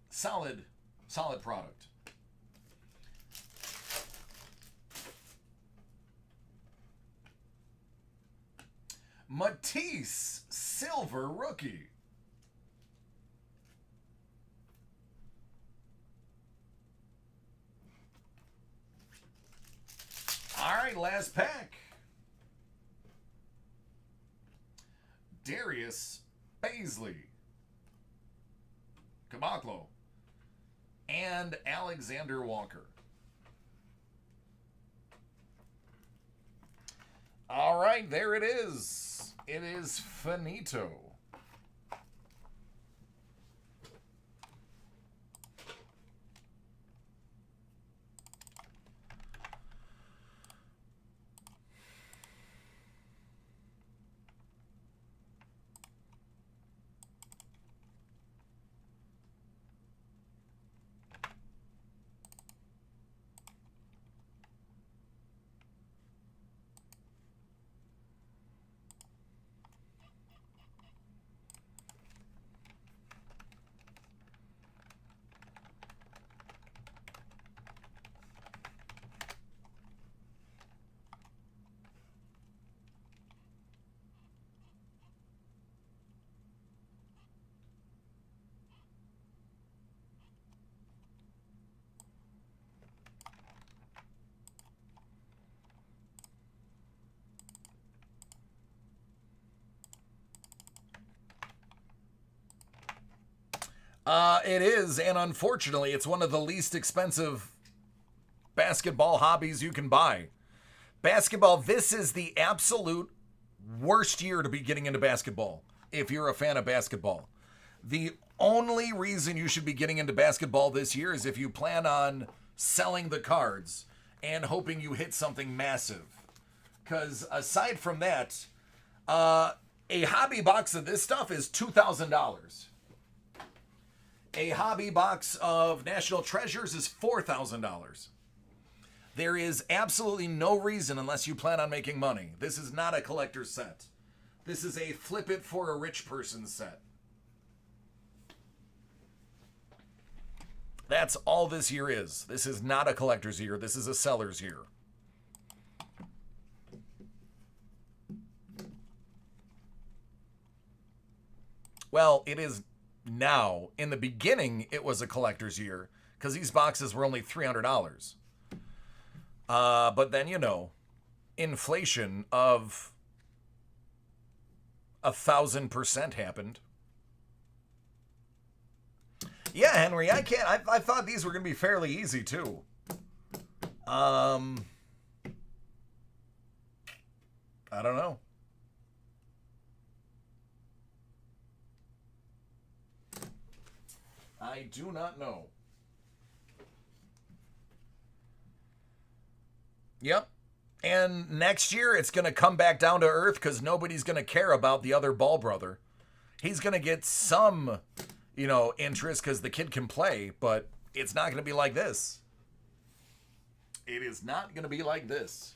Solid product. Matisse, silver rookie. All right, last pack. Darius Baisley, Caboclo, and Alexander Walker. All right, there it is. It is finito. It is, and unfortunately, it's one of the least expensive basketball hobbies you can buy. Basketball, this is the absolute worst year to be getting into basketball if you're a fan of basketball. The only reason you should be getting into basketball this year is if you plan on selling the cards and hoping you hit something massive. Because aside from that, a hobby box of this stuff is $2,000. A hobby box of National Treasures is $4,000. There is absolutely no reason unless you plan on making money. This is not a collector's set. This is a flip it for a rich person set. That's all this year is. This is not a collector's year. This is a seller's year. Well, it is now. In the beginning, it was a collector's year because these boxes were only $300. But then, you know, inflation of 1,000% happened. Yeah, Henry, I can't. I thought these were going to be fairly easy, too. I don't know. I do not know. Yep. And next year, it's going to come back down to earth because nobody's going to care about the other Ball brother. He's going to get some, you know, interest because the kid can play, but it's not going to be like this. It is not going to be like this.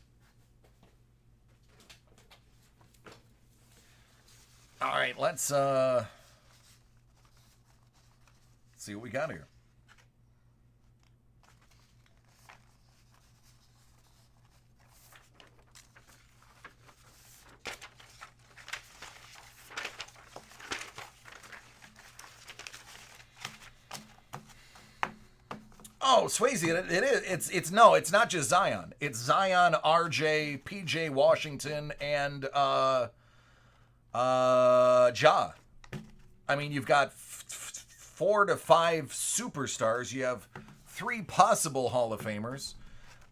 All right, let's see what we got here. Oh, Swayze, it is. It's not just Zion. It's Zion, RJ, PJ Washington, and Ja. I mean, you've got 4 to 5 superstars. You have 3 possible Hall of Famers.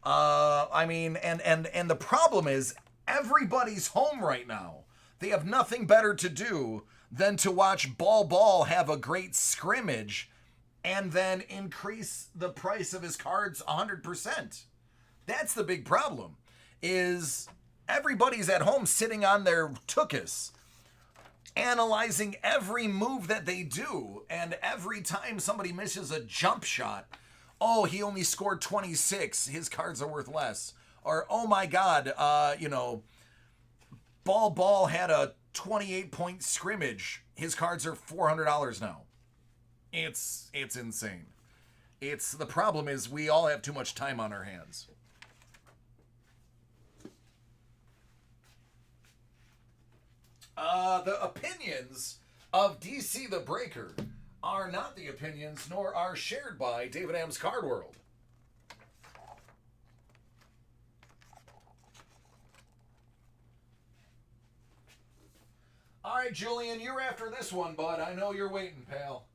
I mean, and the problem is everybody's home right now. They have nothing better to do than to watch Ball have a great scrimmage and then increase the price of his cards 100%. That's the big problem, is everybody's at home sitting on their tuchus, analyzing every move that they do, and every time somebody misses a jump shot, oh, he only scored 26, his cards are worth less. Or, oh my God, Ball had a 28-point scrimmage, his cards are $400 now. It's insane. The problem is we all have too much time on our hands. The opinions of DC the Breaker are not the opinions nor are shared by David Am's Card World. All right, Julian, you're after this one, bud. I know you're waiting, pal.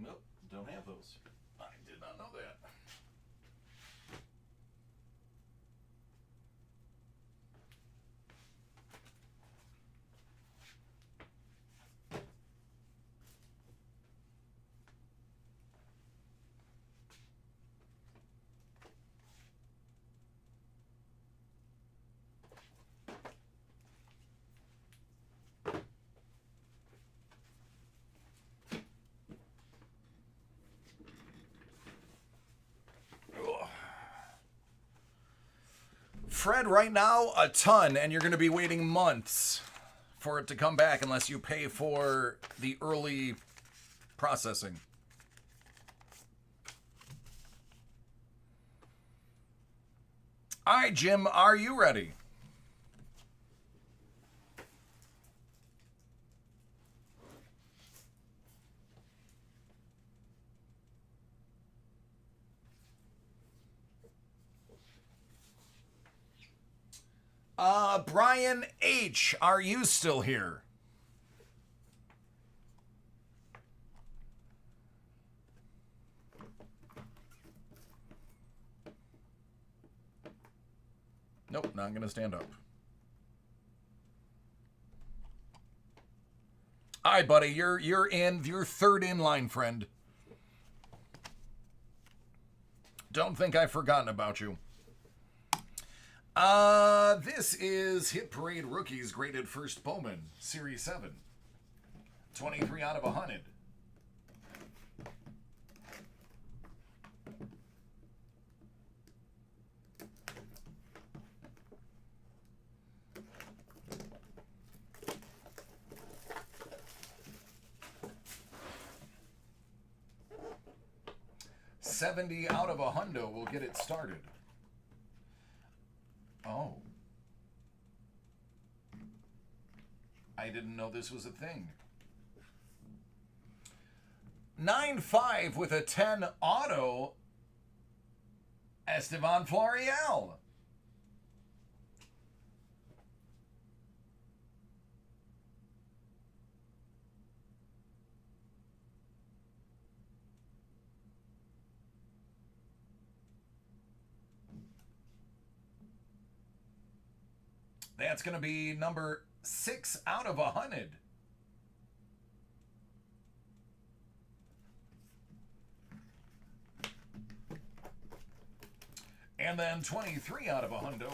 Nope, don't have those. I did not know that. Fred, right now, a ton, and you're going to be waiting months for it to come back unless you pay for the early processing. All right, Jim, are you ready? Brian H., are you still here? Nope, not gonna stand up. All right, buddy, you're in. You're third in line, friend. Don't think I've forgotten about you. This is Hit Parade Rookies graded first Bowman, Series 7. 23 out of 100. $70 out of $100 will get it started. Oh. I didn't know this was a thing. 9-5 with a 10 auto. Esteban Florial. That's going to be number 6 out of 100. And then 23 out of 100.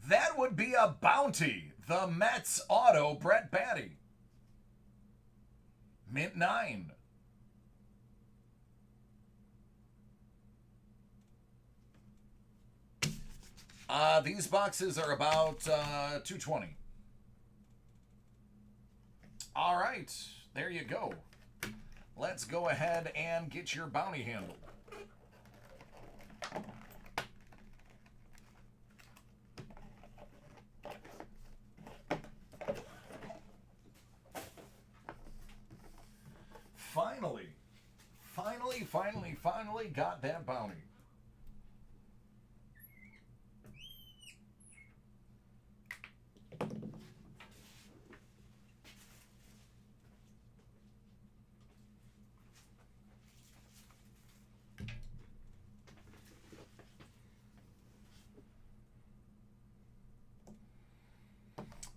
That would be a bounty. The Mets auto, Brett Batty. Mint 9. These boxes are about $220. All right, there you go. Let's go ahead and get your bounty handled. Finally got that bounty.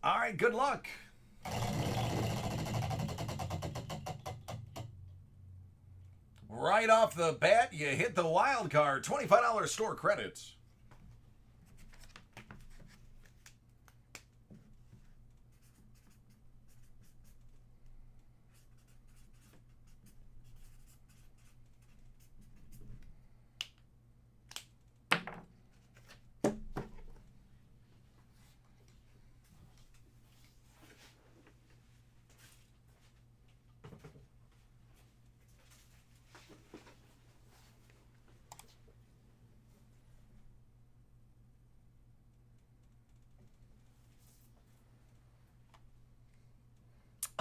All right, good luck. Right off the bat, you hit the wild card, $25 store credit.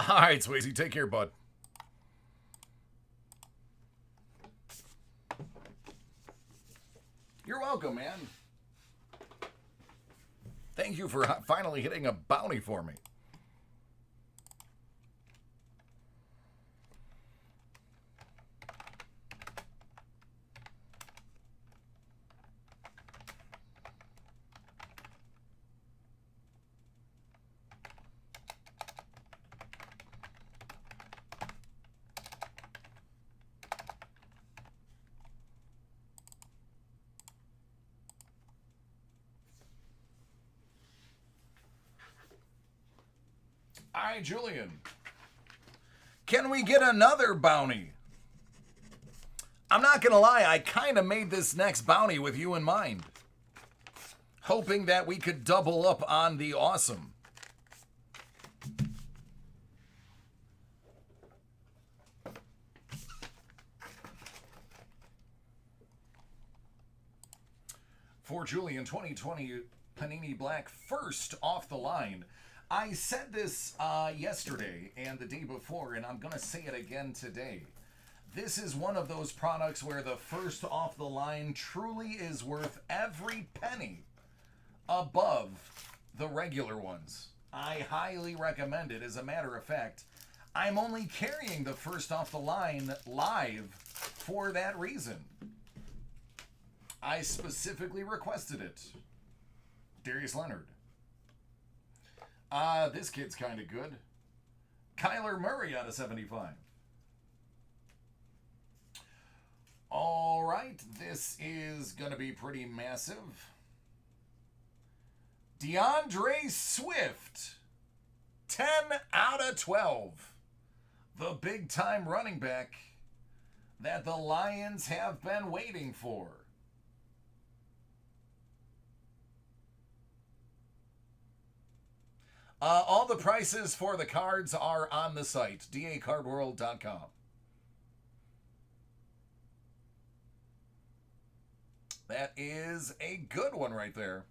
All right, Swayze, take care, bud. You're welcome, man. Thank you for finally hitting a bounty for me. All right, Julian. Can we get another bounty? I'm not going to lie, I kind of made this next bounty with you in mind. Hoping that we could double up on the awesome. For Julian, 2020 Panini Black, first off the line. I said this yesterday and the day before, and I'm going to say it again today. This is one of those products where the first off the line truly is worth every penny above the regular ones. I highly recommend it. As a matter of fact, I'm only carrying the first off the line live for that reason. I specifically requested it. Darius Leonard. This kid's kind of good. Kyler Murray out of 75. All right, this is going to be pretty massive. DeAndre Swift, 10 out of 12. The big-time running back that the Lions have been waiting for. All the prices for the cards are on the site, dacardworld.com. That is a good one right there.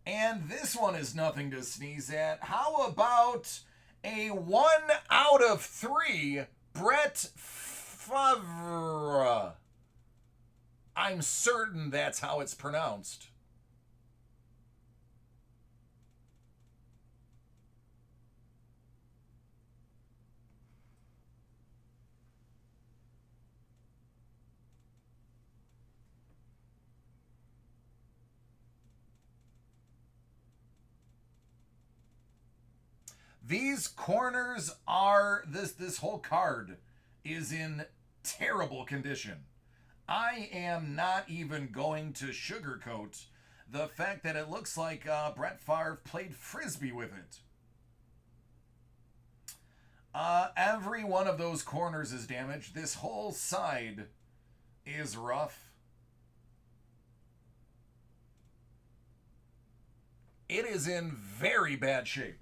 And this one is nothing to sneeze at. How about a 1 out of 3 Brett Favre? I'm certain that's how it's pronounced. These corners are, this whole card is in terrible condition. I am not even going to sugarcoat the fact that it looks like Brett Favre played Frisbee with it. Every one of those corners is damaged. This whole side is rough. It is in very bad shape.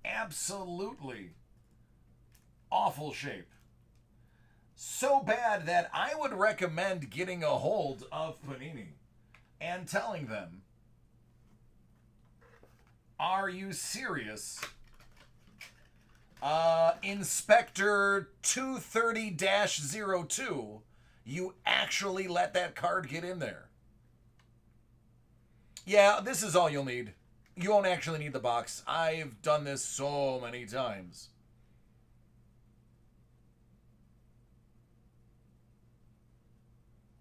Absolutely awful shape. So bad that I would recommend getting a hold of Panini and telling them, are you serious? Inspector 230-02, you actually let that card get in there. Yeah, this is all you'll need. You won't actually need the box. I've done this so many times.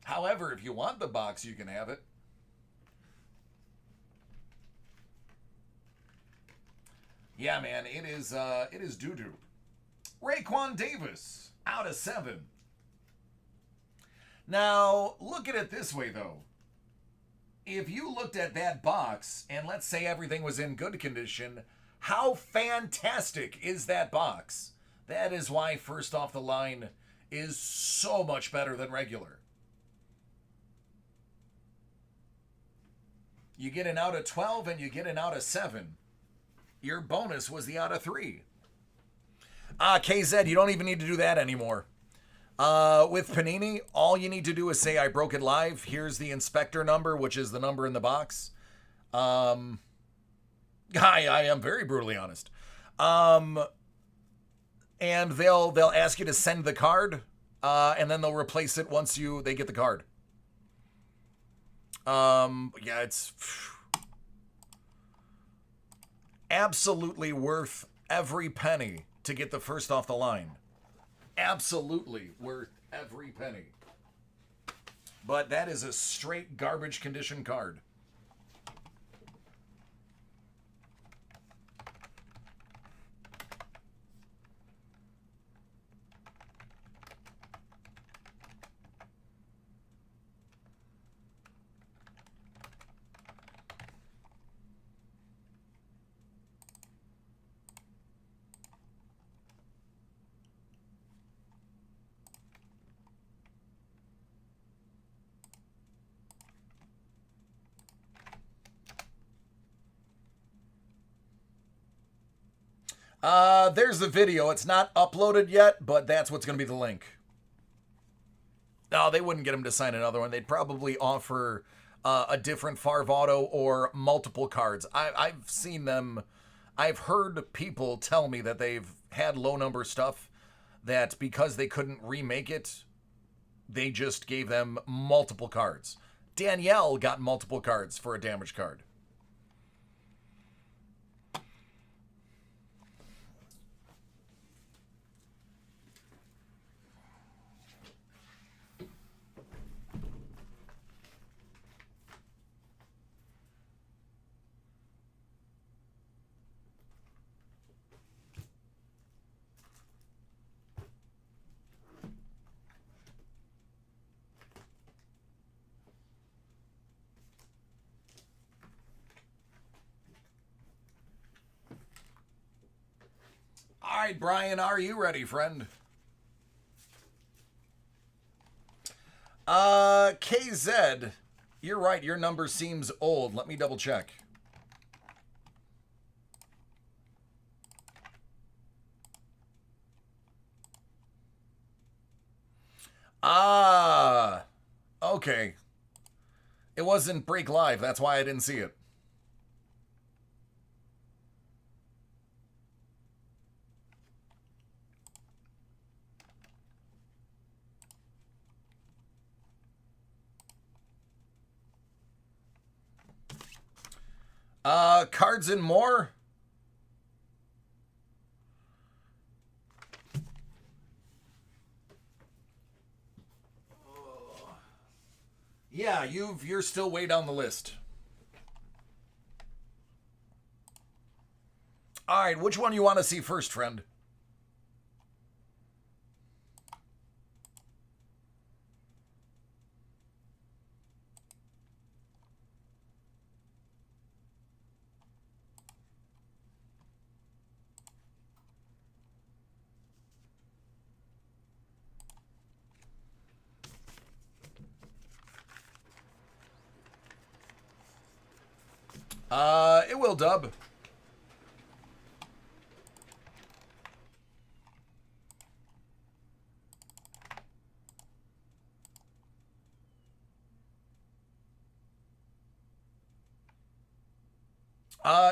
However, if you want the box, you can have it. Yeah, man, it is doo-doo. Raekwon Davis, out of 7. Now, look at it this way, though. If you looked at that box, and let's say everything was in good condition, how fantastic is that box? That is why first off the line is so much better than regular. You get an out of 12 and you get an out of 7. Your bonus was the out of 3. KZ, you don't even need to do that anymore. With Panini, all you need to do is say, I broke it live. Here's the inspector number, which is the number in the box. I am very brutally honest. And they'll ask you to send the card, and then they'll replace it once they get the card. Yeah, it's absolutely worth every penny to get the first off the line. Absolutely worth every penny. But that is a straight garbage condition card. There's the video. It's not uploaded yet, but that's what's going to be the link. No, they wouldn't get him to sign another one. They'd probably offer a different Favre auto or multiple cards. I've seen them. I've heard people tell me that they've had low number stuff that because they couldn't remake it, they just gave them multiple cards. Danielle got multiple cards for a damage card. All right, Brian, are you ready, friend? KZ, you're right. Your number seems old. Let me double check. Okay. It wasn't Break Live. That's why I didn't see it. Cards and more. Yeah, you're still way down the list. All right, which one you want to see first, friend? It will, Dub.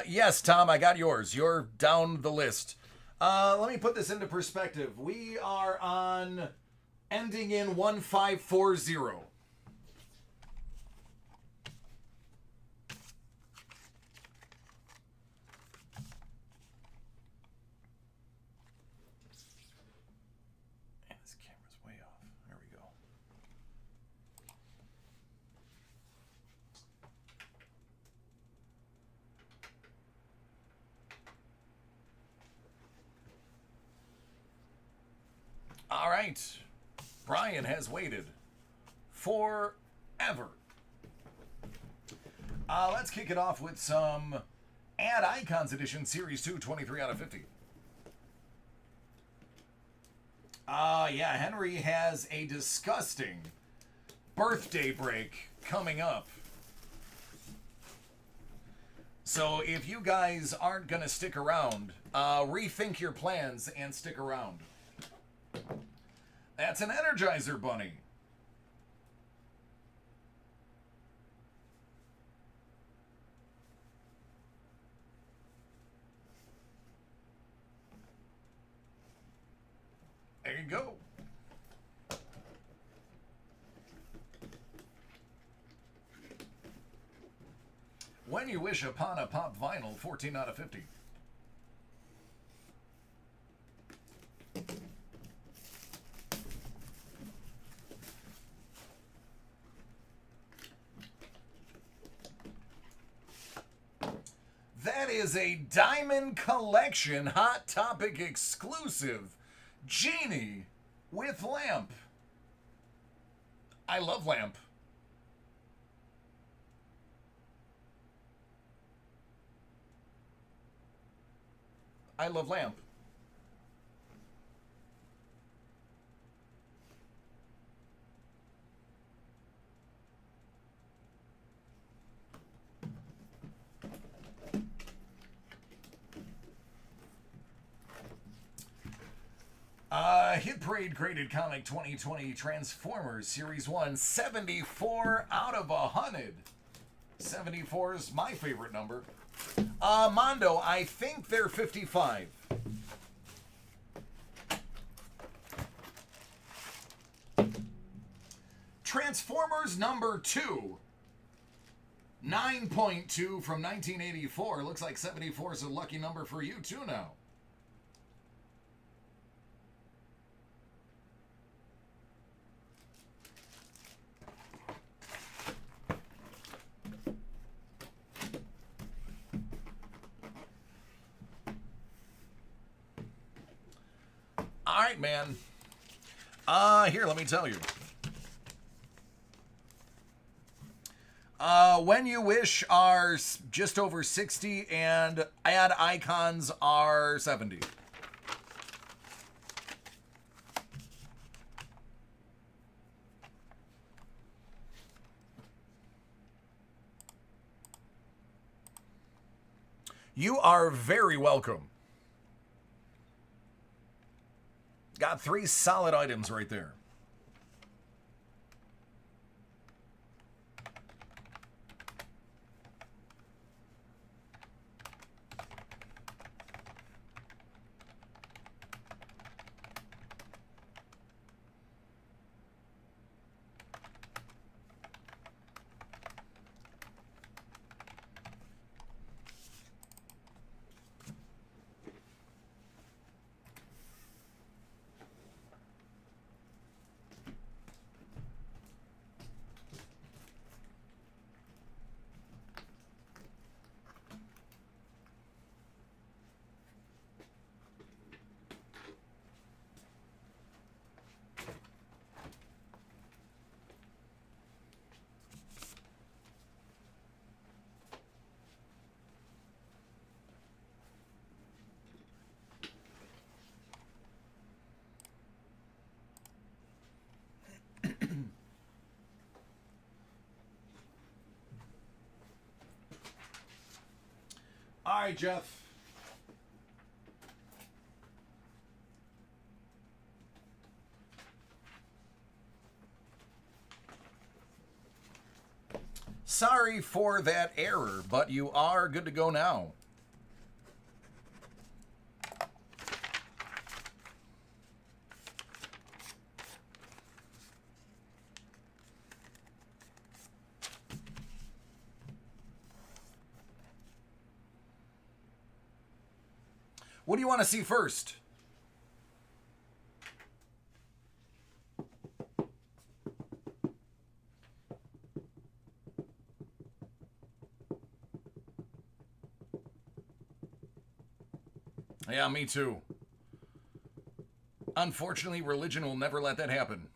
Yes, Tom, I got yours. You're down the list. Let me put this into perspective. We are on ending in 1540. And this camera's way off. There we go. All right. Brian has waited forever. Let's kick it off with some Add Icons Edition Series 2, 23 out of 50. Yeah, Henry has a disgusting birthday break coming up. So if you guys aren't going to stick around, rethink your plans and stick around. That's an Energizer Bunny. There you go. When You Wish Upon a Pop Vinyl, 14 out of 50. That is a Diamond Collection Hot Topic exclusive Genie with Lamp. I love Lamp. I love Lamp. Hit Parade Graded Comic 2020 Transformers Series 1, 74 out of 100. 74 is my favorite number. Mondo, I think they're 55. Transformers number 2. 9.2 from 1984. Looks like 74 is a lucky number for you too now. All right, man. Here, let me tell you. When You Wish are just over 60, and Add Icons are 70. You are very welcome. Got 3 solid items right there. right, Jeff. Sorry for that error, but you are good to go now. What do you want to see first? Yeah, me too. Unfortunately, religion will never let that happen.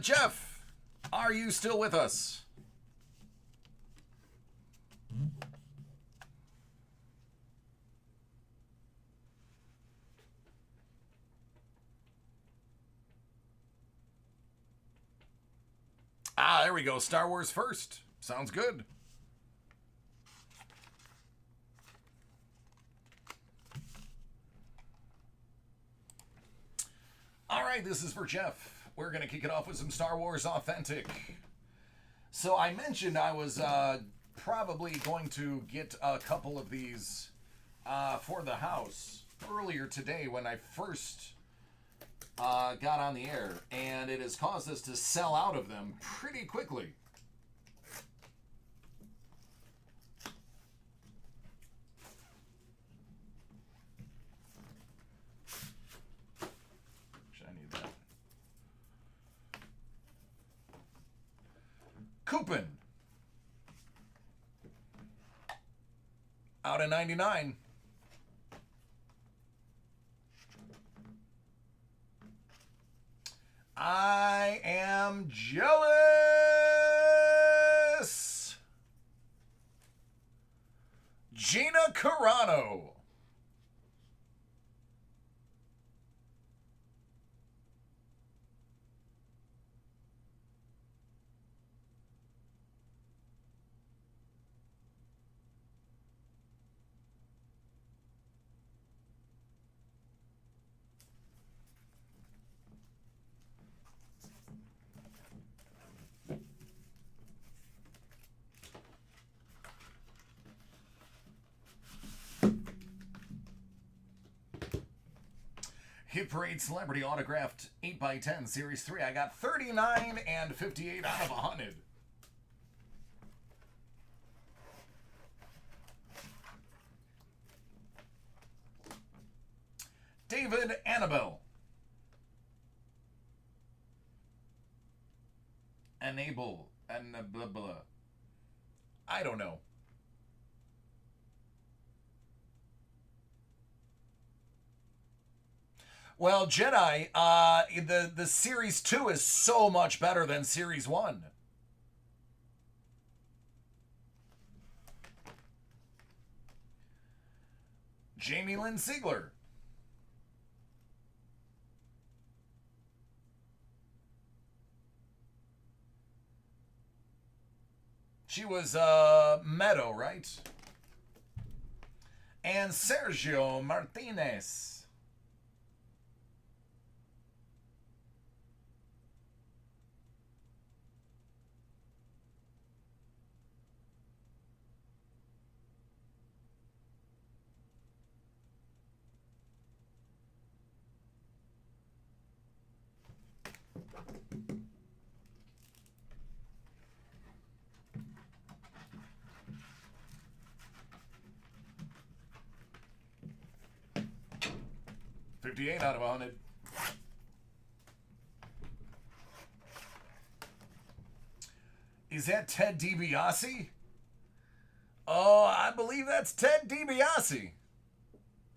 Jeff, are you still with us? There we go. Star Wars first. Sounds good. All right, this is for Jeff. We're going to kick it off with some Star Wars Authentic. So I mentioned I was probably going to get a couple of these for the house earlier today when I first got on the air, and it has caused us to sell out of them pretty quickly. I need that. Coupon. Out of 99. I am jealous. Gina Carano. Hit Parade Celebrity Autographed 8x10 Series 3. I got 39 and 58 out of 100. David Annabelle. Enable. And blah blah. I don't know. Well, Jedi, the Series 2 is so much better than Series 1. Jamie Lynn Sigler. She was Meadow, right? And Sergio Martinez. $58 out of 100. Is that Ted DiBiase? Oh, I believe that's Ted DiBiase.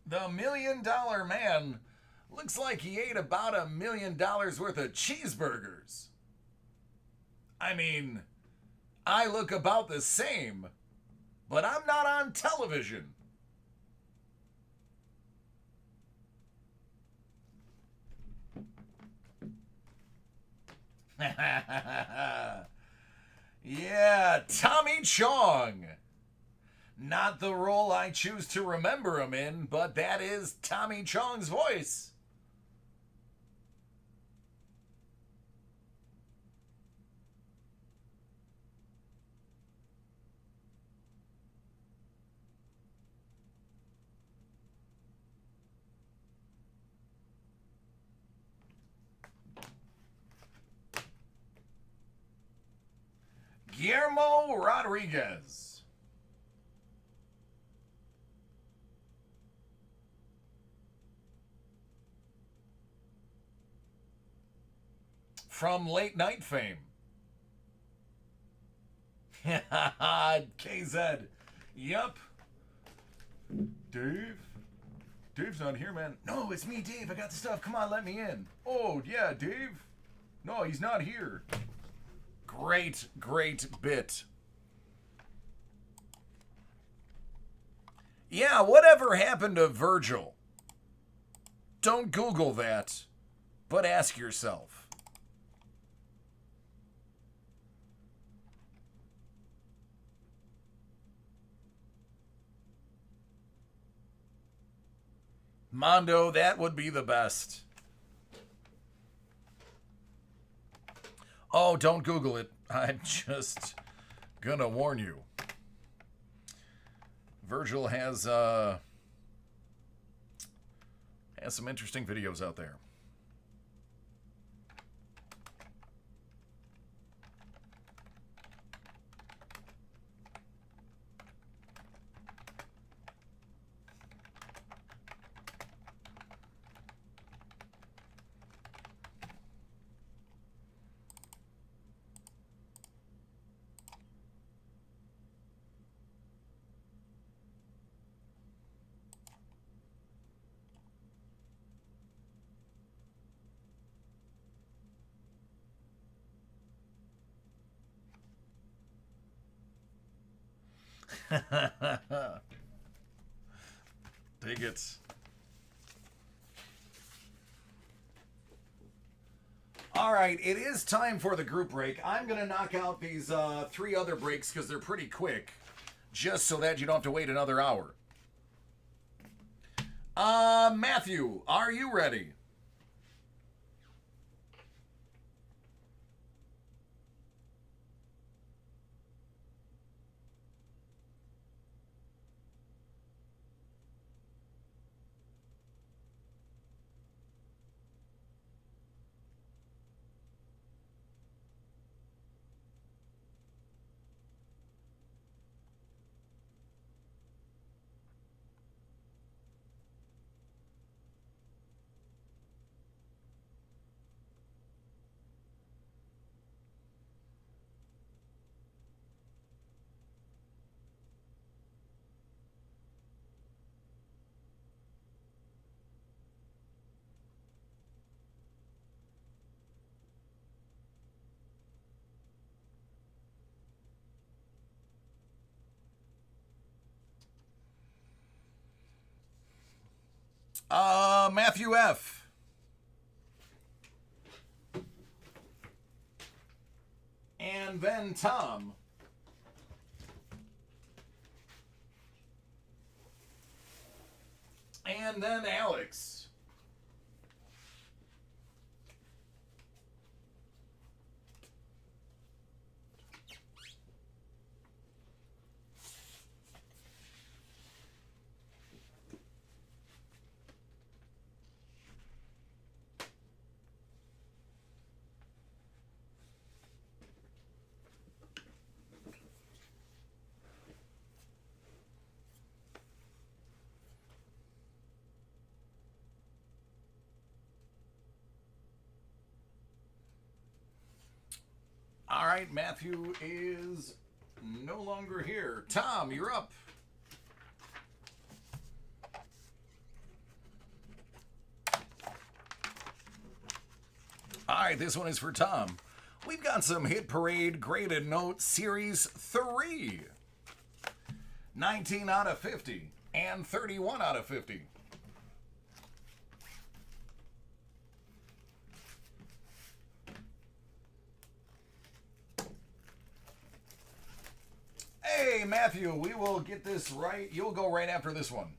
The $1 Million Man looks like he ate about $1 million worth of cheeseburgers. I mean, I look about the same, but I'm not on television. Yeah, Tommy Chong. Not the role I choose to remember him in, but that is Tommy Chong's voice. Guillermo Rodriguez. From late night fame. KZ. Yup. Dave? Dave's not here, man. No, it's me, Dave. I got the stuff. Come on, let me in. Oh, yeah, Dave? No, he's not here. Great, great bit. Yeah, whatever happened to Virgil? Don't Google that, but ask yourself. Mondo, that would be the best. Oh, don't Google it. I'm just gonna warn you. Virgil has some interesting videos out there. Dig it. All right, it is time for the group break. I'm going to knock out these 3 other breaks because they're pretty quick, just so that you don't have to wait another hour. Matthew, are you ready? Matthew F. And then Tom. And then Alex. All right, Matthew is no longer here. Tom, you're up. All right, this one is for Tom. We've got some Hit Parade Graded Note Series 3. 19 out of 50 and 31 out of 50. Hey, Matthew, we will get this right. You'll go right after this one.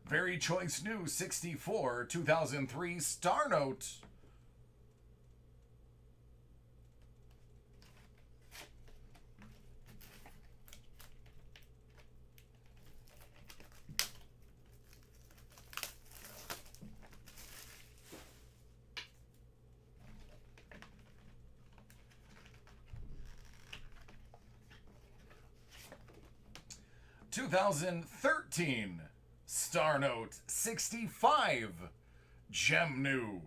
Very Choice New 64 2003 Star Note. (2013) Star Note 65 Gem New.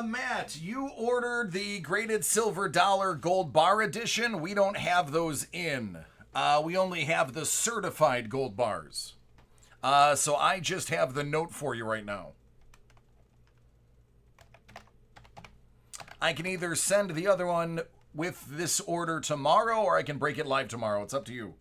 Matt, you ordered the graded silver dollar gold bar edition. We don't have those in. We only have the certified gold bars. So I just have the note for you right now. I can either send the other one with this order tomorrow, or I can break it live tomorrow. It's up to you.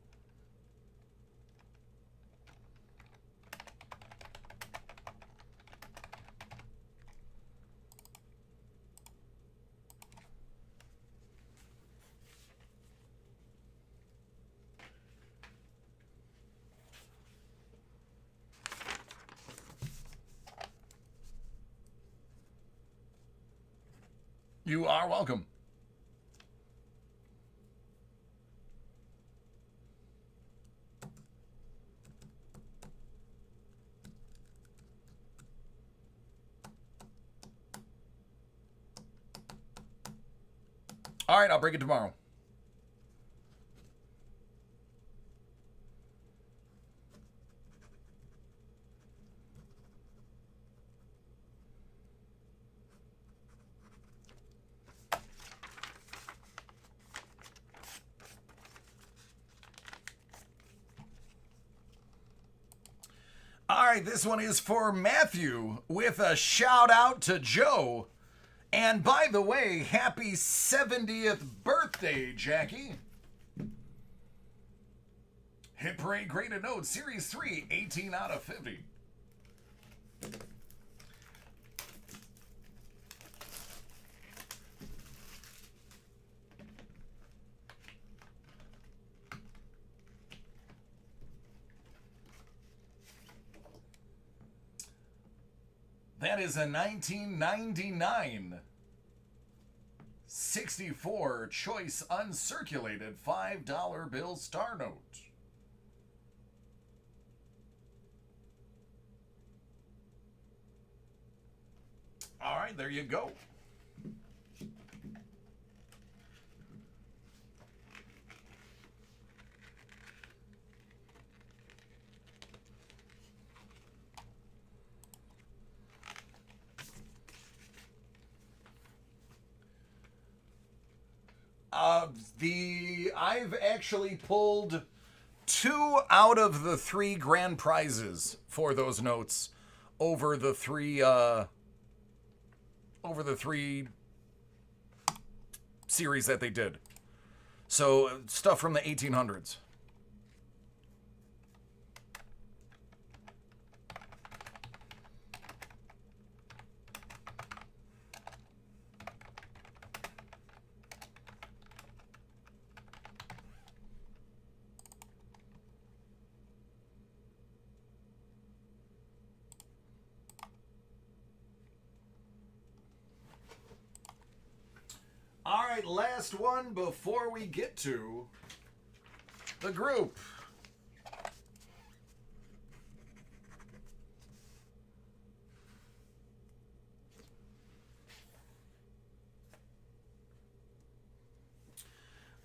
You are welcome. All right, I'll break it tomorrow. All right, this one is for Matthew with a shout out to Joe. And by the way, happy 70th birthday, Jackie. Hit Parade Graded Note Series 3, 18 out of 50. That is a 1999 64 Choice Uncirculated $5 bill Star Note. All right, there you go. I've actually pulled 2 out of the 3 grand prizes for those notes over the three series that they did. So stuff from the 1800s. last one before we get to the group.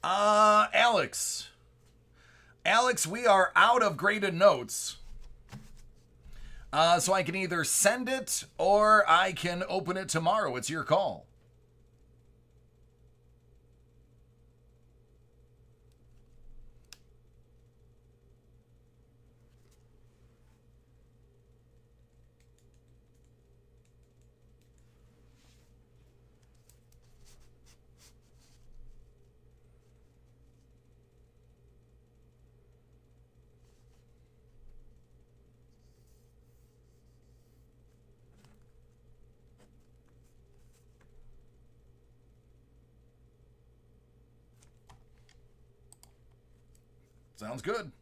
Alex. Alex, we are out of graded notes. So I can either send it or I can open it tomorrow. It's your call. Sounds good.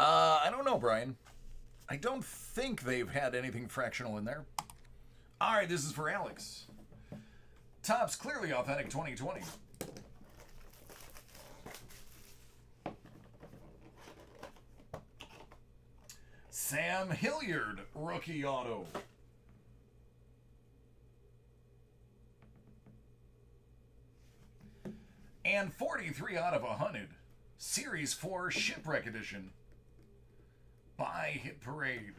I don't know, Brian. I don't think they've had anything fractional in there. All right, this is for Alex. Topps Clearly Authentic 2020. Sam Hilliard, rookie auto. And 43 out of 100. Series 4 Shipwreck Edition. By Hit Parade.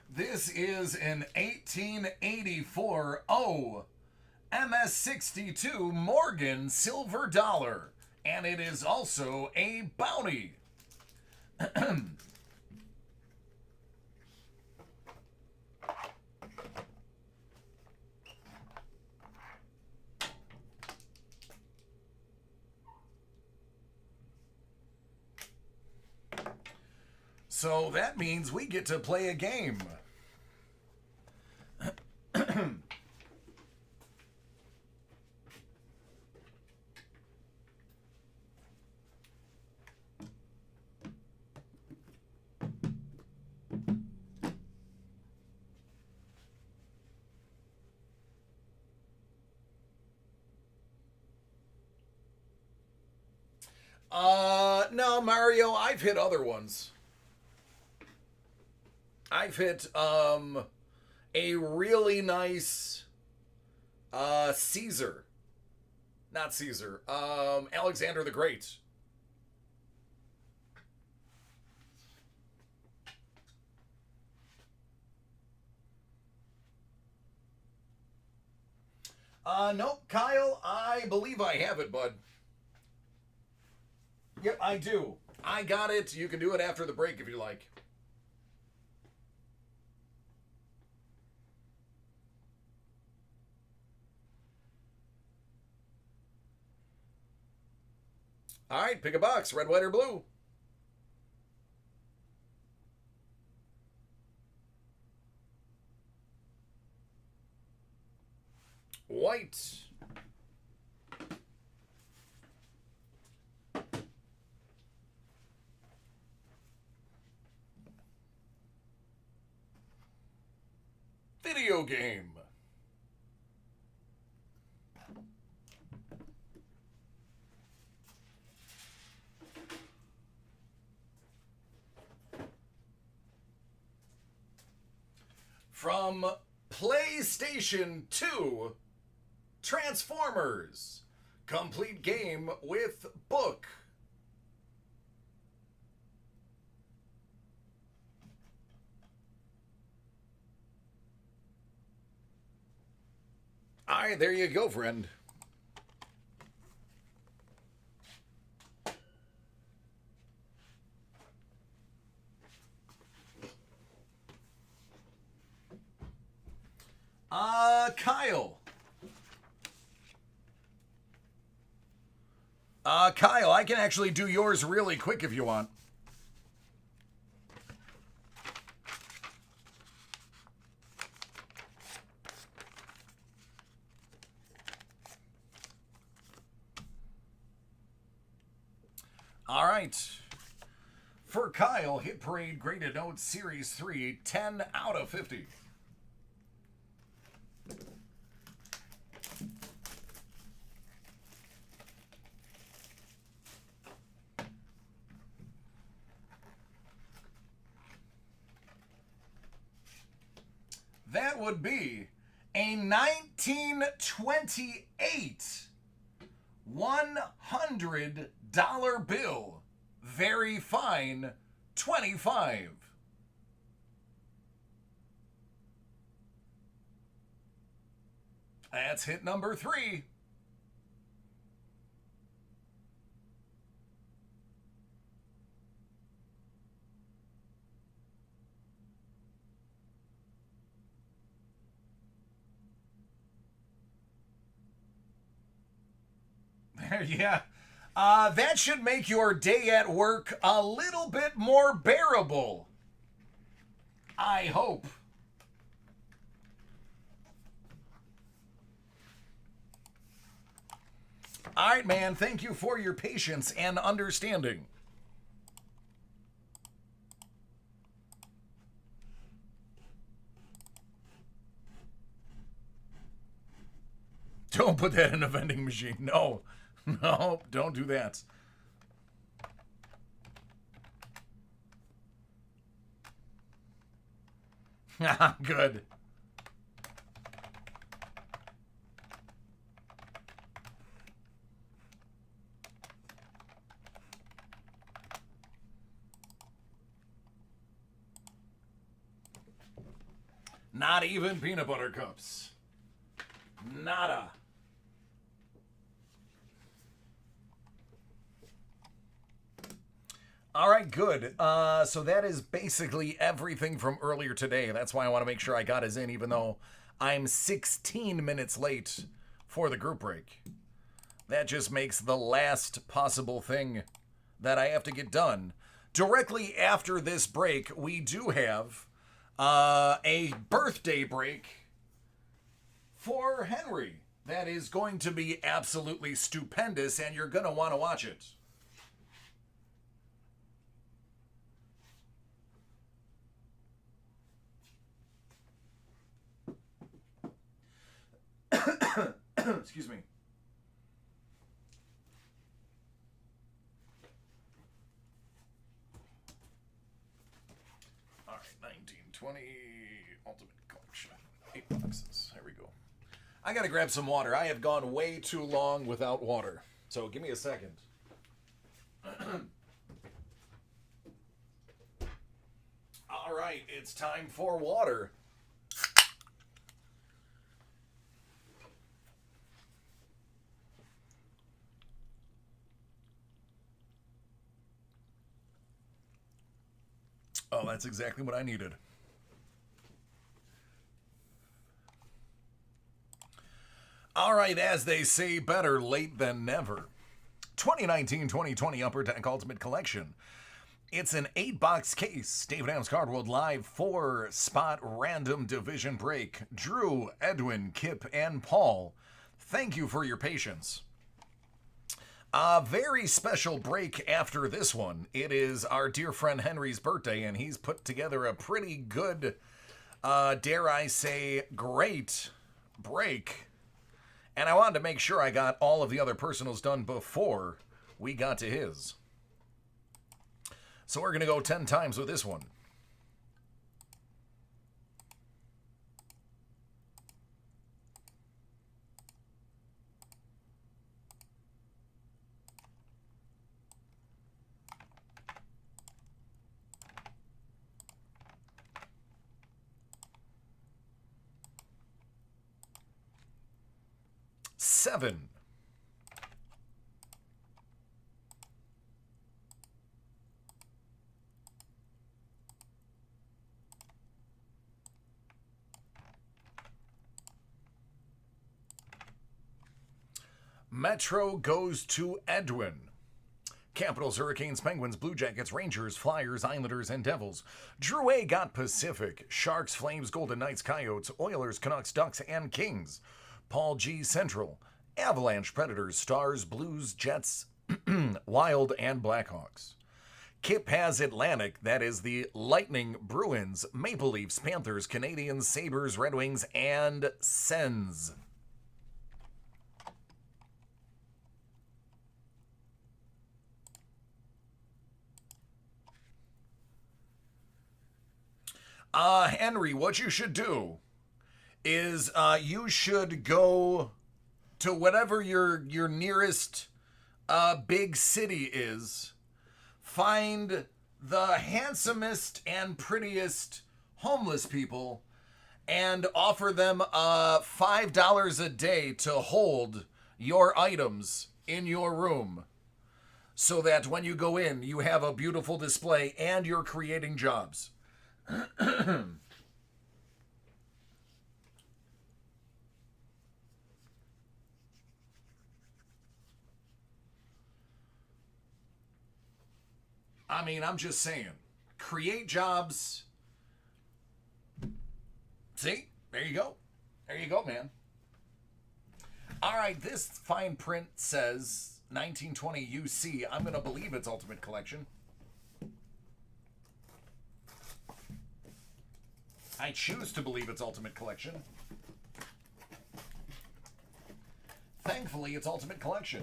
This is an 1884 O MS62 Morgan Silver Dollar, and it is also a bounty. So that means we get to play a game. No, Mario, I've hit other ones. I've hit a really nice Caesar. Not Caesar. Alexander the Great. Nope, Kyle, I believe I have it, bud. Yep, I do. I got it. You can do it after the break if you like. All right, pick a box. Red, white, or blue. White. Video game. From PlayStation 2, Transformers. Complete game with book. right, there you go, friend. Kyle. Kyle, I can actually do yours really quick if you want. All right. For Kyle, Hit Parade Graded Notes Series 3, 10 out of 50. That would be a 1928 $100 bill. Very fine 25. That's hit number 3. There, yeah. That should make your day at work a little bit more bearable. I hope. All right, man. Thank you for your patience and understanding. Don't put that in a vending machine. No. No, don't do that. Good. Not even peanut butter cups. Nada. All right, good. So that is basically everything from earlier today. That's why I want to make sure I got his in, even though I'm 16 minutes late for the group break. That just makes the last possible thing that I have to get done. Directly after this break, we do have a birthday break for Henry. That is going to be absolutely stupendous, and you're going to want to watch it. Excuse me. All right, 1920 Ultimate Collection. 8 boxes. There we go. I gotta grab some water. I have gone way too long without water. So give me a second. All right, it's time for water. Oh, that's exactly what I needed. All right, as they say, better late than never. 2019-2020 Upper Deck Ultimate Collection. It's an 8-box case. David Adams Card World Live 4-spot random division break. Drew, Edwin, Kip, and Paul, thank you for your patience. A very special break after this one. It is our dear friend Henry's birthday, and he's put together a pretty good, dare I say, great break. And I wanted to make sure I got all of the other personals done before we got to his. So we're going to go 10 times with this one. 7. Metro goes to Edwin. Capitals, Hurricanes, Penguins, Blue Jackets, Rangers, Flyers, Islanders, and Devils. Drew A got Pacific. Sharks, Flames, Golden Knights, Coyotes, Oilers, Canucks, Ducks, and Kings. Paul G Central. Avalanche, Predators, Stars, Blues, Jets, Wild, and Blackhawks. Kip has Atlantic, that is the Lightning, Bruins, Maple Leafs, Panthers, Canadiens, Sabres, Red Wings, and Sens. Henry, what you should do is you should go to whatever your nearest big city is, find the handsomest and prettiest homeless people, and offer them $5 a day to hold your items in your room, so that when you go in, you have a beautiful display and you're creating jobs. I mean, I'm just saying, create jobs. See? There you go. There you go, man. All right, this fine print says 1920 UC. I'm going to believe it's Ultimate Collection. I choose to believe it's Ultimate Collection. Thankfully, it's Ultimate Collection.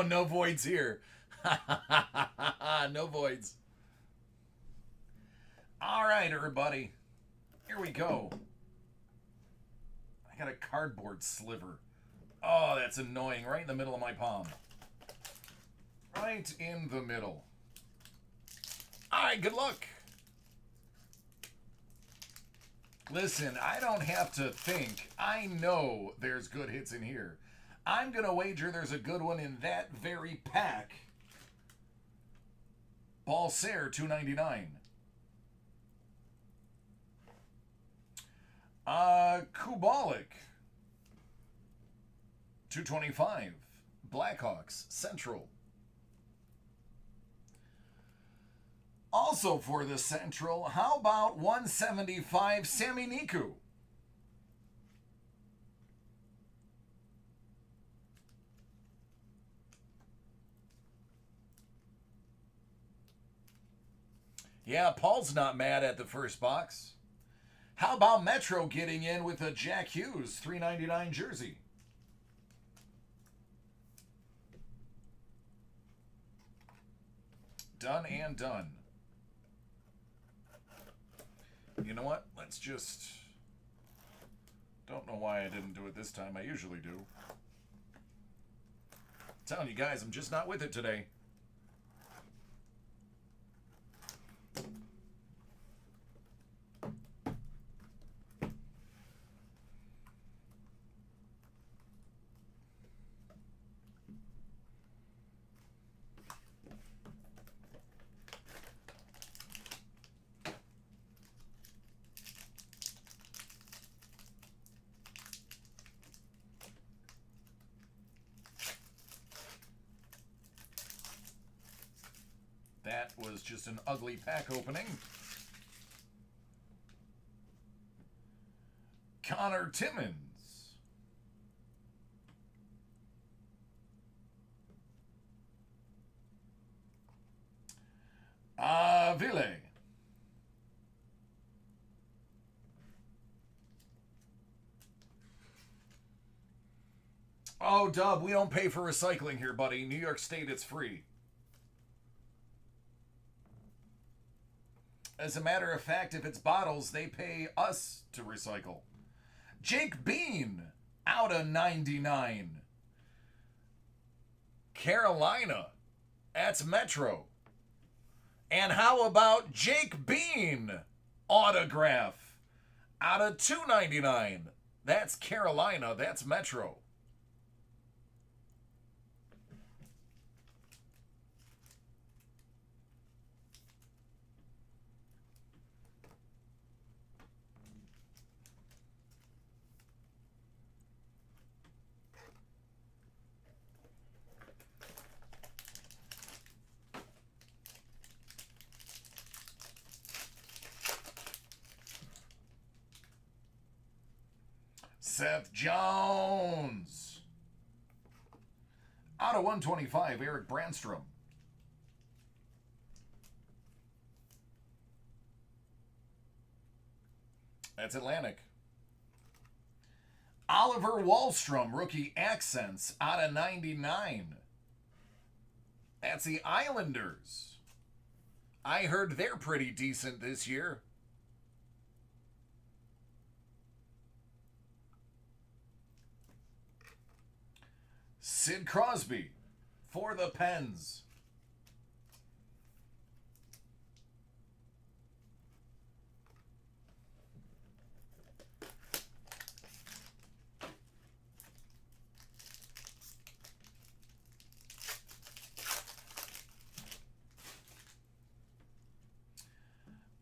No voids here. No voids. All right, everybody. Here we go. I got a cardboard sliver. Oh, that's annoying. Right in the middle of my palm. Right in the middle. All right, good luck. Listen, I don't have to think. I know there's good hits in here. I'm going to wager there's a good one in that very pack. Balser, $2.99. Kubalik, $2.25. Blackhawks, Central. Also for the Central, how about $1.75 Sami Niku? Yeah, Paul's not mad at the first box. How about Metro getting in with a Jack Hughes $3.99 jersey? Done and done. You know what? Let's just... Don't know why I didn't do it this time. I usually do. I'm telling you guys, I'm just not with it today. That was just an ugly pack opening. Connor Timmins. Ville. Oh, Dub, we don't pay for recycling here, buddy. New York State, it's free. As a matter of fact, if it's bottles, they pay us to recycle. Jake Bean, out of 99. Carolina, that's Metro. And how about Jake Bean, autograph, out of 299. That's Carolina, that's Metro. Seth Jones. Out of 125, Eric Brandstrom. That's Atlantic. Oliver Wahlstrom, rookie accents, out of 99. That's the Islanders. I heard they're pretty decent this year. Sid Crosby for the Pens.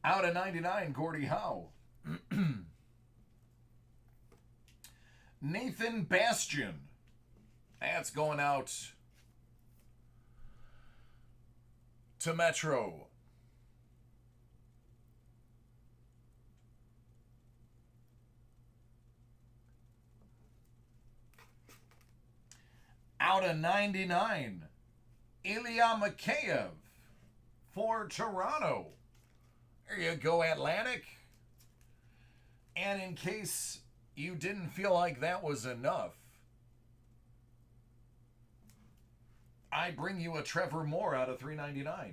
Out of 99, Gordie Howe. Nathan Bastian. That's going out to Metro. Out of 99, Ilya Mikheyev for Toronto. There you go, Atlantic. And in case you didn't feel like that was enough, I bring you a Trevor Moore out of 399.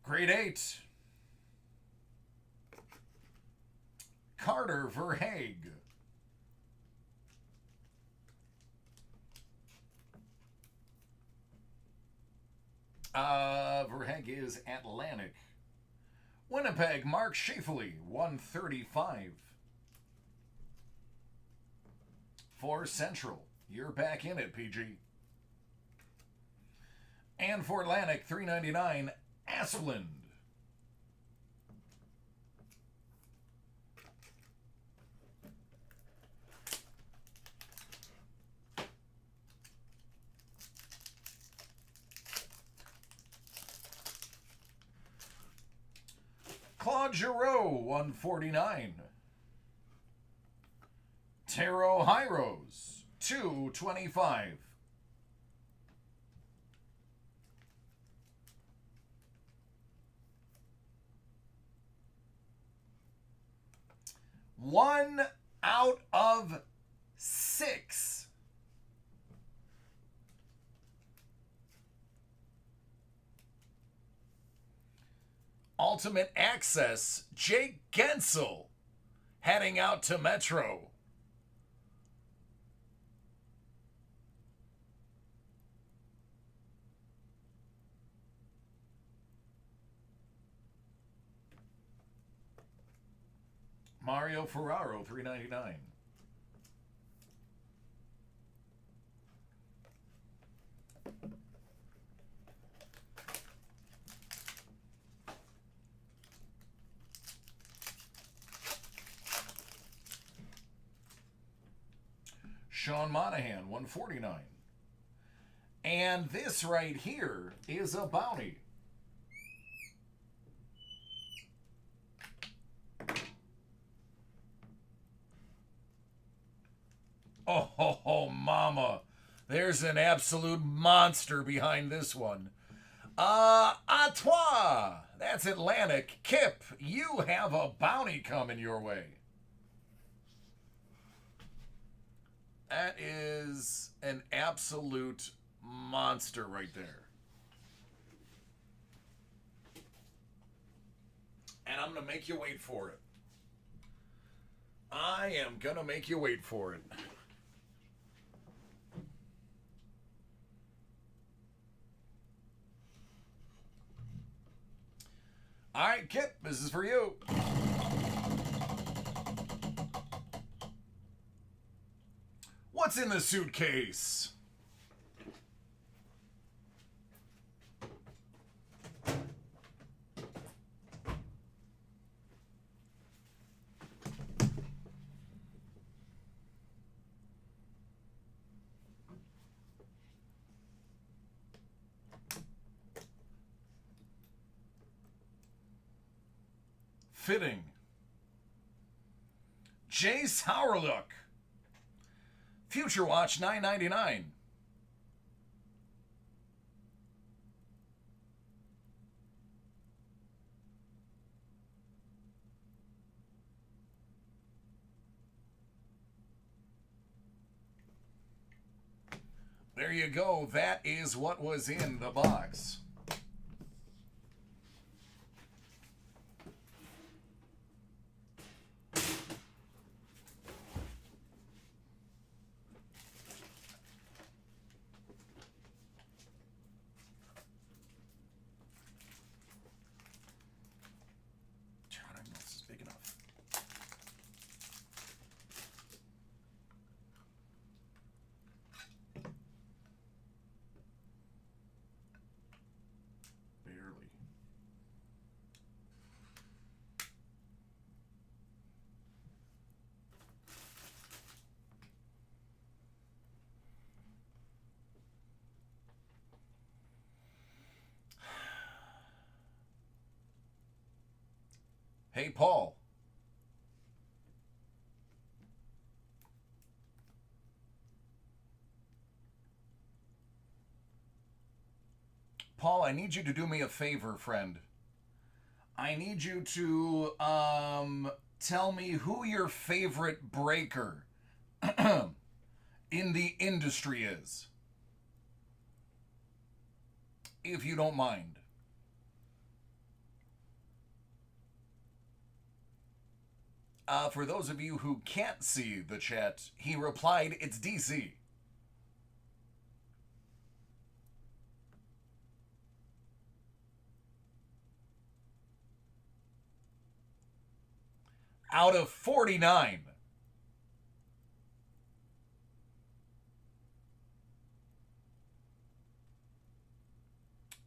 Grade 8. Carter Verhaeghe. Verhaeghe is Atlantic. Winnipeg, Mark Scheifele, 135. For Central, you're back in it, PG. And for Atlantic, 399, Asplund. Claude Giroux, 149. Taro Hyros, 225. One out of 6. Ultimate Access, Jake Gensel, heading out to Metro. Mario Ferraro, 399. Sean Monahan, 149. And this right here is a bounty. Oh, mama. There's an absolute monster behind this one. Atois. That's Atlantic. Kip, you have a bounty coming your way. That is an absolute monster right there. And I'm going to make you wait for it. I am going to make you wait for it. All right, Kip, this is for you. What's in the suitcase? Fitting. Jace Howerlook. Future Watch $9.99. There you go. That is what was in the box. Hey, Paul. Paul, I need you to do me a favor, friend. I need you to tell me who your favorite breaker in the industry is. If you don't mind. For those of you who can't see the chat, he replied, it's DC. Out of 49.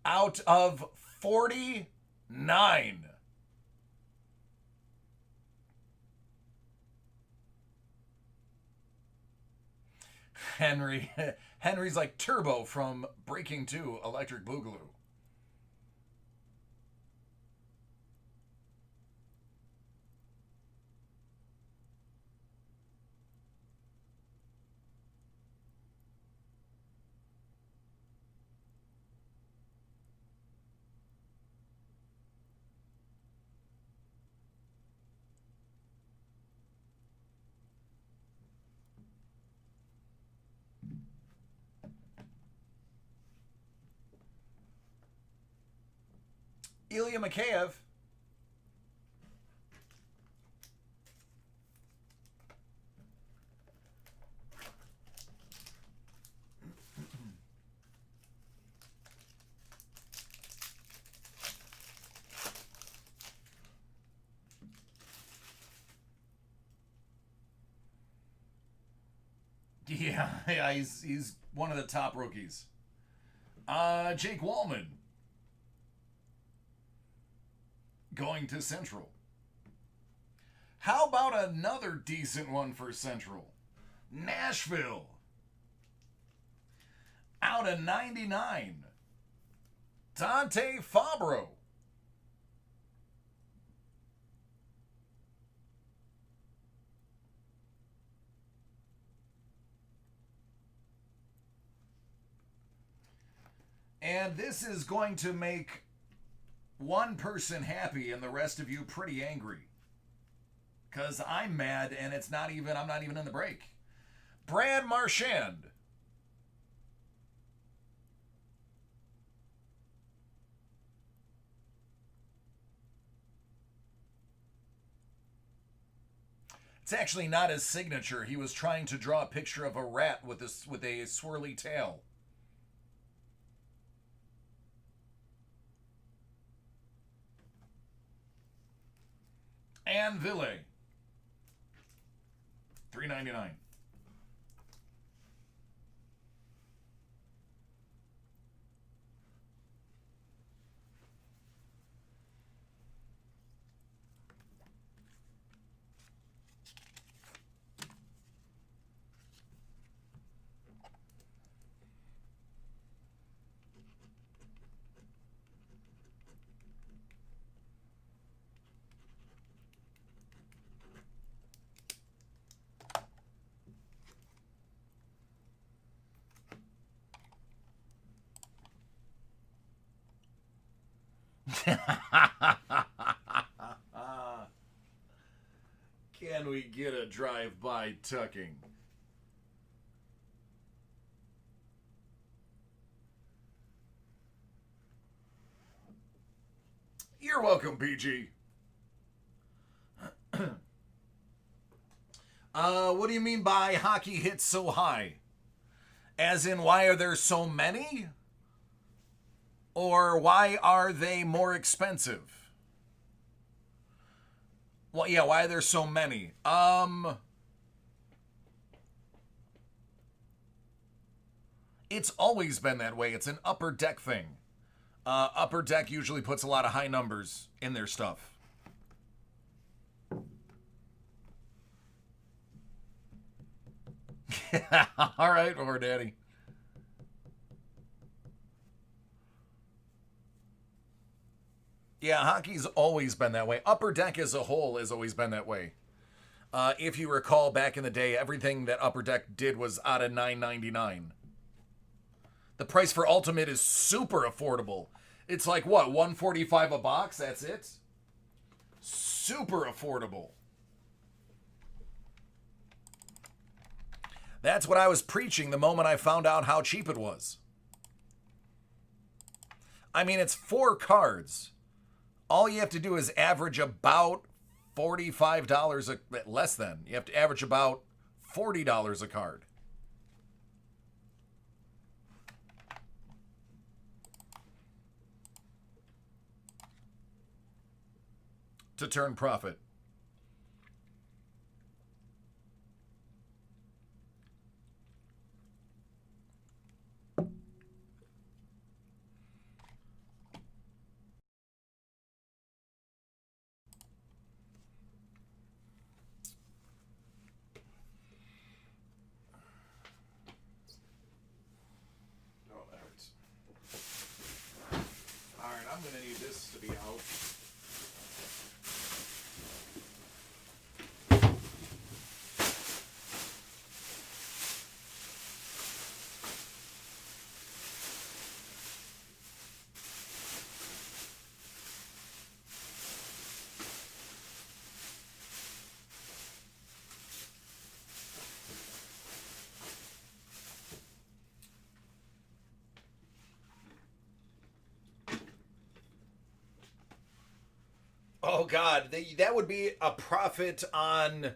Out of 49. Henry's like Turbo from Breaking 2 Electric Boogaloo. Ilya Mikheyev. Yeah, he's one of the top rookies. Jake Wallman. Going to Central. How about another decent one for Central? Nashville. Out of 99. Dante Fabro. And this is going to make one person happy and the rest of you pretty angry. Because I'm mad and I'm not even in the break. Brad Marchand. It's actually not his signature. He was trying to draw a picture of a rat with a swirly tail. Anne Ville. $3.99. Can we get a drive-by tucking? You're welcome, PG. What do you mean by hockey hits so high? As in, why are there so many? Or why are they more expensive? Well, yeah, why are there so many? It's always been that way. It's an Upper Deck thing. Upper Deck usually puts a lot of high numbers in their stuff. All right, or Daddy. Yeah, hockey's always been that way. Upper Deck as a whole has always been that way. If you recall, back in the day, everything that Upper Deck did was out of $9.99. The price for Ultimate is super affordable. It's like, what, $145 a box? That's it? Super affordable. That's what I was preaching the moment I found out how cheap it was. I mean, it's 4 cards. All you have to do is average about $45 less than. You have to average about $40 a card. To turn profit. I'm going to need this to be out. Oh, God. That would be a profit on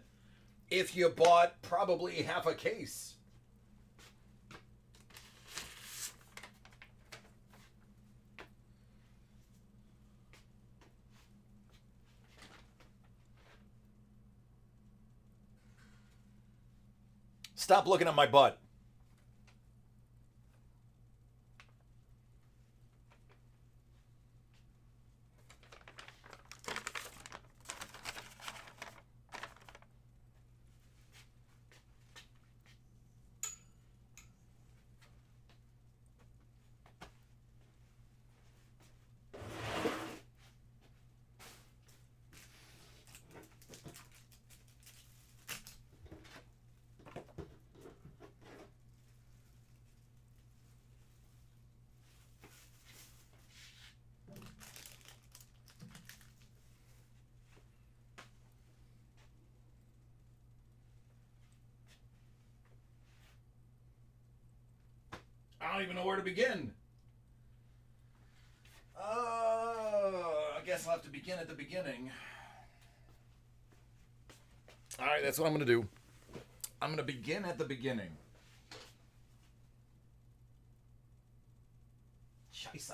if you bought probably half a case. Stop looking at my butt. don't even know where to begin. I guess I'll have to begin at the beginning. All right, that's what I'm going to do. I'm going to begin at the beginning. Scheisse.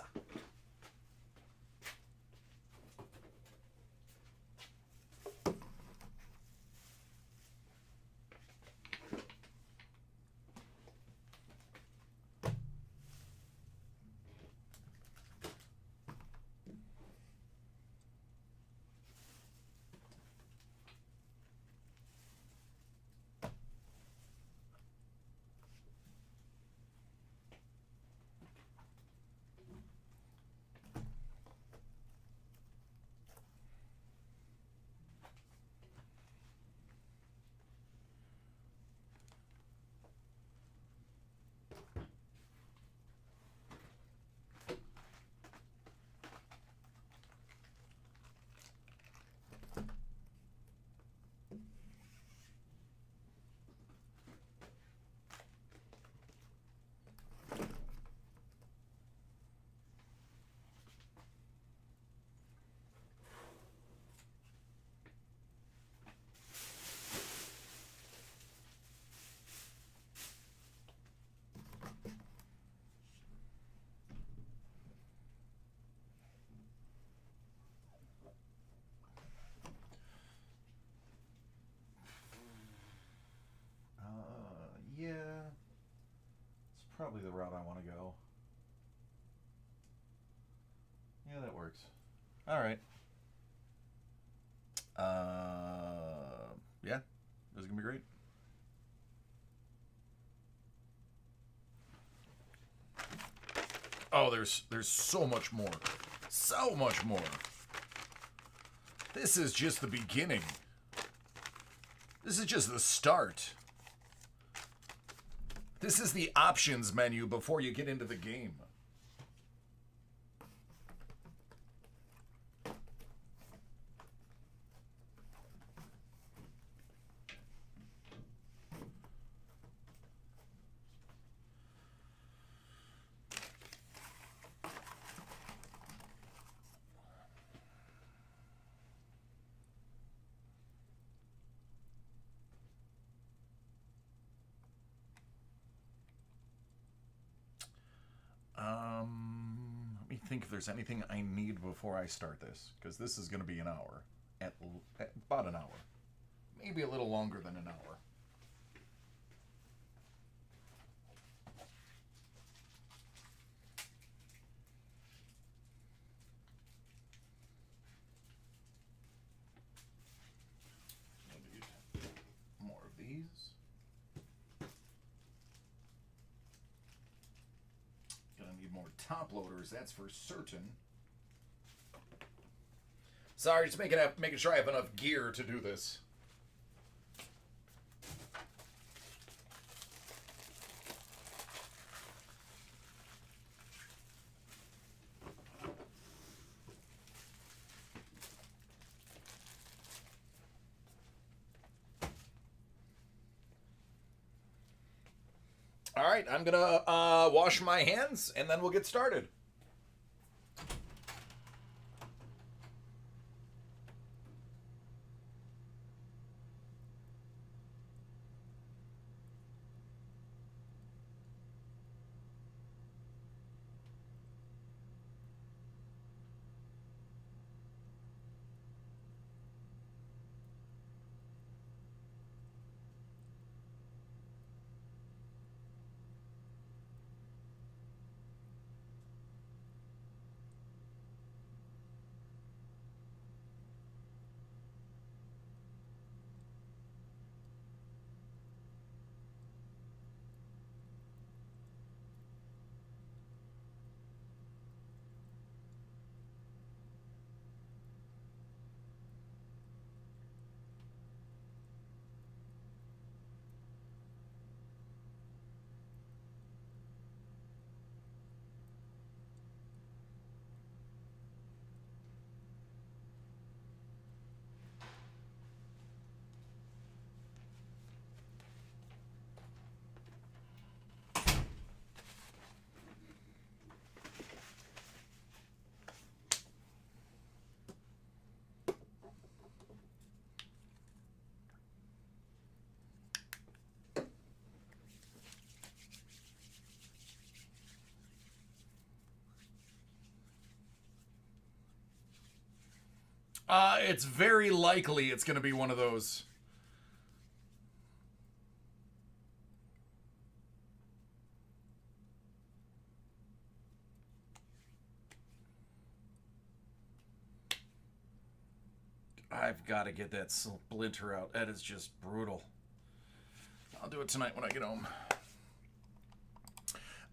Yeah, it's probably the route I want to go. Yeah, that works. All right. Yeah, this is gonna be great. Oh, there's so much more. So much more. This is just the beginning. This is just the start. This is the options menu before you get into the game. Let me think if there's anything I need before I start this, because this is going to be an hour. At about an hour. Maybe a little longer than an hour. More of these. Gonna need more top loaders, that's for certain. Sorry, just making sure I have enough gear to do this. All right, I'm gonna wash my hands and then we'll get started. It's very likely it's going to be one of those. I've got to get that splinter out. That is just brutal. I'll do it tonight when I get home.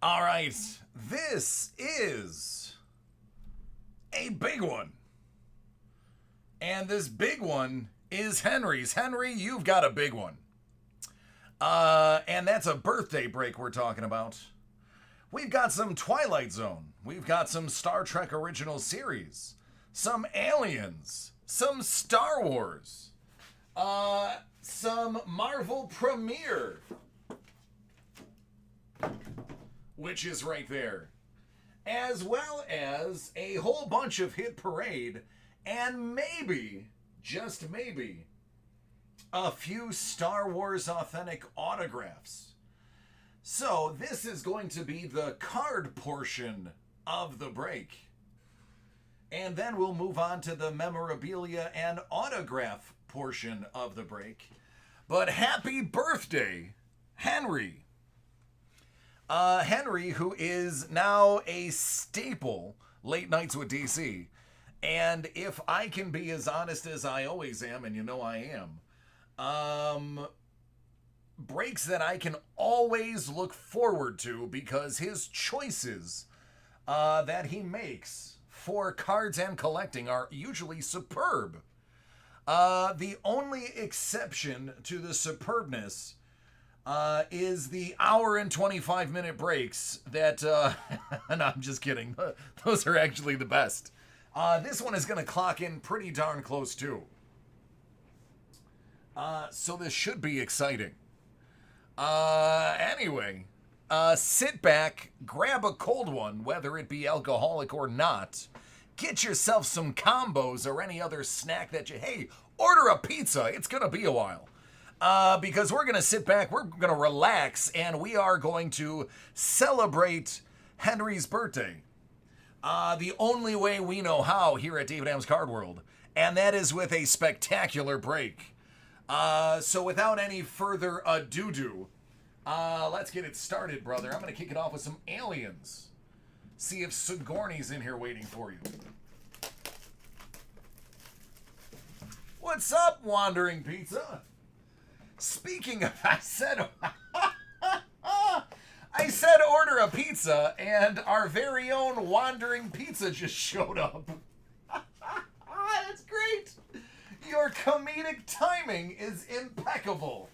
All right. This is a big one. And this big one is Henry's. Henry, you've got a big one. And that's a birthday break we're talking about. We've got some Twilight Zone. We've got some Star Trek original series. Some Aliens. Some Star Wars. Some Marvel Premiere. Which is right there. As well as a whole bunch of Hit Parade. And maybe, just maybe, a few Star Wars authentic autographs. So this is going to be the card portion of the break. And then we'll move on to the memorabilia and autograph portion of the break. But happy birthday, Henry. Henry, who is now a staple late nights with DC. And if I can be as honest as I always am, and you know I am, breaks that I can always look forward to because his choices that he makes for cards and collecting are usually superb. The only exception to the superbness is the hour and 25-minute breaks that, and I'm just kidding, those are actually the best. This one is going to clock in pretty darn close too. So this should be exciting. Anyway, sit back, grab a cold one, whether it be alcoholic or not. Get yourself some combos or any other snack that hey, order a pizza. It's going to be a while. Because we're going to sit back, we're going to relax, and we are going to celebrate Henry's birthday. The only way we know how here at David Am's Card World, and that is with a spectacular break. So without any further ado, let's get it started, brother. I'm going to kick it off with some Aliens. See if Sigourney's in here waiting for you. What's up, Wandering Pizza? Speaking of, I said order a pizza, and our very own Wandering Pizza just showed up. That's great. Your comedic timing is impeccable.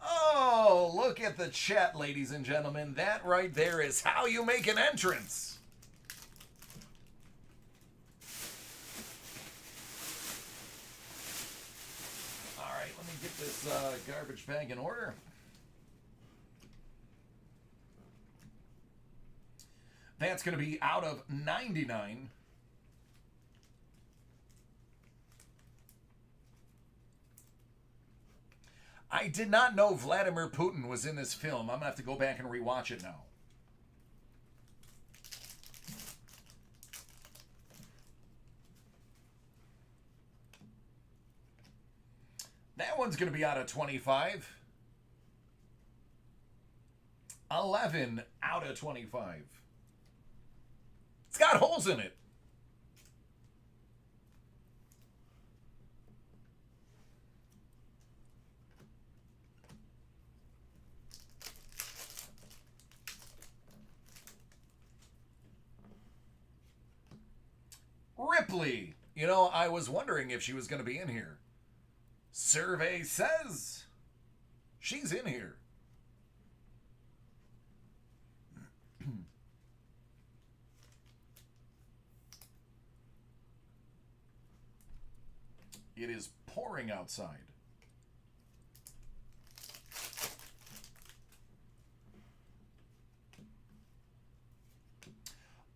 Oh, look at the chat, ladies and gentlemen. That right there is how you make an entrance. All right, let me get this garbage bag in order. That's going to be out of 99. I did not know Vladimir Putin was in this film. I'm going to have to go back and rewatch it now. That one's going to be out of 25. 11 out of 25. It's got holes in it. Ripley. You know, I was wondering if she was going to be in here. Survey says she's in here. It is pouring outside.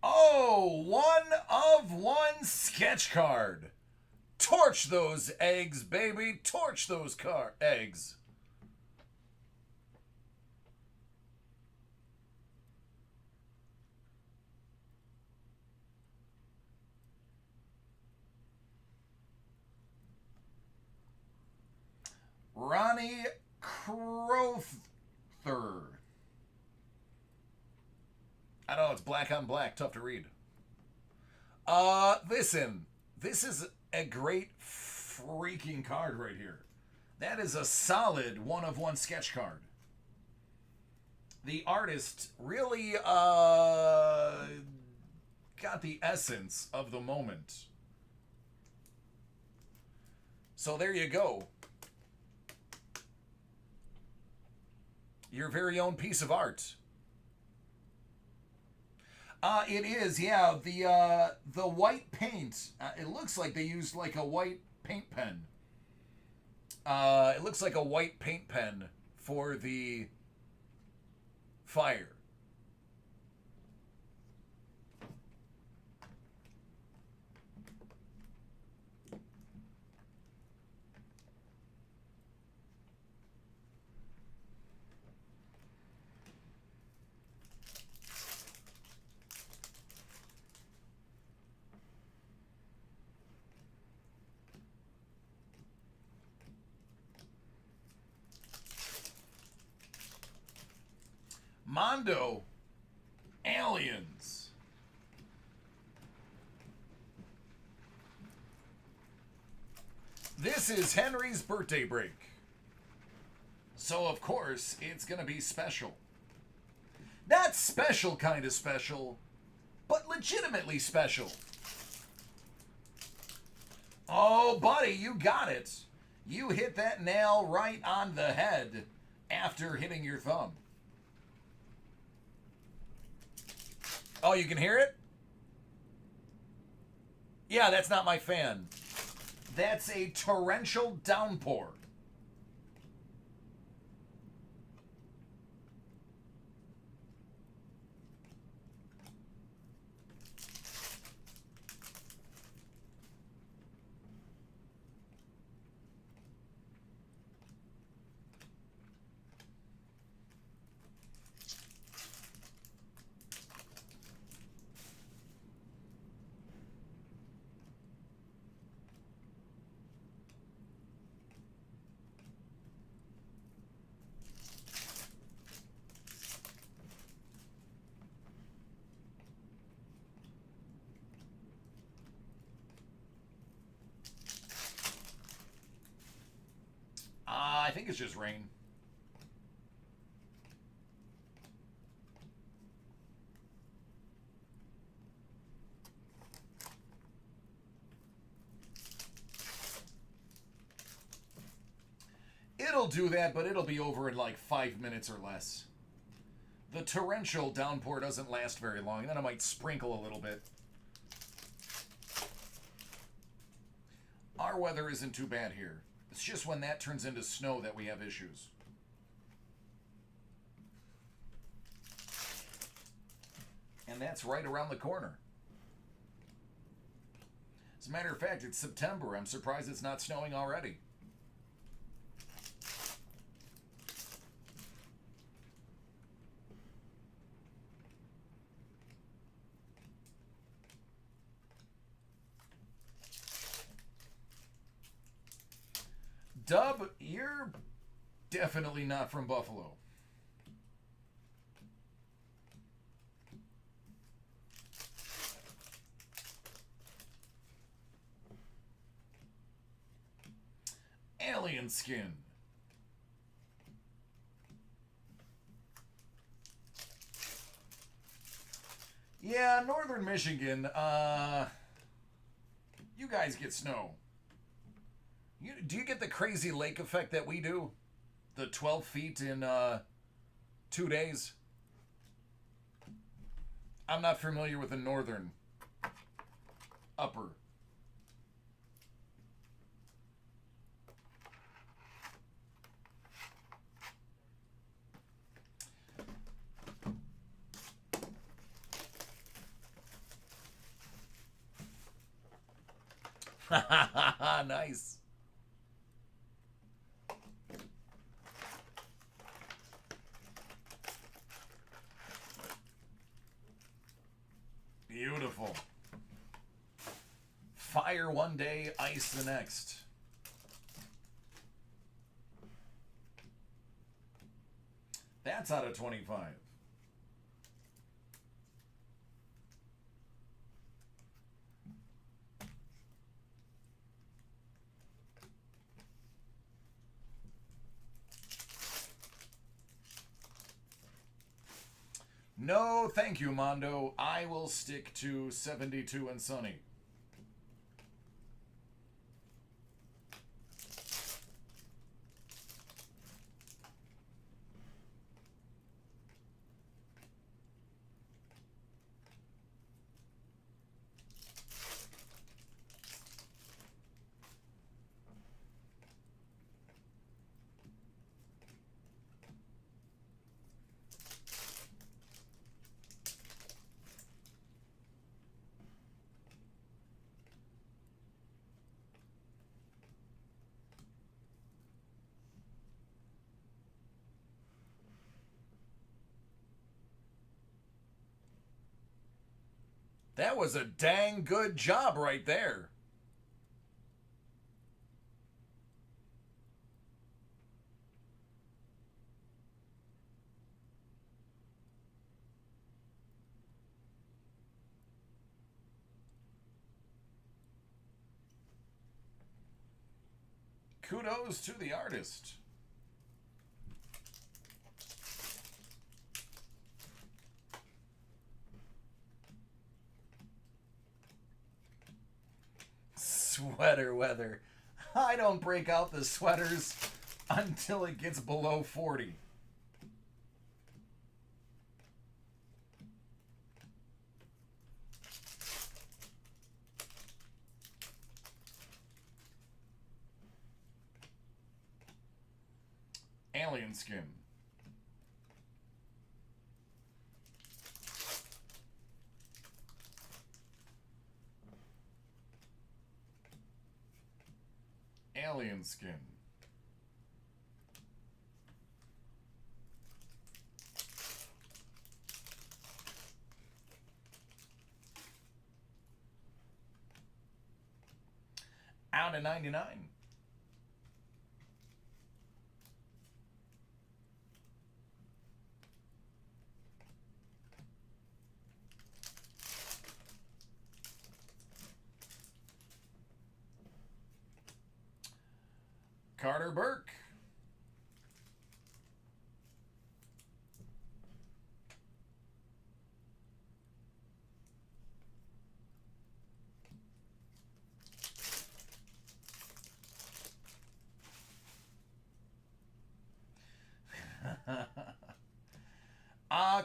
Oh, 1 of 1 sketch card. Torch those eggs, baby. Torch those eggs. Johnny Crowther. I know, it's black on black, tough to read. Listen, this is a great freaking card right here. That is a solid one-of-one sketch card. The artist really got the essence of the moment. So there you go. Your very own piece of art. It is, yeah. The white paint. It looks like they used like a white paint pen. It looks like a white paint pen for the fire. Mondo Aliens. This is Henry's birthday break. So, of course, it's going to be special. Not special kind of special, but legitimately special. Oh, buddy, you got it. You hit that nail right on the head after hitting your thumb. Oh, you can hear it? Yeah, that's not my fan. That's a torrential downpour. I think it's just rain. It'll do that, but it'll be over in like 5 minutes or less. The torrential downpour doesn't last very long, and then it might sprinkle a little bit. Our weather isn't too bad here. It's just when that turns into snow that we have issues. And that's right around the corner. As a matter of fact, it's September. I'm surprised it's not snowing already. Dub, you're definitely not from Buffalo. Alien skin. Yeah, northern Michigan, you guys get snow. Do you get the crazy lake effect that we do? The 12 feet in 2 days? I'm not familiar with the northern upper. Nice. Beautiful. Fire one day, ice the next. That's out of 25. No, thank you, Mondo. I will stick to 72 and Sunny. That was a dang good job right there. Kudos to the artist. Sweater weather. I don't break out the sweaters until it gets below 40. Alien skin. Alien skin. Out of 99. Carter Burke.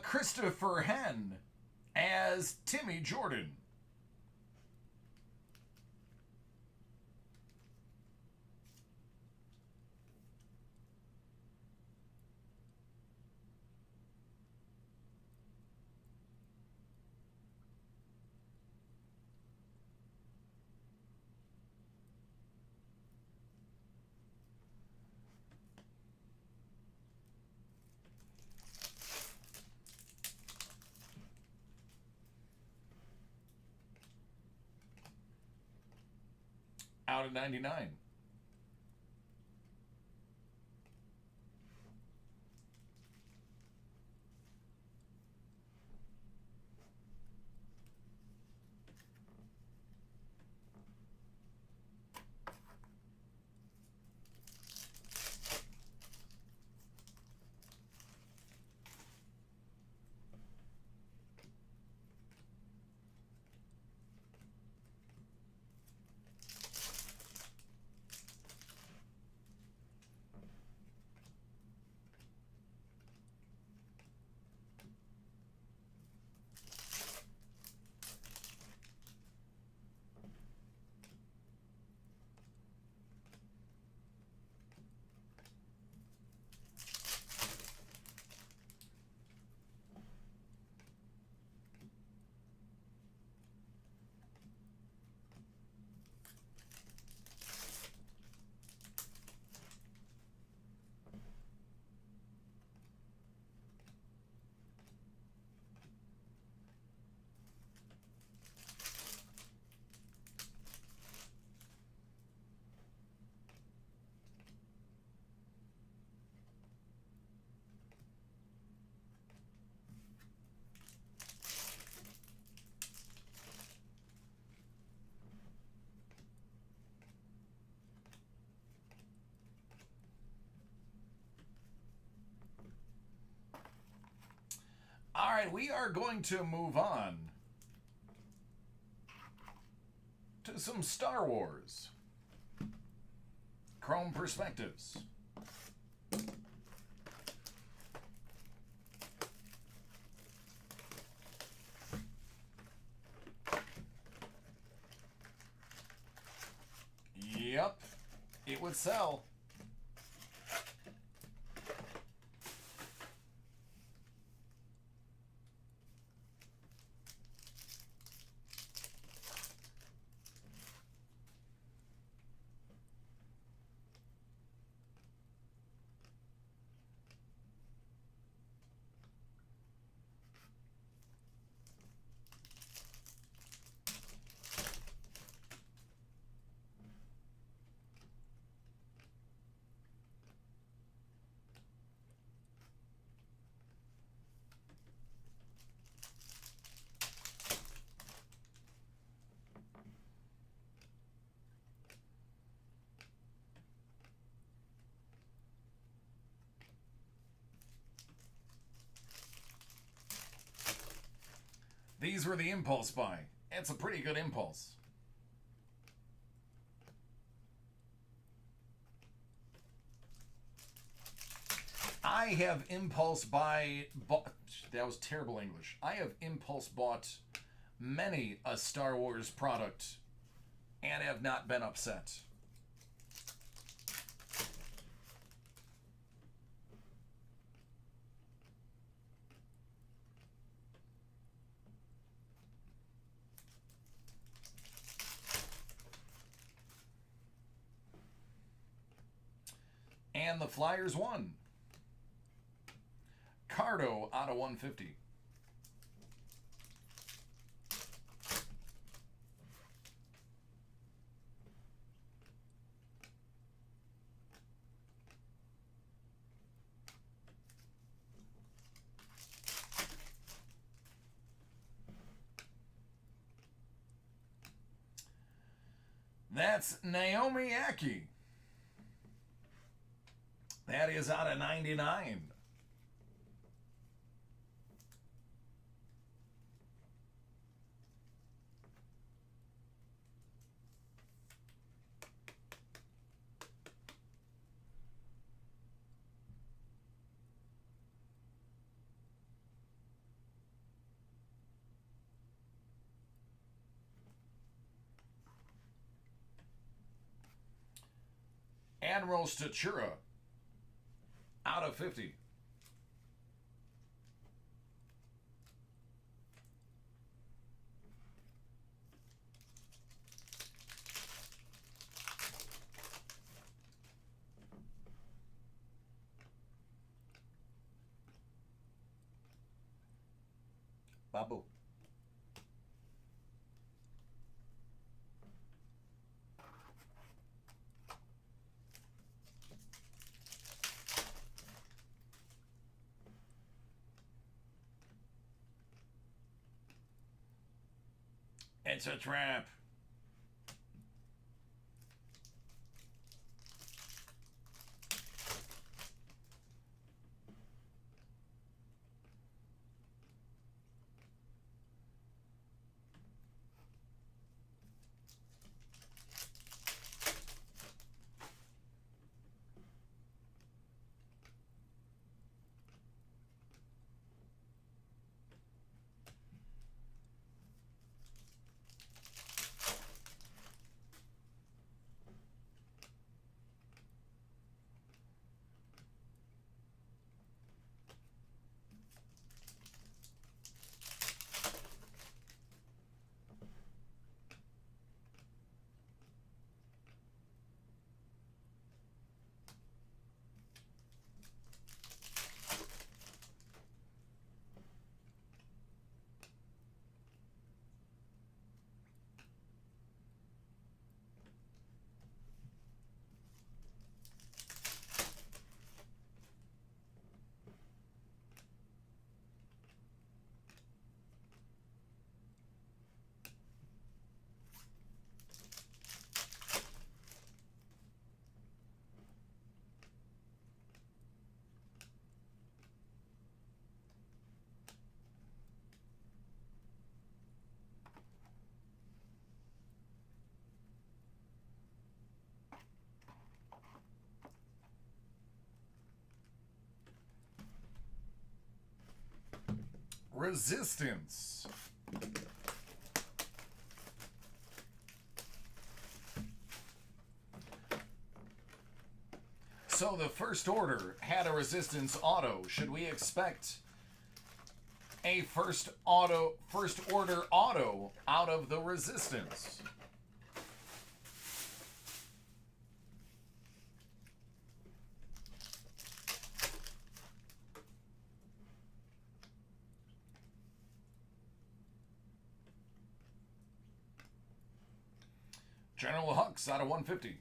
Christopher Henn as Timmy Jordan. Out of 99. And we are going to move on to some Star Wars Chrome Perspectives. Yep, it would sell. These were the impulse buy. It's a pretty good impulse. I have impulse buy. That was terrible English. I have impulse bought many a Star Wars product and have not been upset. And the Flyers won. Cardo out of 150. That's Naomi Aki. That is out of 99. Admiral Statura out of 50. Babu. It's a trap. resistance. So the first order had a resistance auto. Should we expect a first order auto out of the resistance? General Hux out of 150.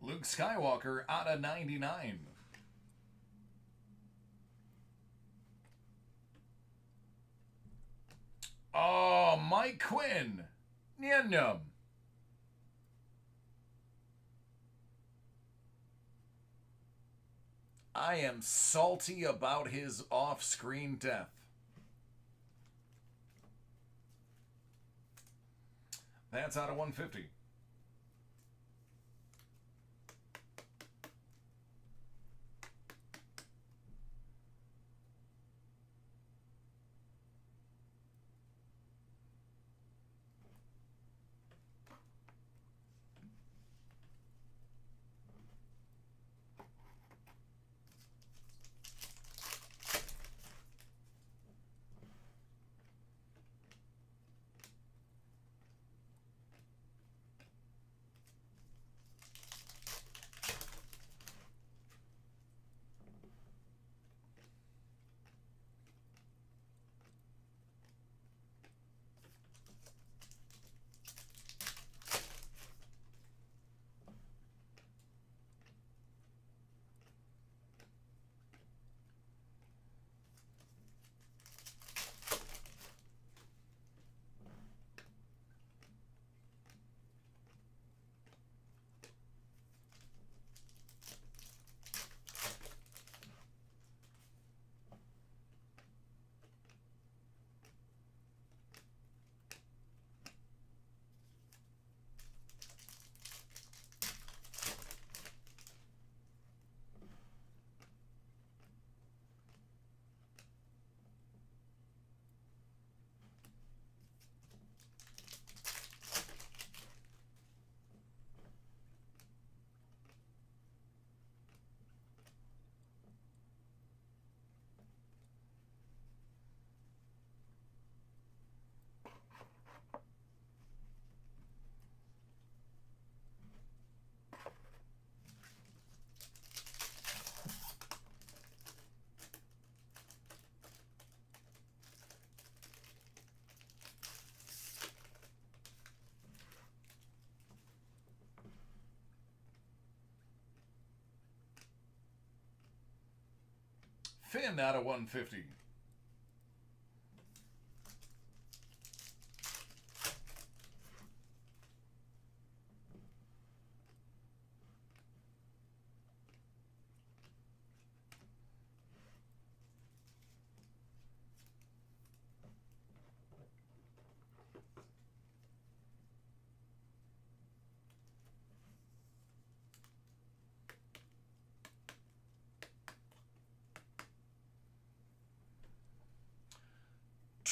Luke Skywalker out of 99. Oh, Mike Quinn. Nyum. I am salty about his off-screen death. That's out of 150. Finn out of 150.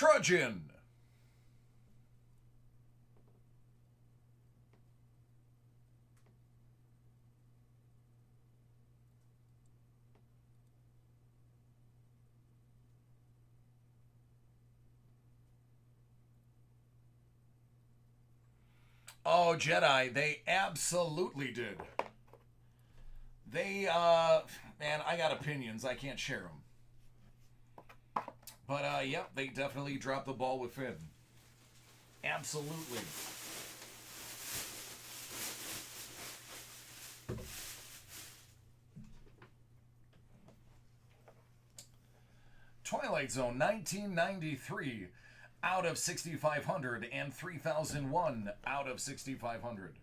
Trudgeon. Oh, Jedi, they absolutely did. They, man, I got opinions. I can't share them. But, yep, they definitely dropped the ball with Finn. Absolutely. Twilight Zone 1993 out of 6,500 and 3001 out of 6,500.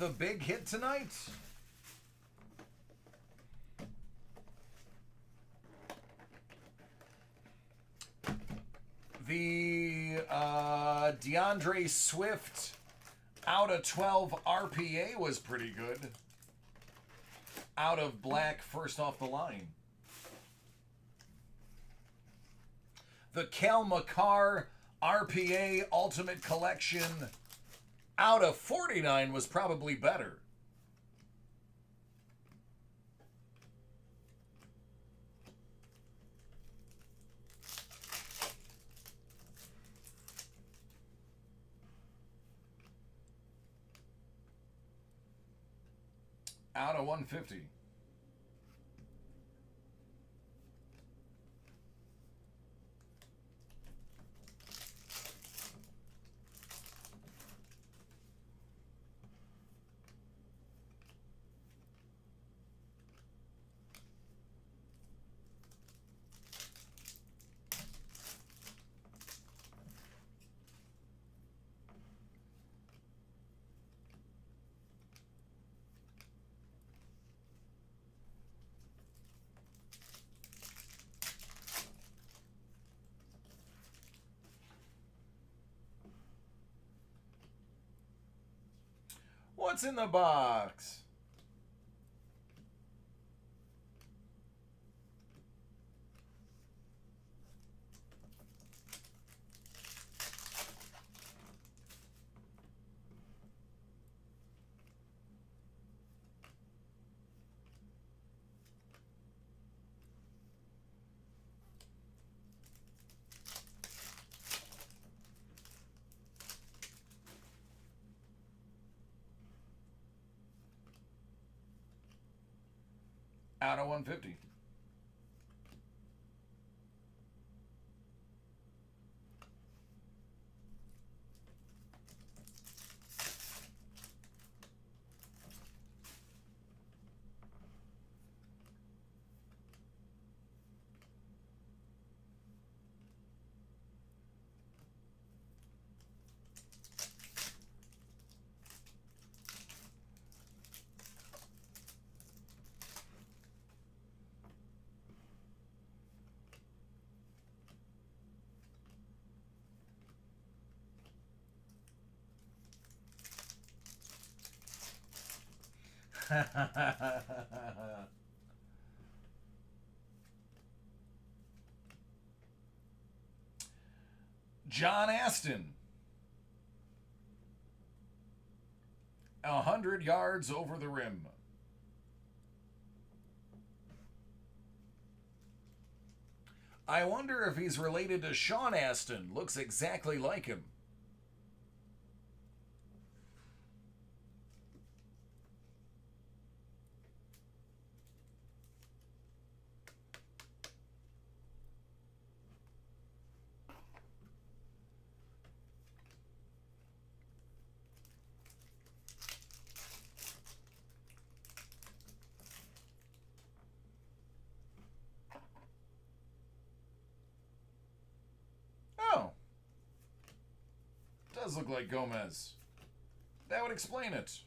The big hit tonight? The DeAndre Swift out of 12 RPA was pretty good. Out of black, first off the line. The Cal McCarr RPA Ultimate Collection out of 49 was probably better. Out of 150. What's in the box? Out of 150. John Aston. 100 yards over the rim. I wonder if he's related to Sean Aston. Looks exactly like him. Does look like Gomez. That would explain it.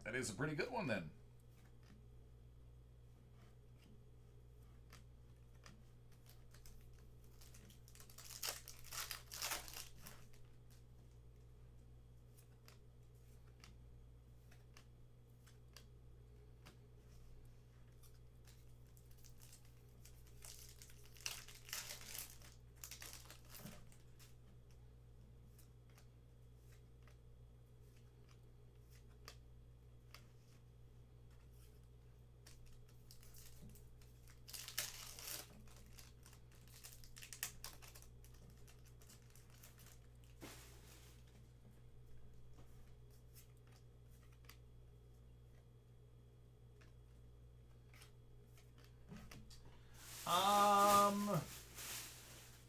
That is a pretty good one then.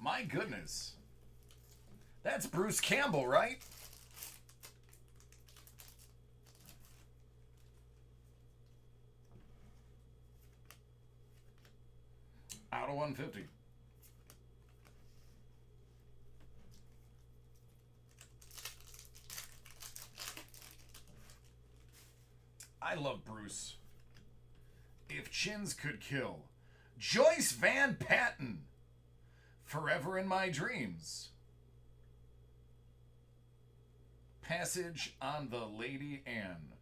My goodness. That's Bruce Campbell, right? Out of 150. I love Bruce. If chins could kill. Joyce Van Patten. Forever in My Dreams. Passage on the Lady Anne.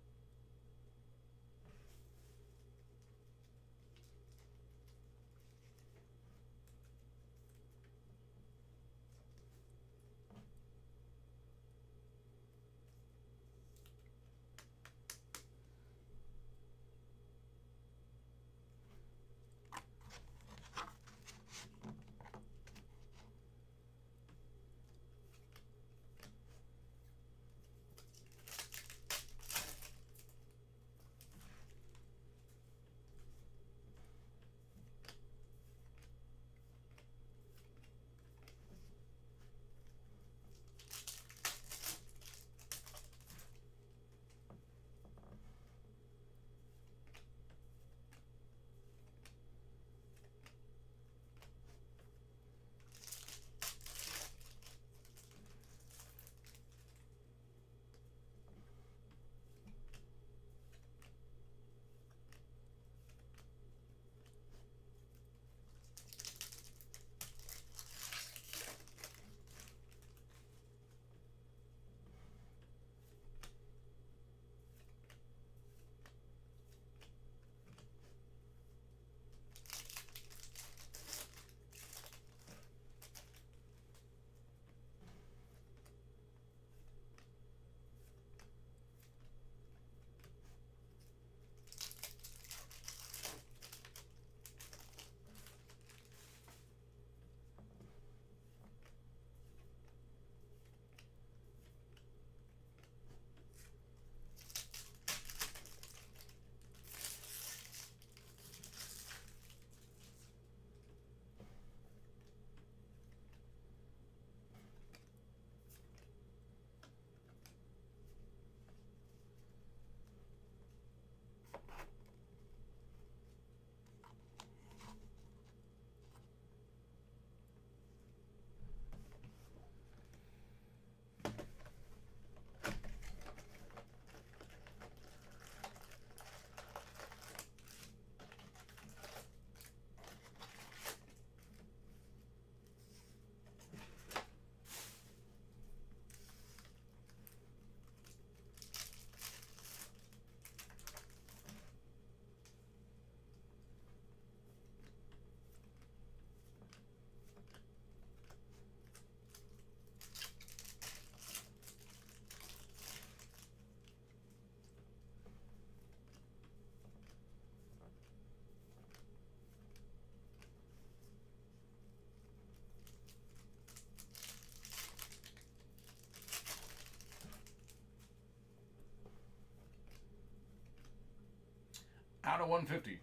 Out of 150.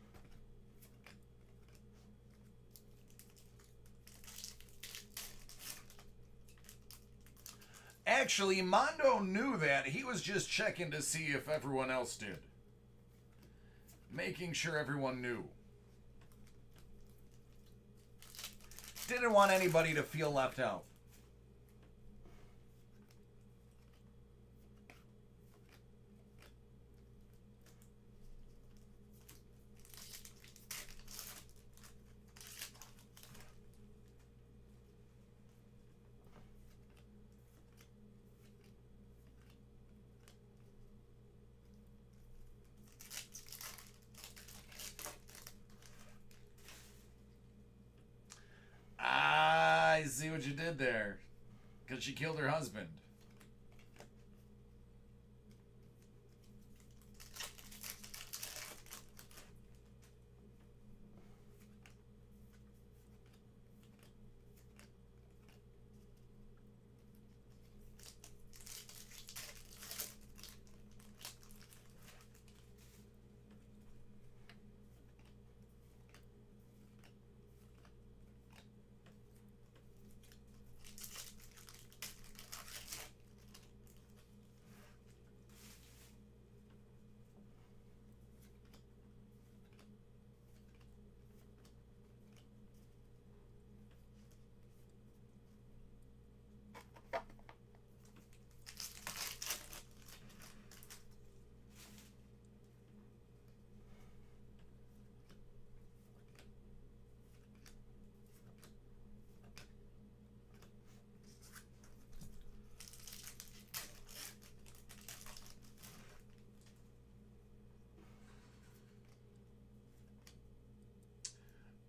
Actually, Mondo knew that. He was just checking to see if everyone else did. Making sure everyone knew. Didn't want anybody to feel left out. see what you did there. Because she killed her husband.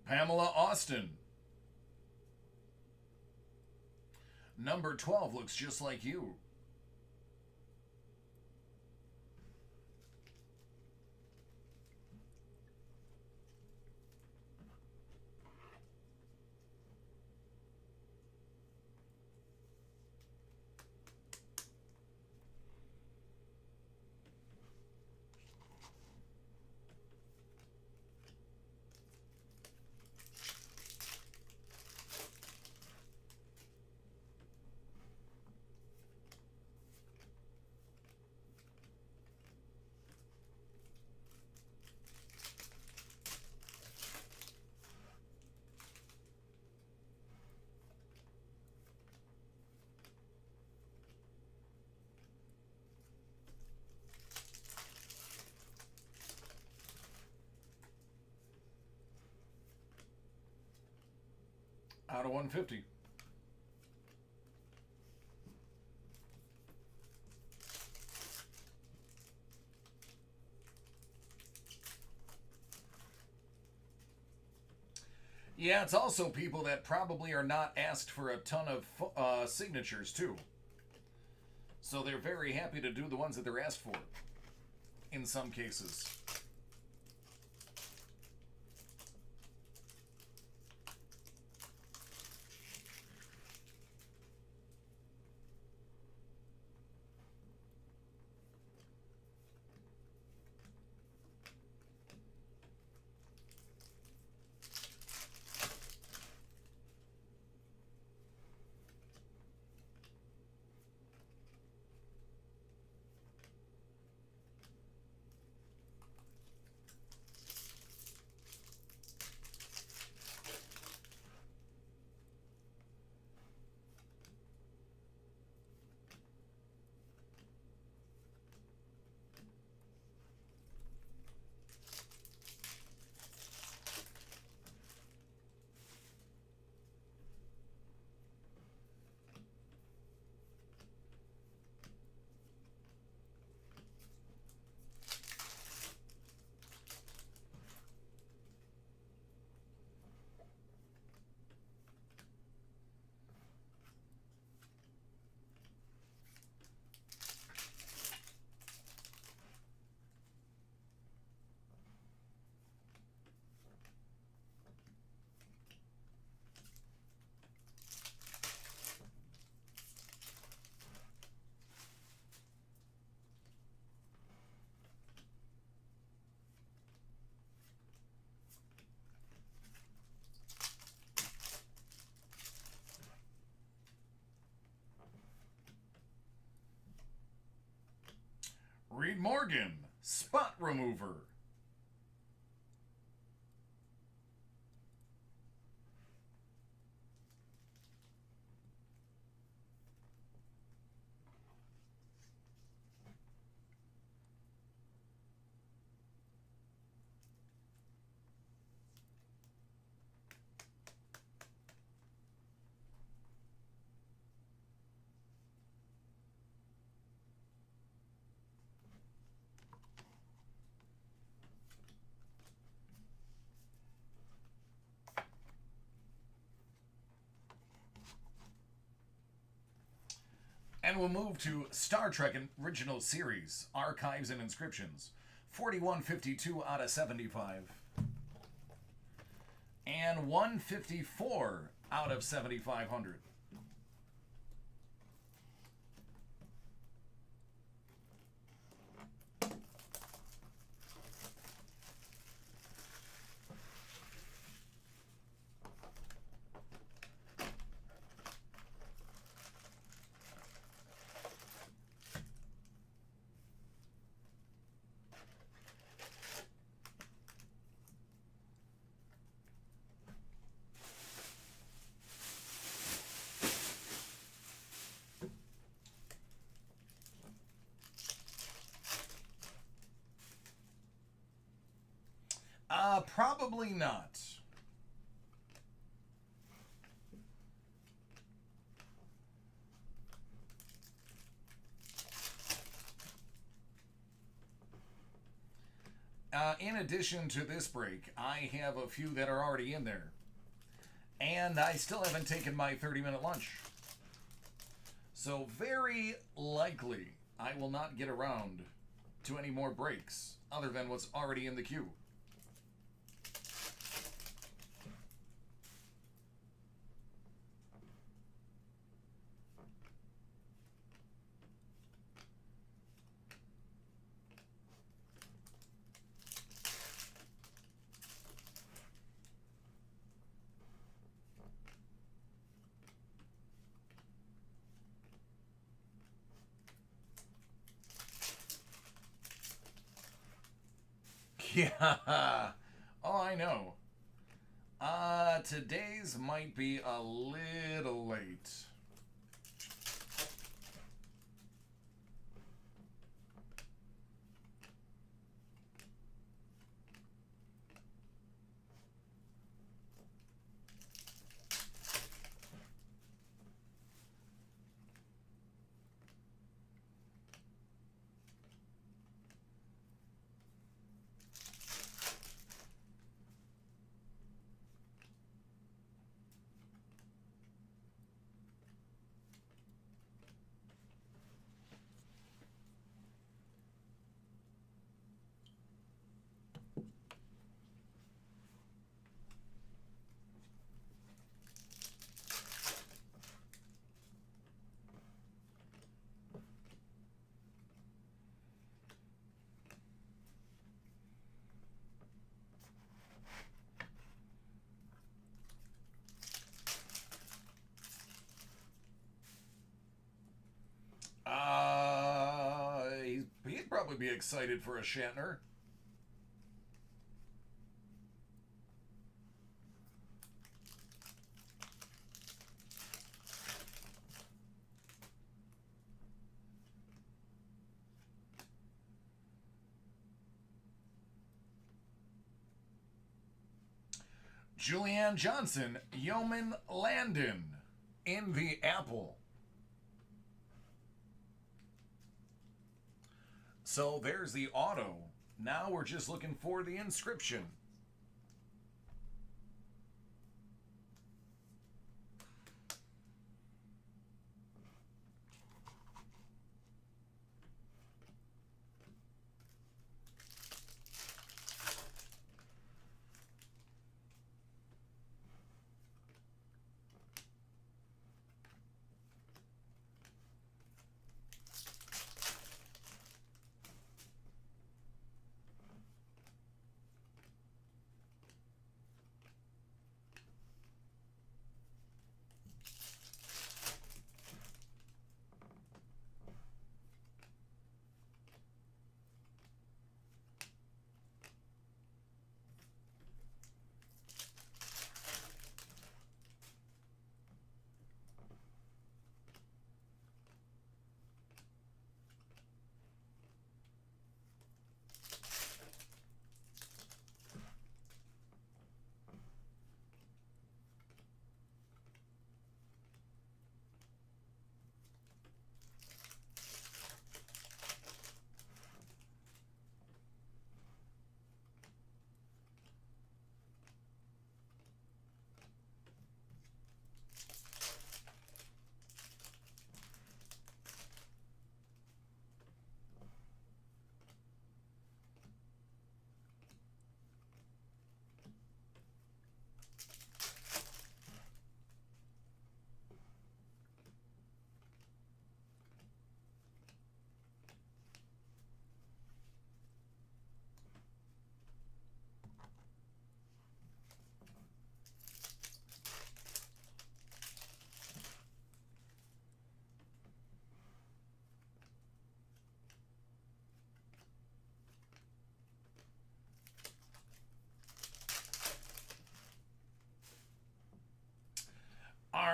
Pamela Austin. Number 12 looks just like you. Out of 150. Yeah, it's also people that probably are not asked for a ton of signatures, too. So they're very happy to do the ones that they're asked for, in some cases. Reed Morgan, Spot Remover. And we'll move to Star Trek Original Series, Archives and Inscriptions. 4152 out of 75. And 154 out of 7,500. Probably not. In addition to this break, I have a few that are already in there. And I still haven't taken my 30-minute lunch. So very likely I will not get around to any more breaks other than what's already in the queue. Yeah. Oh, I know. Today's might be a little late. He'd probably be excited for a Shatner. Julianne Johnson, Yeoman Landon in the Apple. So there's the auto. Now we're just looking for the inscription.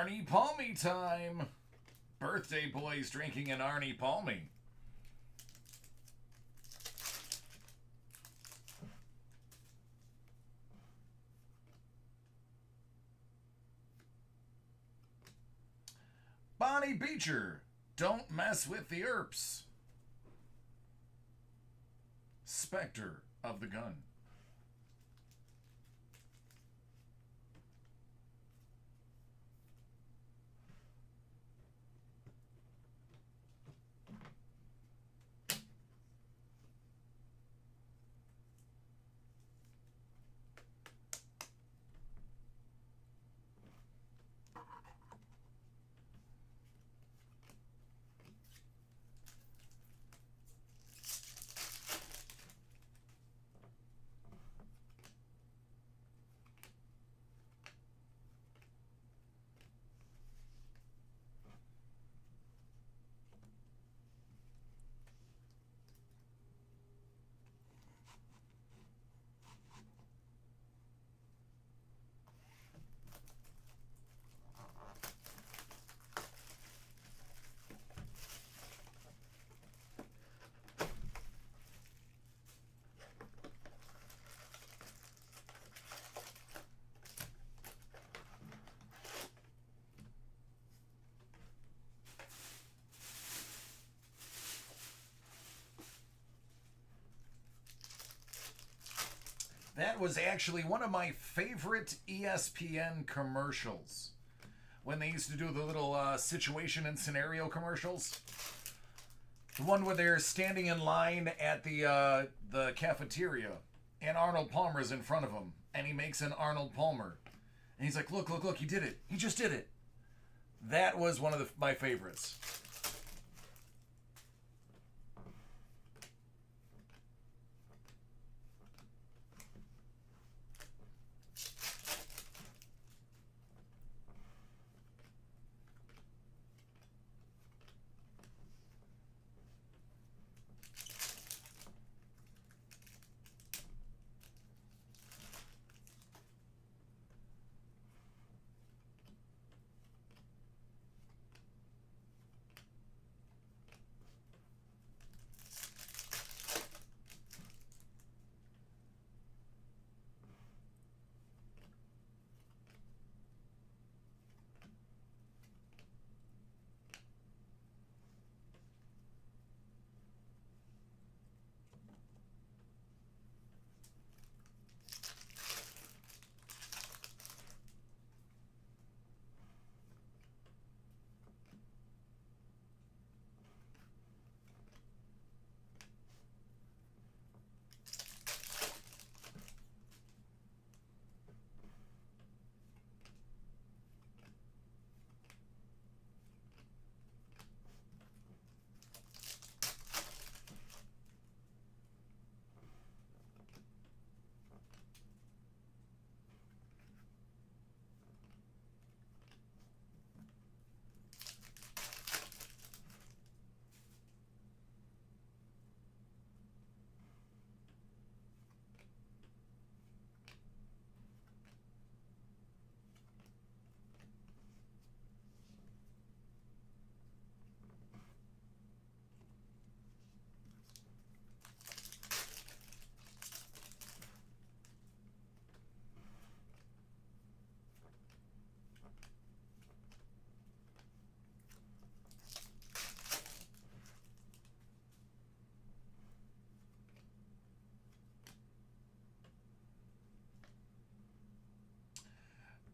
Arnie Palmy time. Birthday boys drinking an Arnie Palmy. Bonnie Beecher, don't mess with the Earps. Spectre of the Gun. That was actually one of my favorite ESPN commercials. When they used to do the little situation and scenario commercials. The one where they're standing in line at the cafeteria, and Arnold Palmer's in front of him, and he makes an Arnold Palmer. And he's like, look, look, look, he did it. He just did it. That was one of my favorites.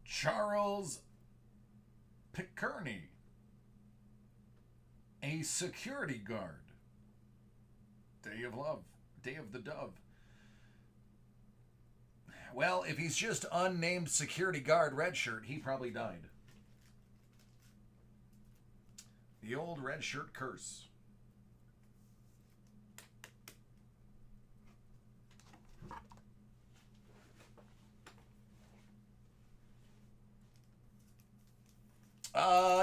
Charles Pickerney, a security guard. Day of Love, Day of the Dove. Well, if he's just unnamed security guard red shirt, he probably died. The old red shirt curse.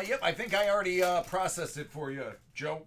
Yep, I think I already processed it for you, Joe.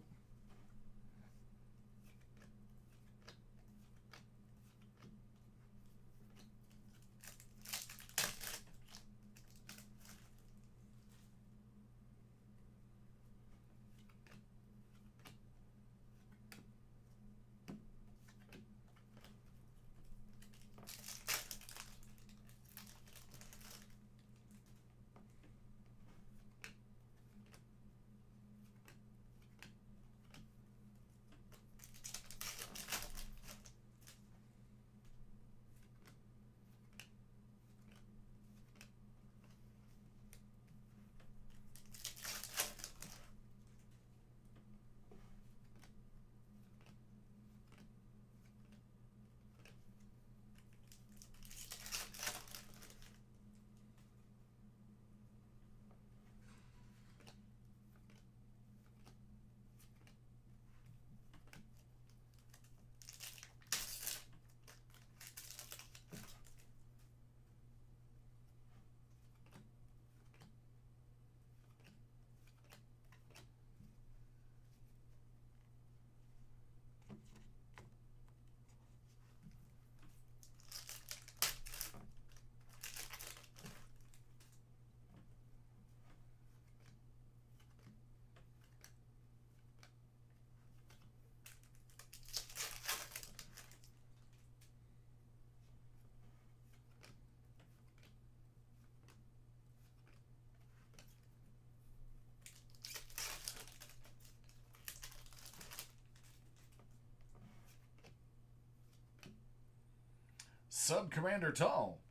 Sub Commander Tall,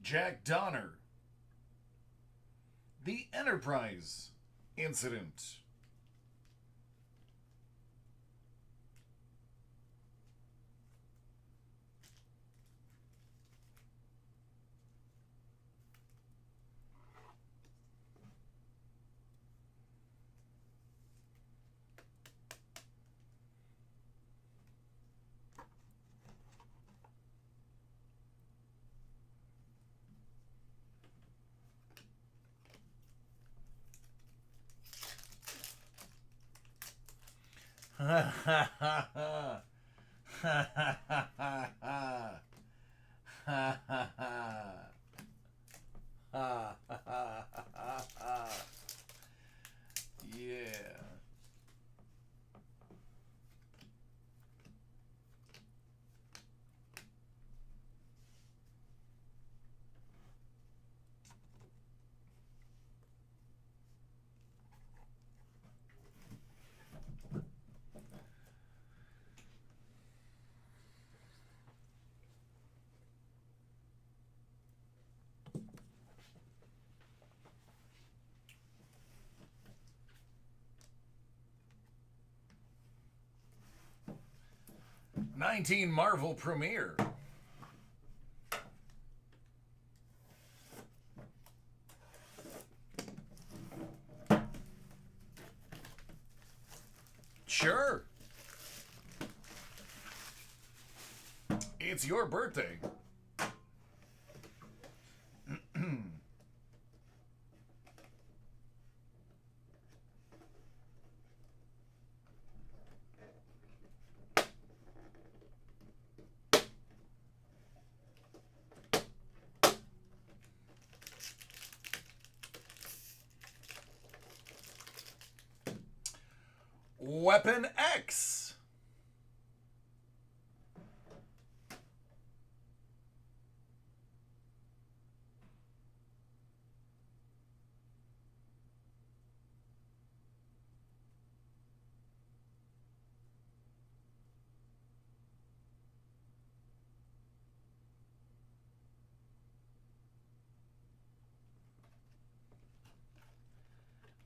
Jack Donner, The Enterprise Incident. Ha ha ha ha. Ha ha ha ha ha. Ha ha ha. Ha ha ha ha. Yeah. '19 Marvel premiere. Sure. It's your birthday. Weapon X.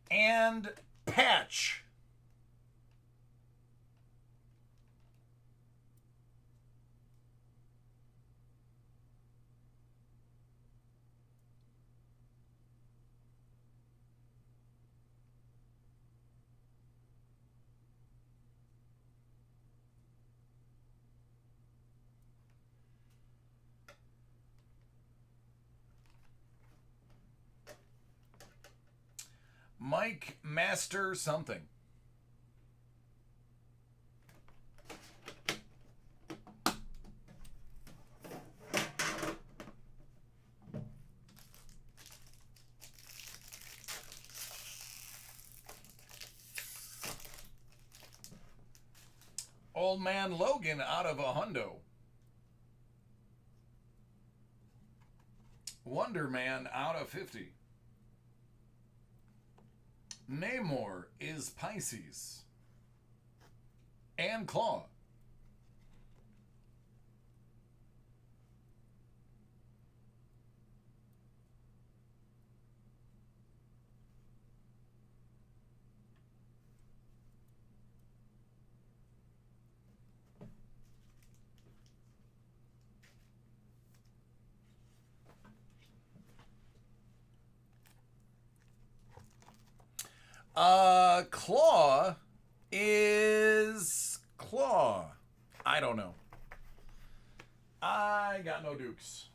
And Patch. Mike Master something. Old Man Logan out of a hundo. Wonder Man out of 50. Namor is Pisces. And Claw. Claw is Claw. I don't know. I got no dukes.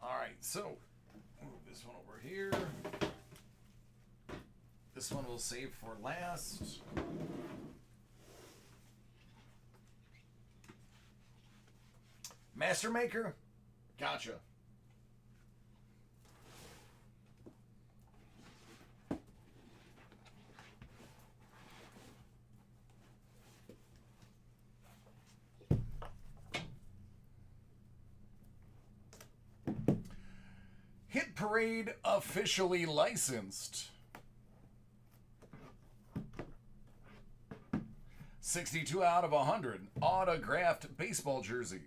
All right, so move this one over here. This one we'll save for last. Master Maker? Gotcha. Hit Parade officially licensed. 62 out of 100. Autographed baseball jersey.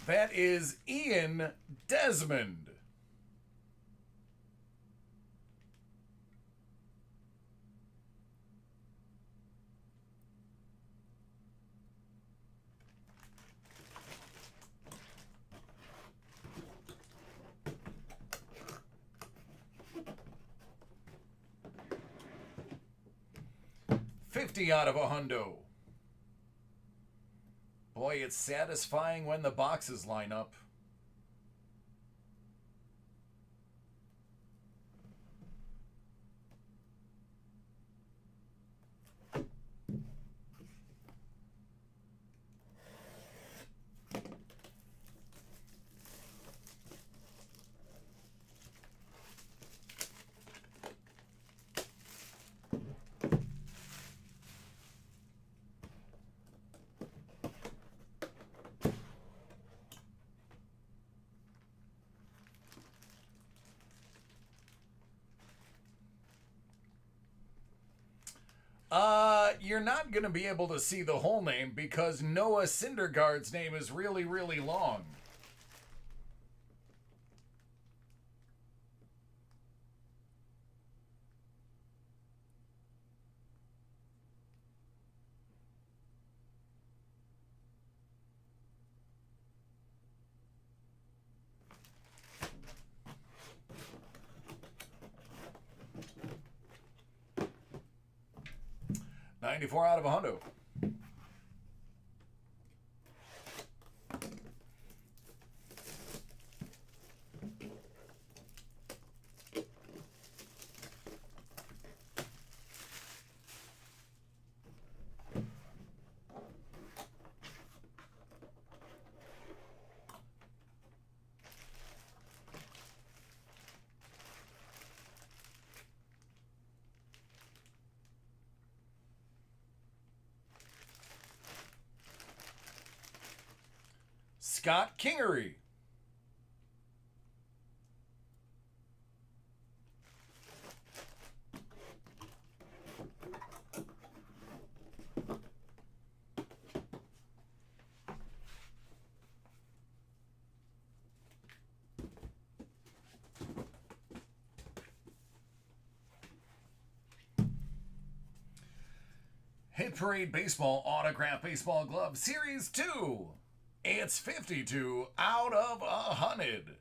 That is Ian Desmond. $50 out of $100. Boy, it's satisfying when the boxes line up. You're not going to be able to see the whole name because Noah Syndergaard's name is really, really long. $94 out of $100. Scott Kingery. Hit Parade Baseball Autograph Baseball Glove Series 2. It's 52 out of 100.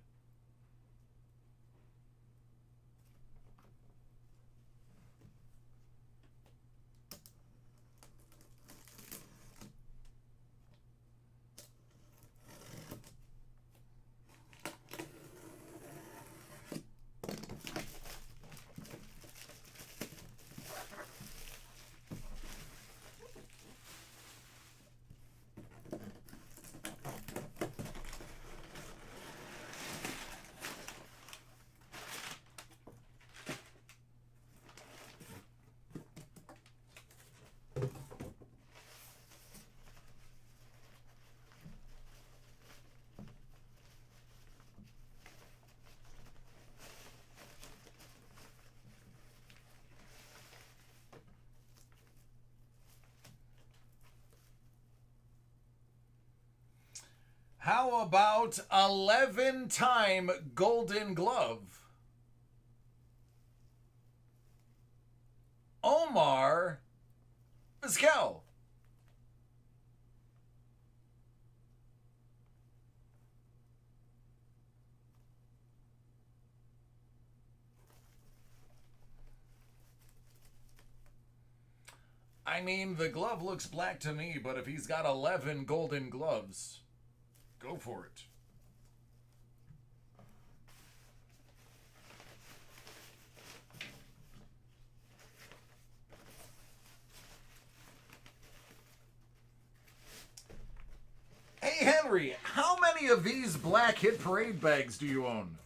How about 11-time Golden Glove? Omar Vizquel. I mean, the glove looks black to me, but if he's got 11 Golden Gloves, go for it. Henry, how many of these black Hit Parade bags do you own?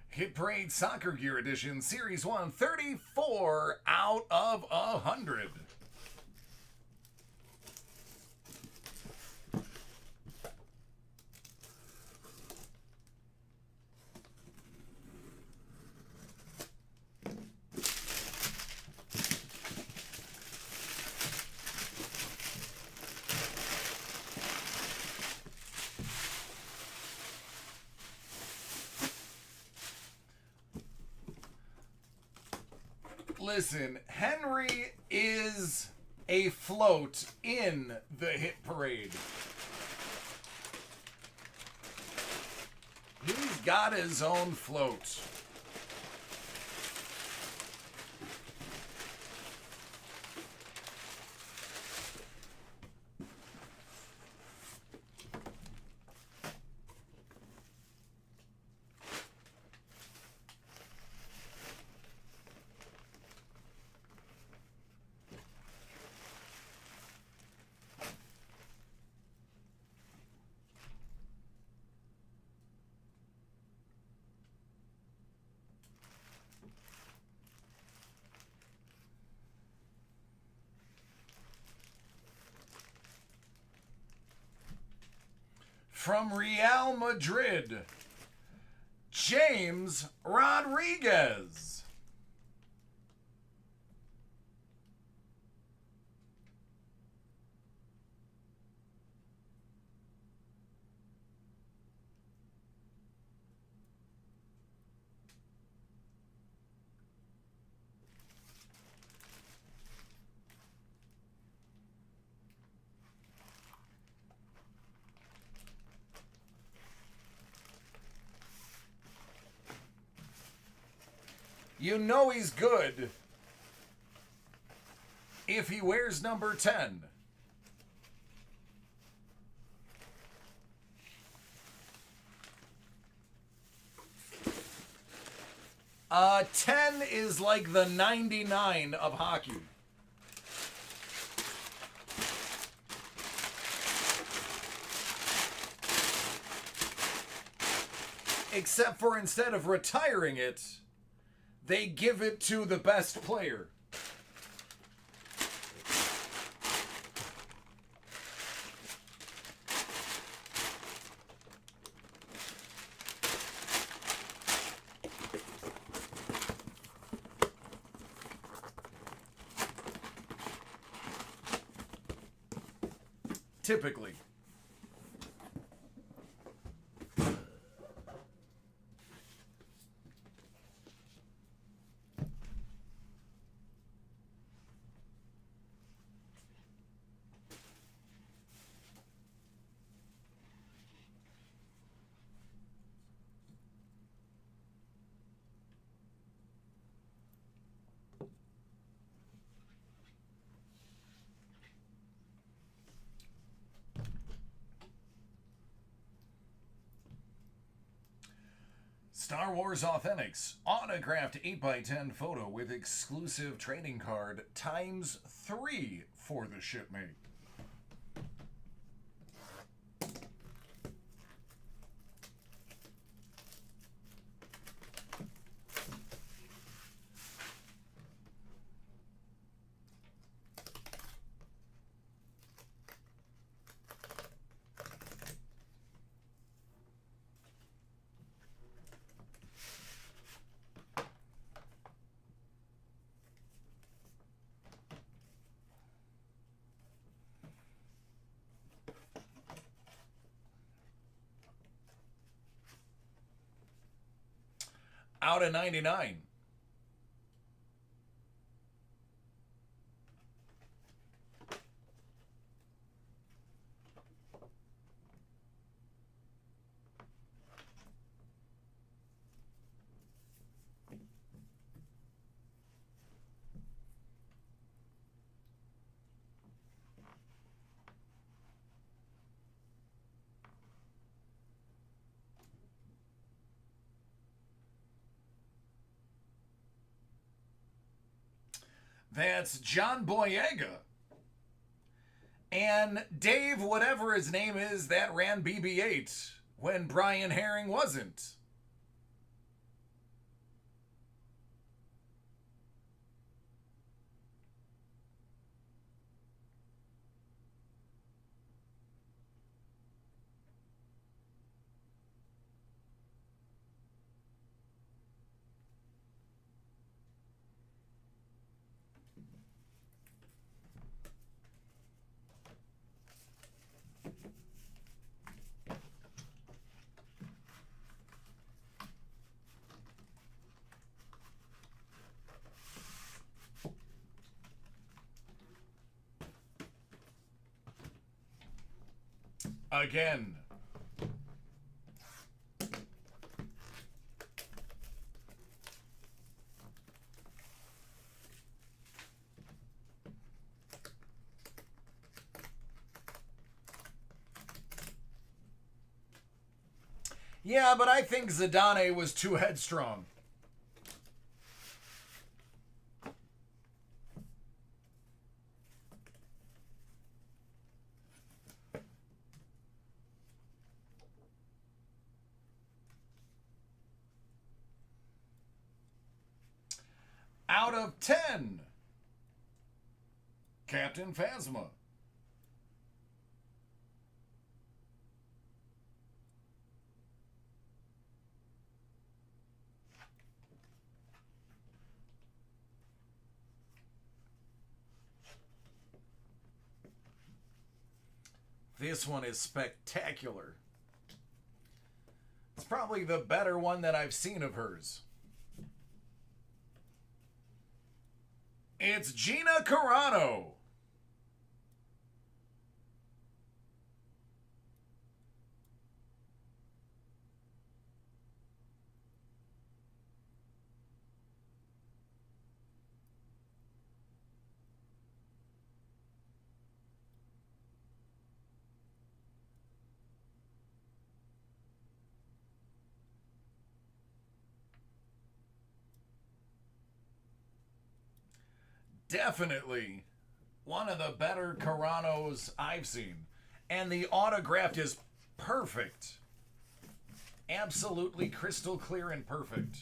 Hit Parade Soccer Gear Edition, Series 1, 34 out of 100. Listen, Henry is a float in the Hit Parade. He's got his own float. From Real Madrid, James Rodriguez. You know he's good if he wears number 10. 10 is like the 99 of hockey. Except for instead of retiring it, they give it to the best player. Typically. Star Wars Authentics, autographed 8x10 photo with exclusive trading card ×3 for the shipmate. Out of 99. That's John Boyega. And Dave, whatever his name is, that ran BB-8 when Brian Herring wasn't. Again. Yeah, but I think Zidane was too headstrong. Out of 10, Captain Phasma. This one is spectacular. It's probably the better one that I've seen of hers. It's Gina Carano. Definitely one of the better Caranos I've seen. And the autograph is perfect. Absolutely crystal clear and perfect.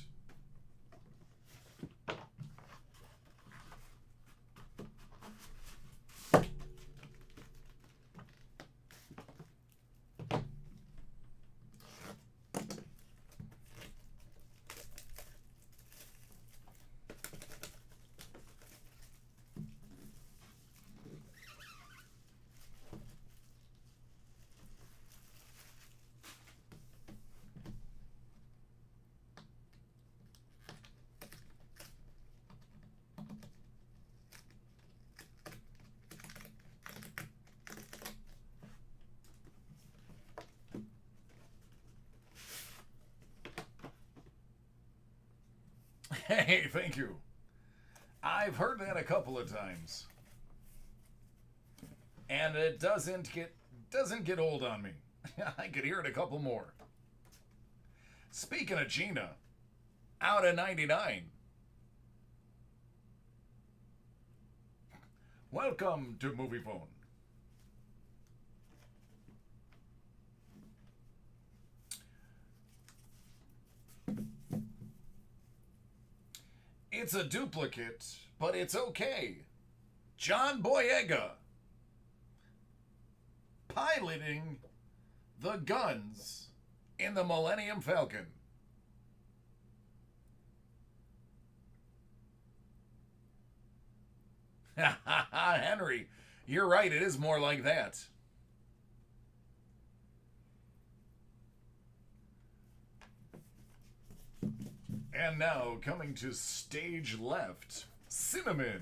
Hey, thank you. I've heard that a couple of times. And it doesn't get old on me. I could hear it a couple more. Speaking of Gina, out of 99. Welcome to Movie Phone. It's a duplicate, but it's okay. John Boyega. Piloting the guns in the Millennium Falcon. Henry, you're right, it is more like that. And now, coming to stage left, Cinnamon.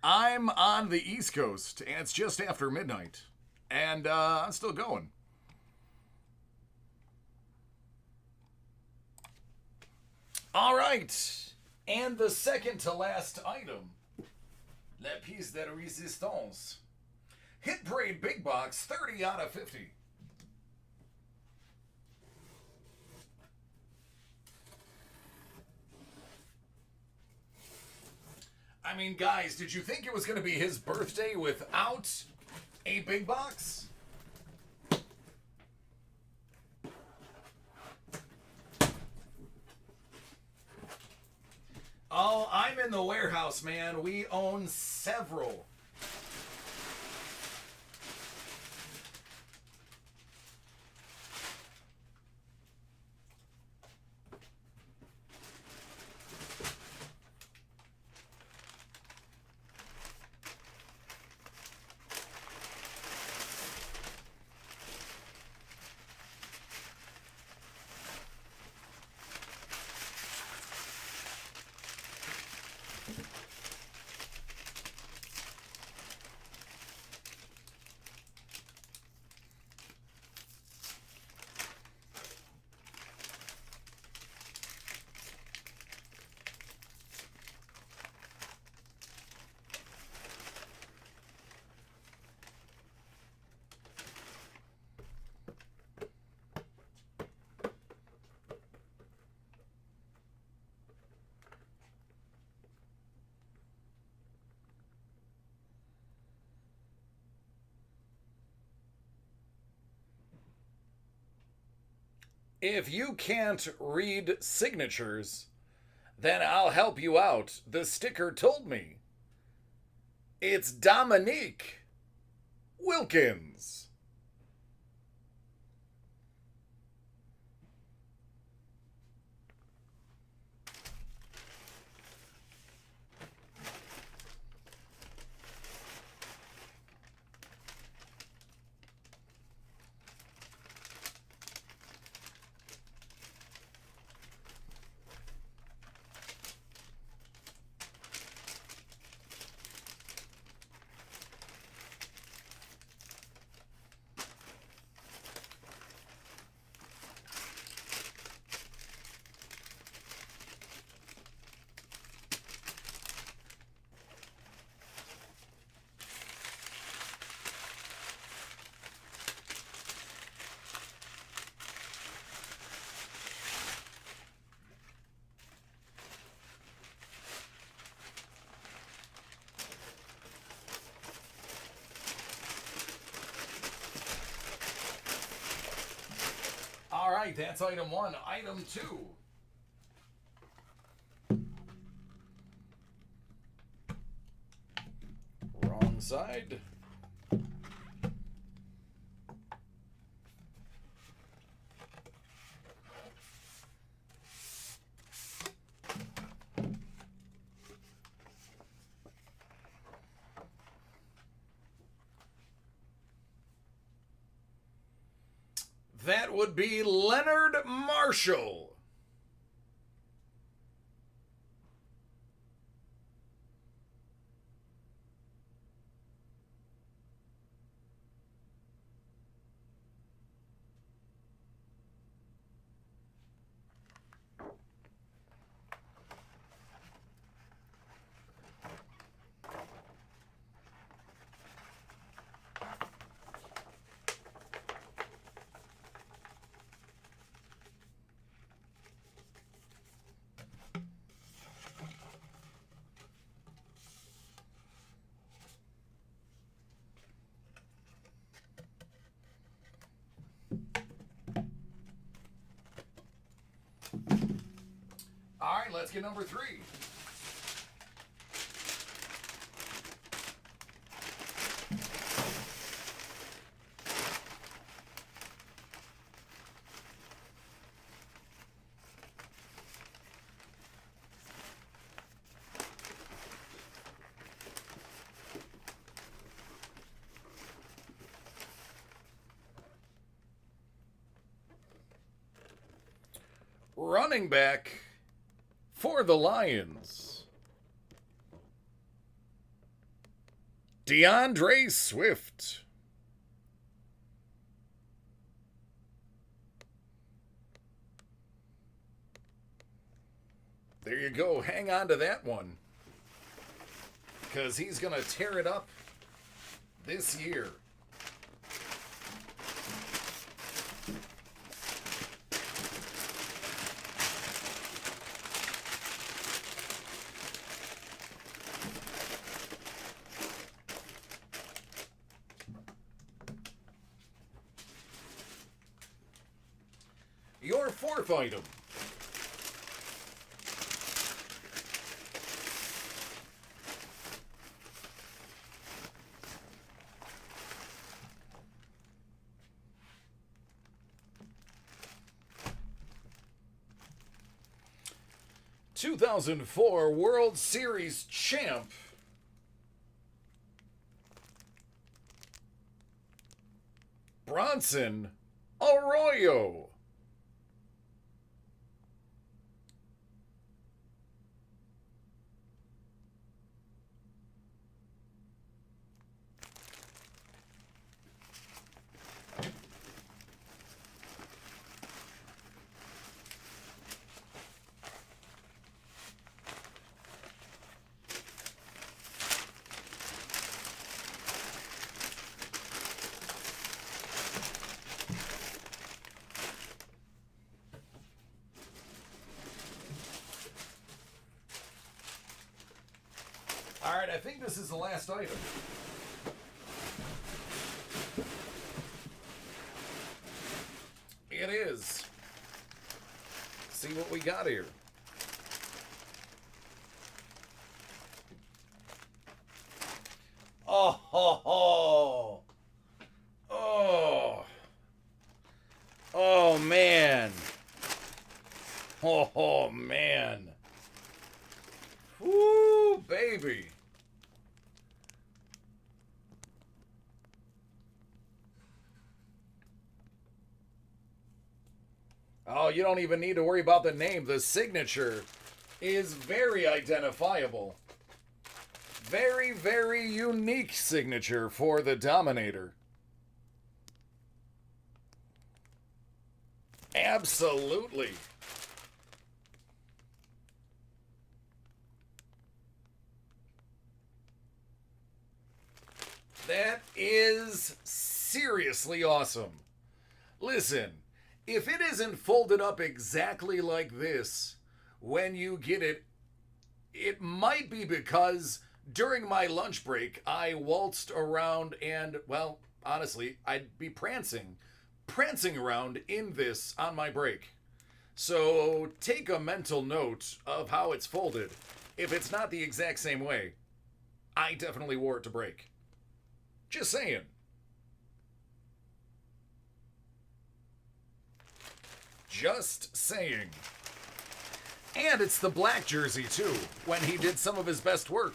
I'm on the East Coast, and it's just after midnight. And I'm still going. All right. And the second to last item, La Pièce de Résistance. Hit Parade Big Box, 30 out of 50. I mean, guys, did you think it was going to be his birthday without a big box? Oh, I'm in the warehouse, man. We own several. If you can't read signatures, then I'll help you out. The sticker told me. It's Dominique Wilkins. All right, that's item one. Item two. Wrong side. That would be Leonard Marshall. All right, let's get number three. Running back for the Lions, DeAndre Swift. There you go. Hang on to that one. Because he's going to tear it up this year. Your fourth item. ...2004 World Series champ... Bronson Arroyo. All right, I think this is the last item. It is. See what we got here. Oh, ho, ho. Oh. Oh, man. Oh, man. Woo, baby. Oh, you don't even need to worry about the name. The signature is very identifiable. Very, very unique signature for the Dominator. Absolutely. That is seriously awesome. Listen, if it isn't folded up exactly like this when you get it, it might be because during my lunch break, I waltzed around and, well, honestly, I'd be prancing around in this on my break. So take a mental note of how it's folded. If it's not the exact same way, I definitely wore it to break. Just saying. Just saying. And it's the black jersey, too, when he did some of his best work.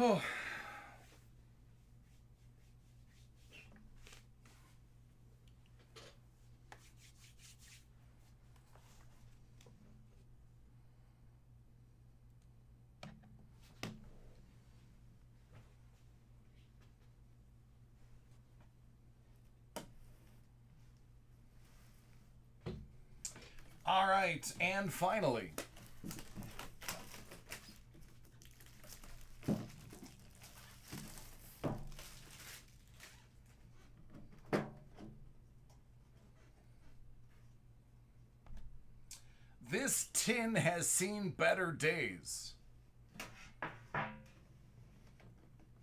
Oh. All right, and finally, this tin has seen better days.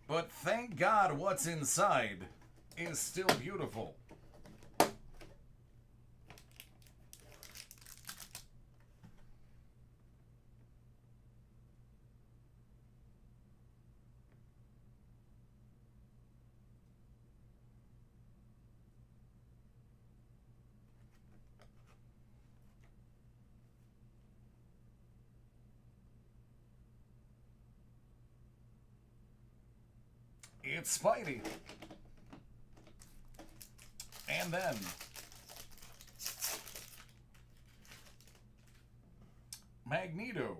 But thank God what's inside is still beautiful. It's Spidey. And then Magneto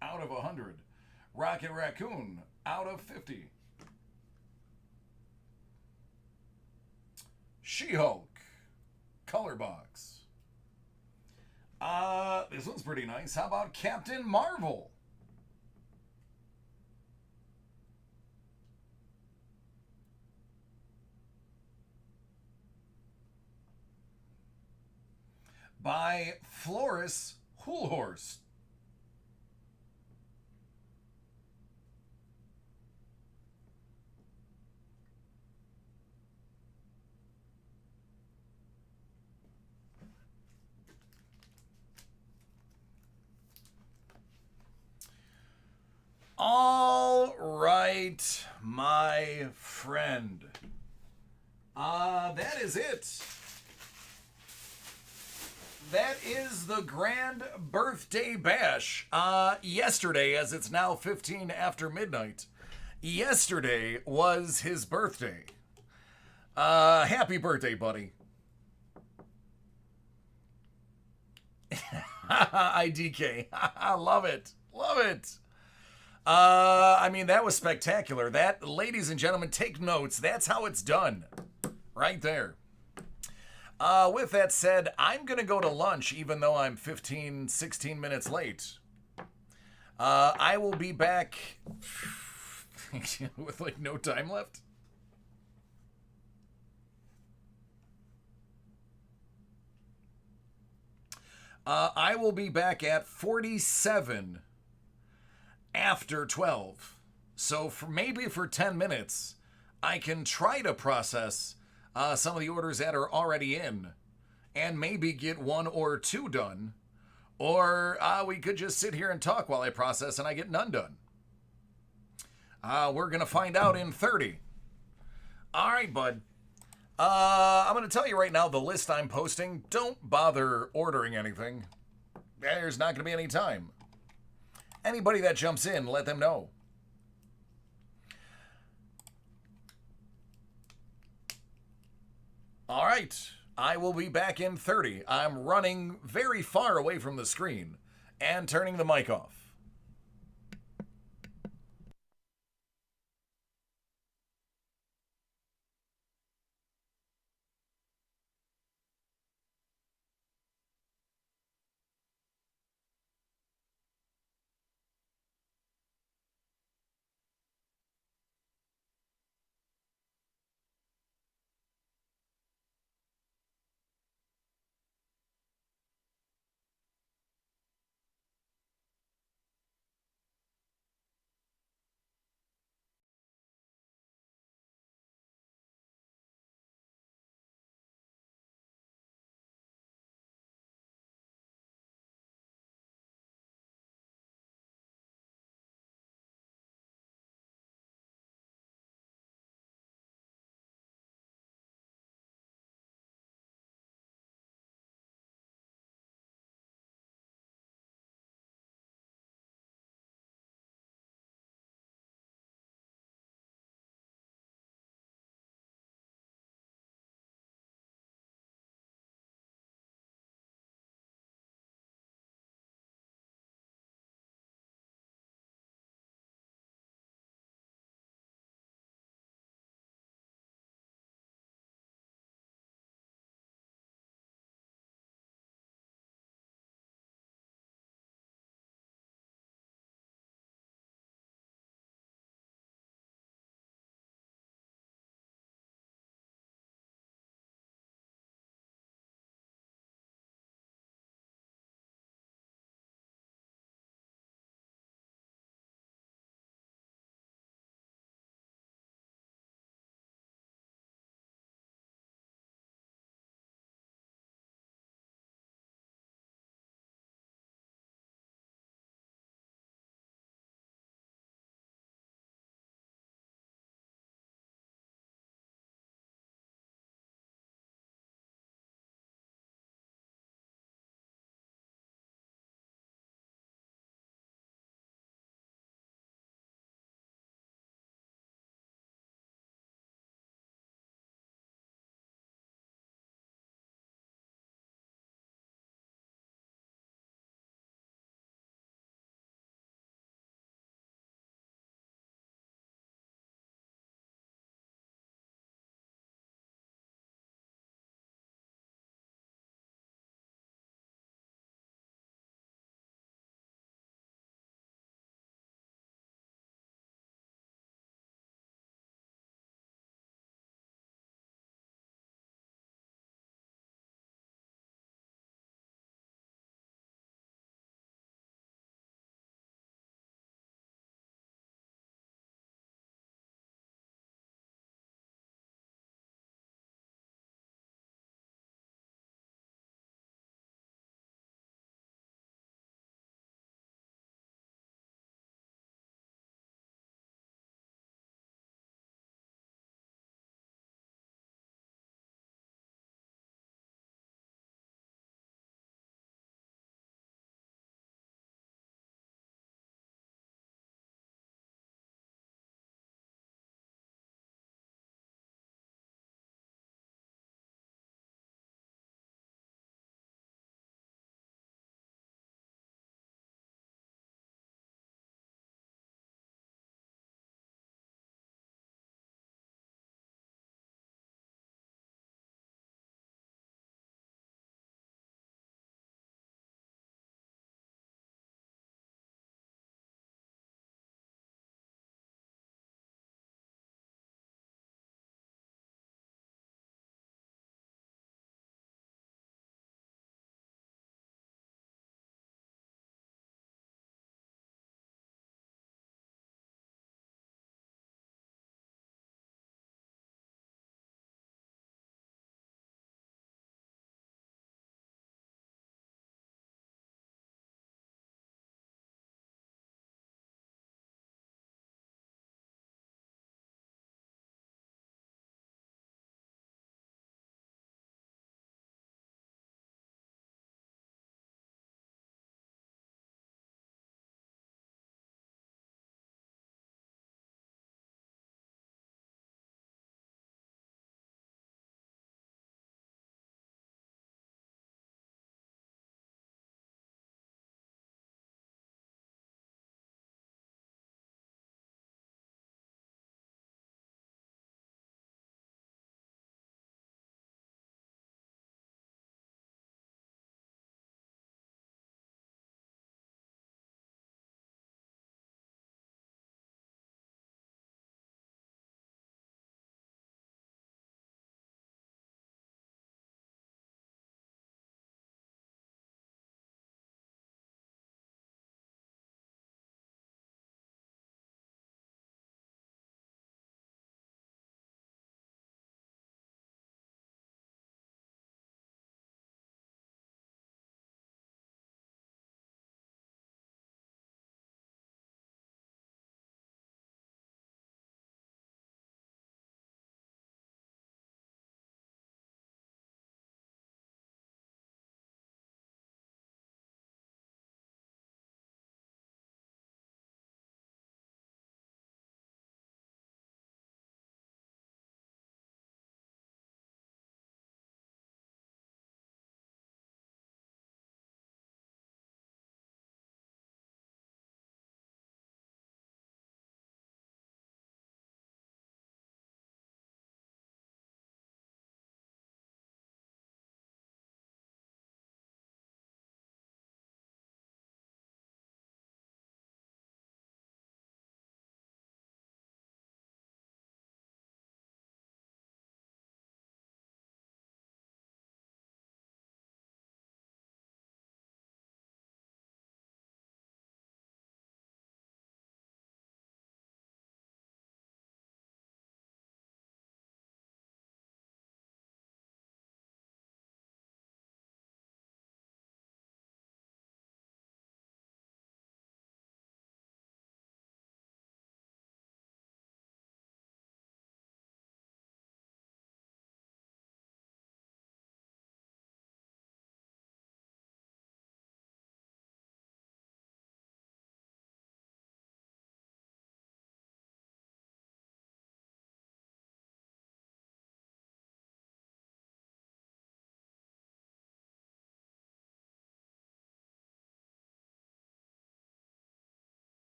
out of 100. Rocket Raccoon out of 50. She-Hulk color box. This one's pretty nice. How about Captain Marvel? By Floris Hulhorst. All right, my friend. That is it. That is the grand birthday bash. Yesterday, as it's now 15 after midnight, yesterday was his birthday. Happy birthday, buddy. IDK. Love it. Love it. I mean, that was spectacular. That, ladies and gentlemen, take notes. That's how it's done. Right there. With that said, I'm going to go to lunch, even though I'm 15, 16 minutes late. I will be back with like no time left. I will be back at 47 after 12. So maybe for 10 minutes, I can try to process some of the orders that are already in and maybe get one or two done. Or we could just sit here and talk while I process and I get none done. We're going to find out in 30. All right, bud. I'm going to tell you right now, the list I'm posting, don't bother ordering anything. There's not going to be any time. Anybody that jumps in, let them know. All right. I will be back in 30. I'm running very far away from the screen and turning the mic off.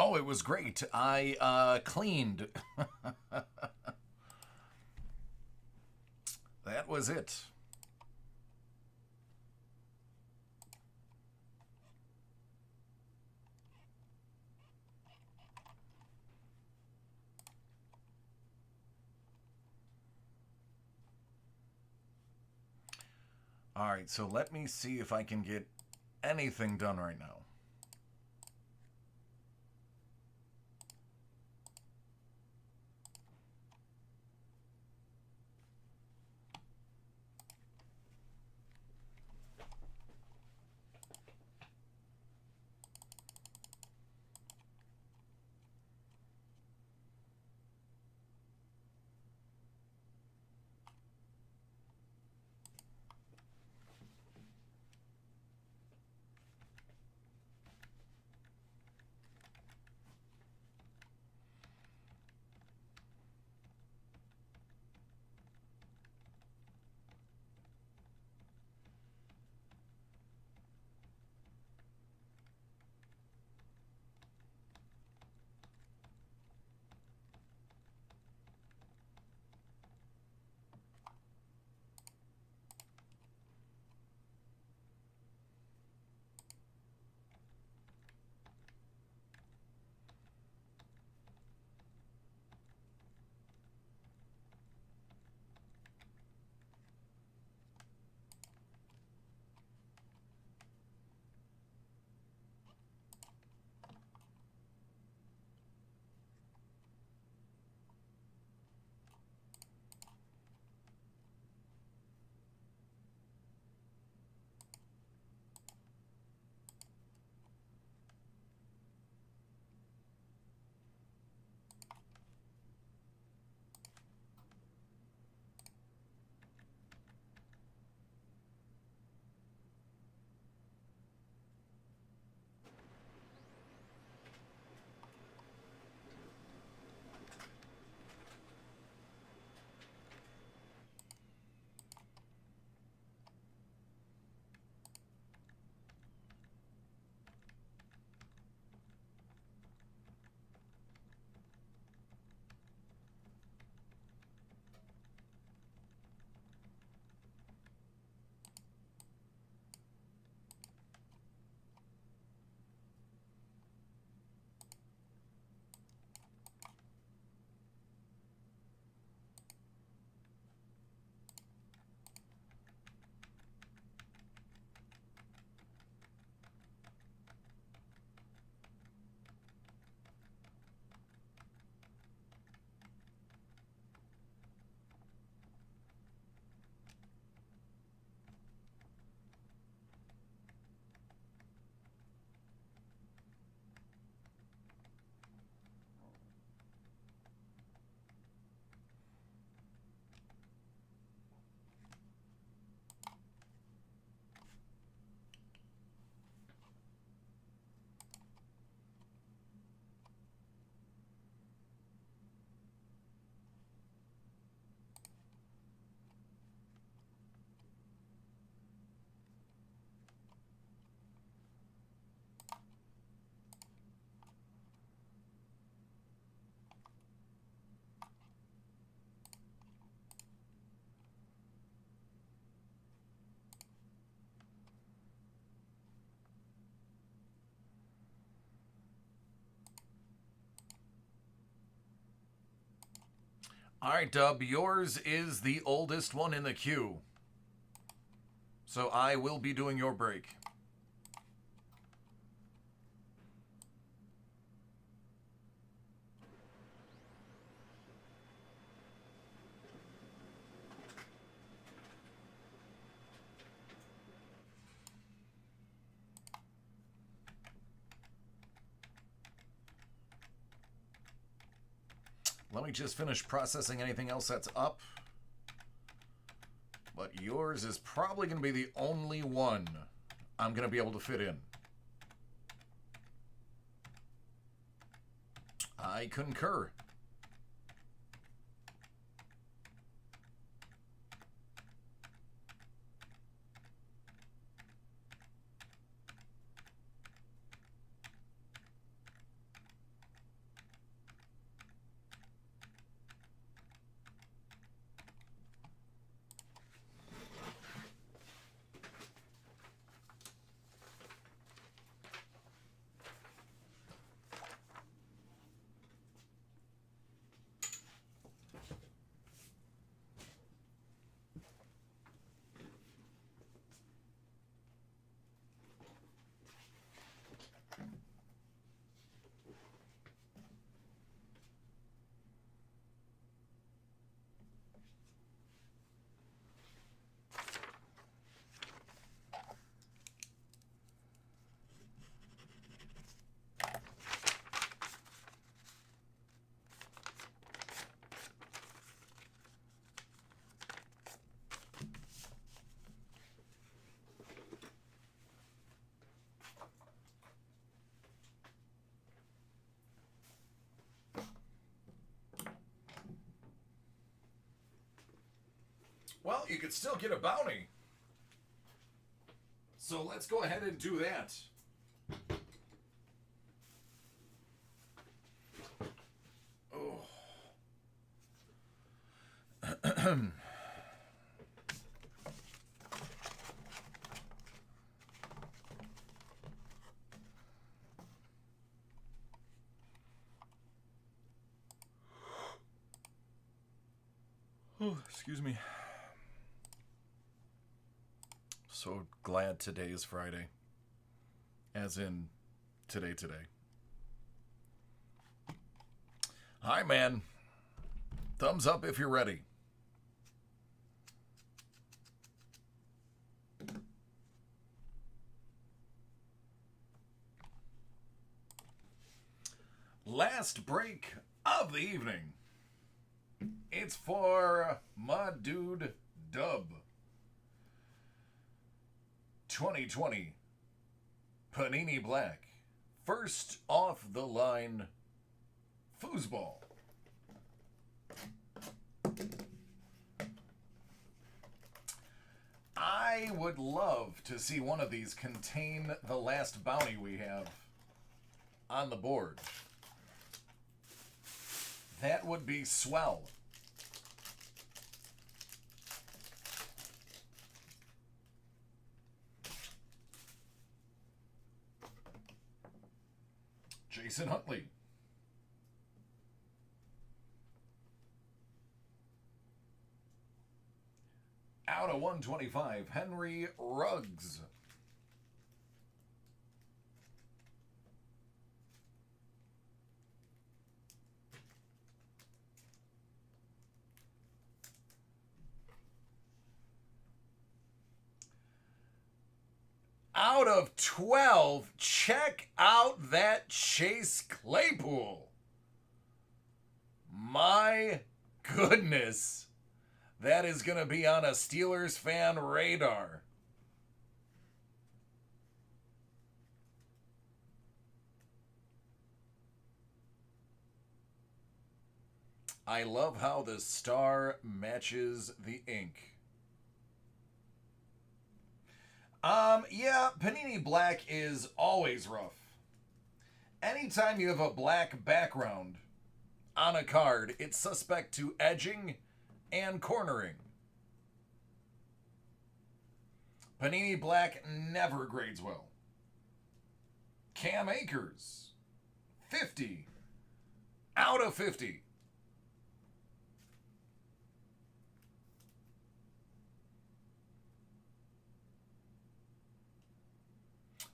Oh, it was great. I cleaned. That was it. All right, so let me see if I can get anything done right now. All right, Dub, yours is the oldest one in the queue. So I will be doing your break. Let me just finish processing anything else that's up. But yours is probably going to be the only one I'm going to be able to fit in. I concur. Well, you could still get a bounty. So let's go ahead and do that. Oh. Oh, excuse me. So glad today is Friday. As in, today. Hi, man. Thumbs up if you're ready. Last break of the evening. It's for my dude Dub. 2020 Panini Black. First off the line foosball. I would love to see one of these contain the last bounty we have on the board. That would be swell. Jason Huntley. Out of 125, Henry Ruggs. Out of 12, check out that Chase Claypool. My goodness. That is going to be on a Steelers fan radar. I love how the star matches the ink. Yeah, Panini Black is always rough. Anytime you have a black background on a card, it's suspect to edging and cornering. Panini Black never grades well. Cam Akers, 50 out of 50.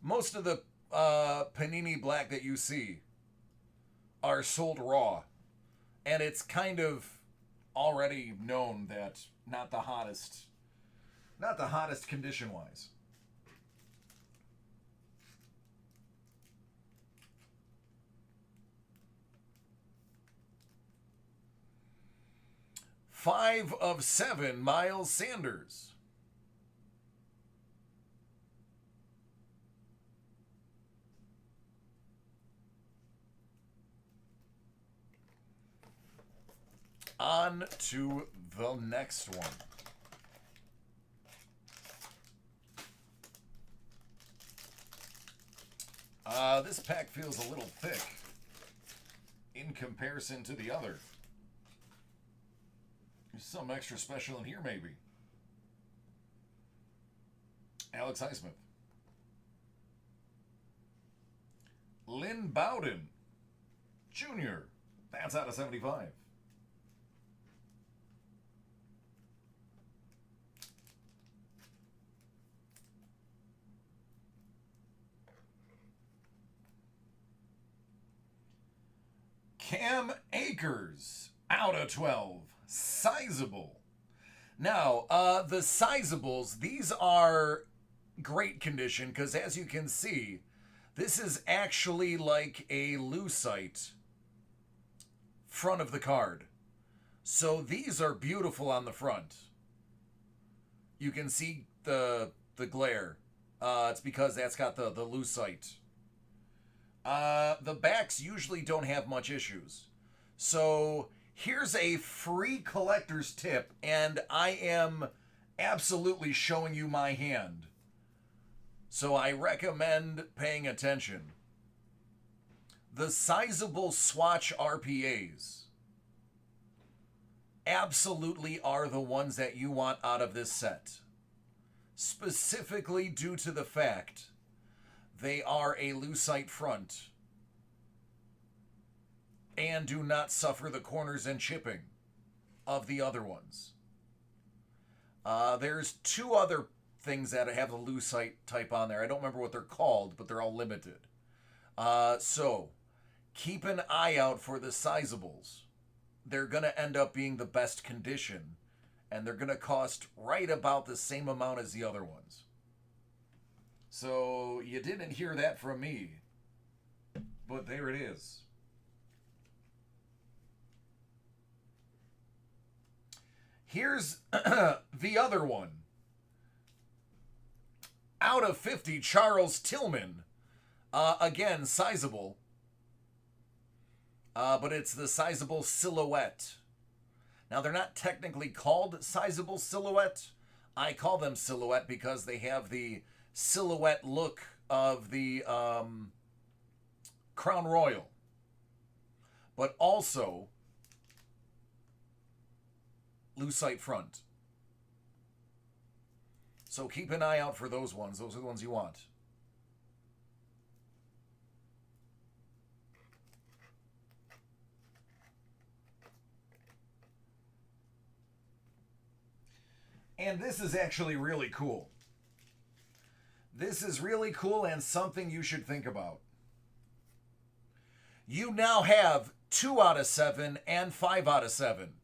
Most of the Panini Black that you see are sold raw. And it's kind of already known that not the hottest condition-wise. Five of 7, Miles Sanders. On to the next one. This pack feels a little thick in comparison to the other. There's some extra special in here, maybe. Alex Highsmith. Lynn Bowden Jr. That's out of 75. Cam Akers, out of 12. Sizable. Now, the sizables, these are great condition because as you can see, this is actually like a lucite front of the card. So these are beautiful on the front. You can see the glare. It's because that's got the lucite. The backs usually don't have much issues. So Here's a free collector's tip, and I am absolutely showing you my hand. So I recommend paying attention. The sizable swatch RPAs absolutely are the ones that you want out of this set. Specifically due to the fact they are a lucite front and do not suffer the corners and chipping of the other ones. There's two other things that have the lucite type on there. I don't remember what they're called, but they're all limited. So keep an eye out for the sizables. They're going to end up being the best condition, and they're going to cost right about the same amount as the other ones. So you didn't hear that from me, but there it is. Here's the other one. Out of 50, Charles Tillman. Again, sizable. But it's the sizable silhouette. Now, they're not technically called sizable silhouette. I call them silhouette because they have the silhouette look of the Crown Royal. But also lucite front. So keep an eye out for those ones. Those are the ones you want. And this is actually really cool. This is really cool and something you should think about. You now have 2 out of 7 and 5 out of 7.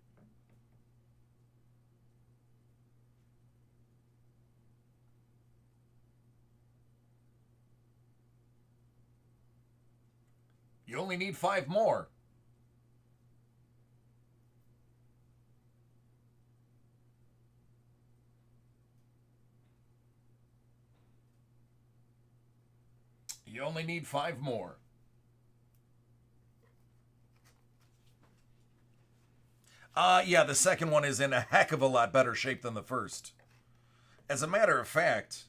You only need 5 more. You only need 5 more. Yeah, the second one is in a heck of a lot better shape than the first. As a matter of fact,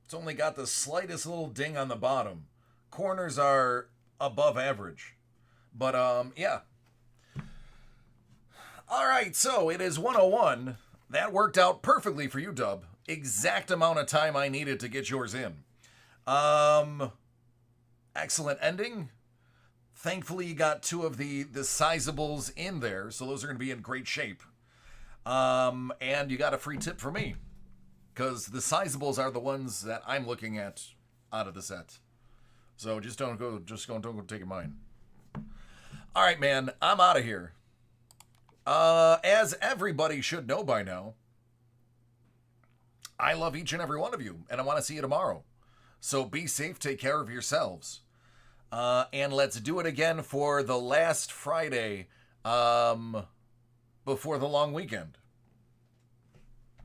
it's only got the slightest little ding on the bottom. Corners are above average. But, yeah. All right, so it is 101. That worked out perfectly for you, Dub. Exact amount of time I needed to get yours in. Excellent ending. Thankfully, you got 2 of the sizables in there, so those are going to be in great shape. And you got a free tip for me, because the sizables are the ones that I'm looking at out of the set. So don't go taking mine. All right, man, I'm out of here. As everybody should know by now, I love each and every one of you, and I want to see you tomorrow. So be safe, take care of yourselves. And let's do it again for the last Friday before the long weekend.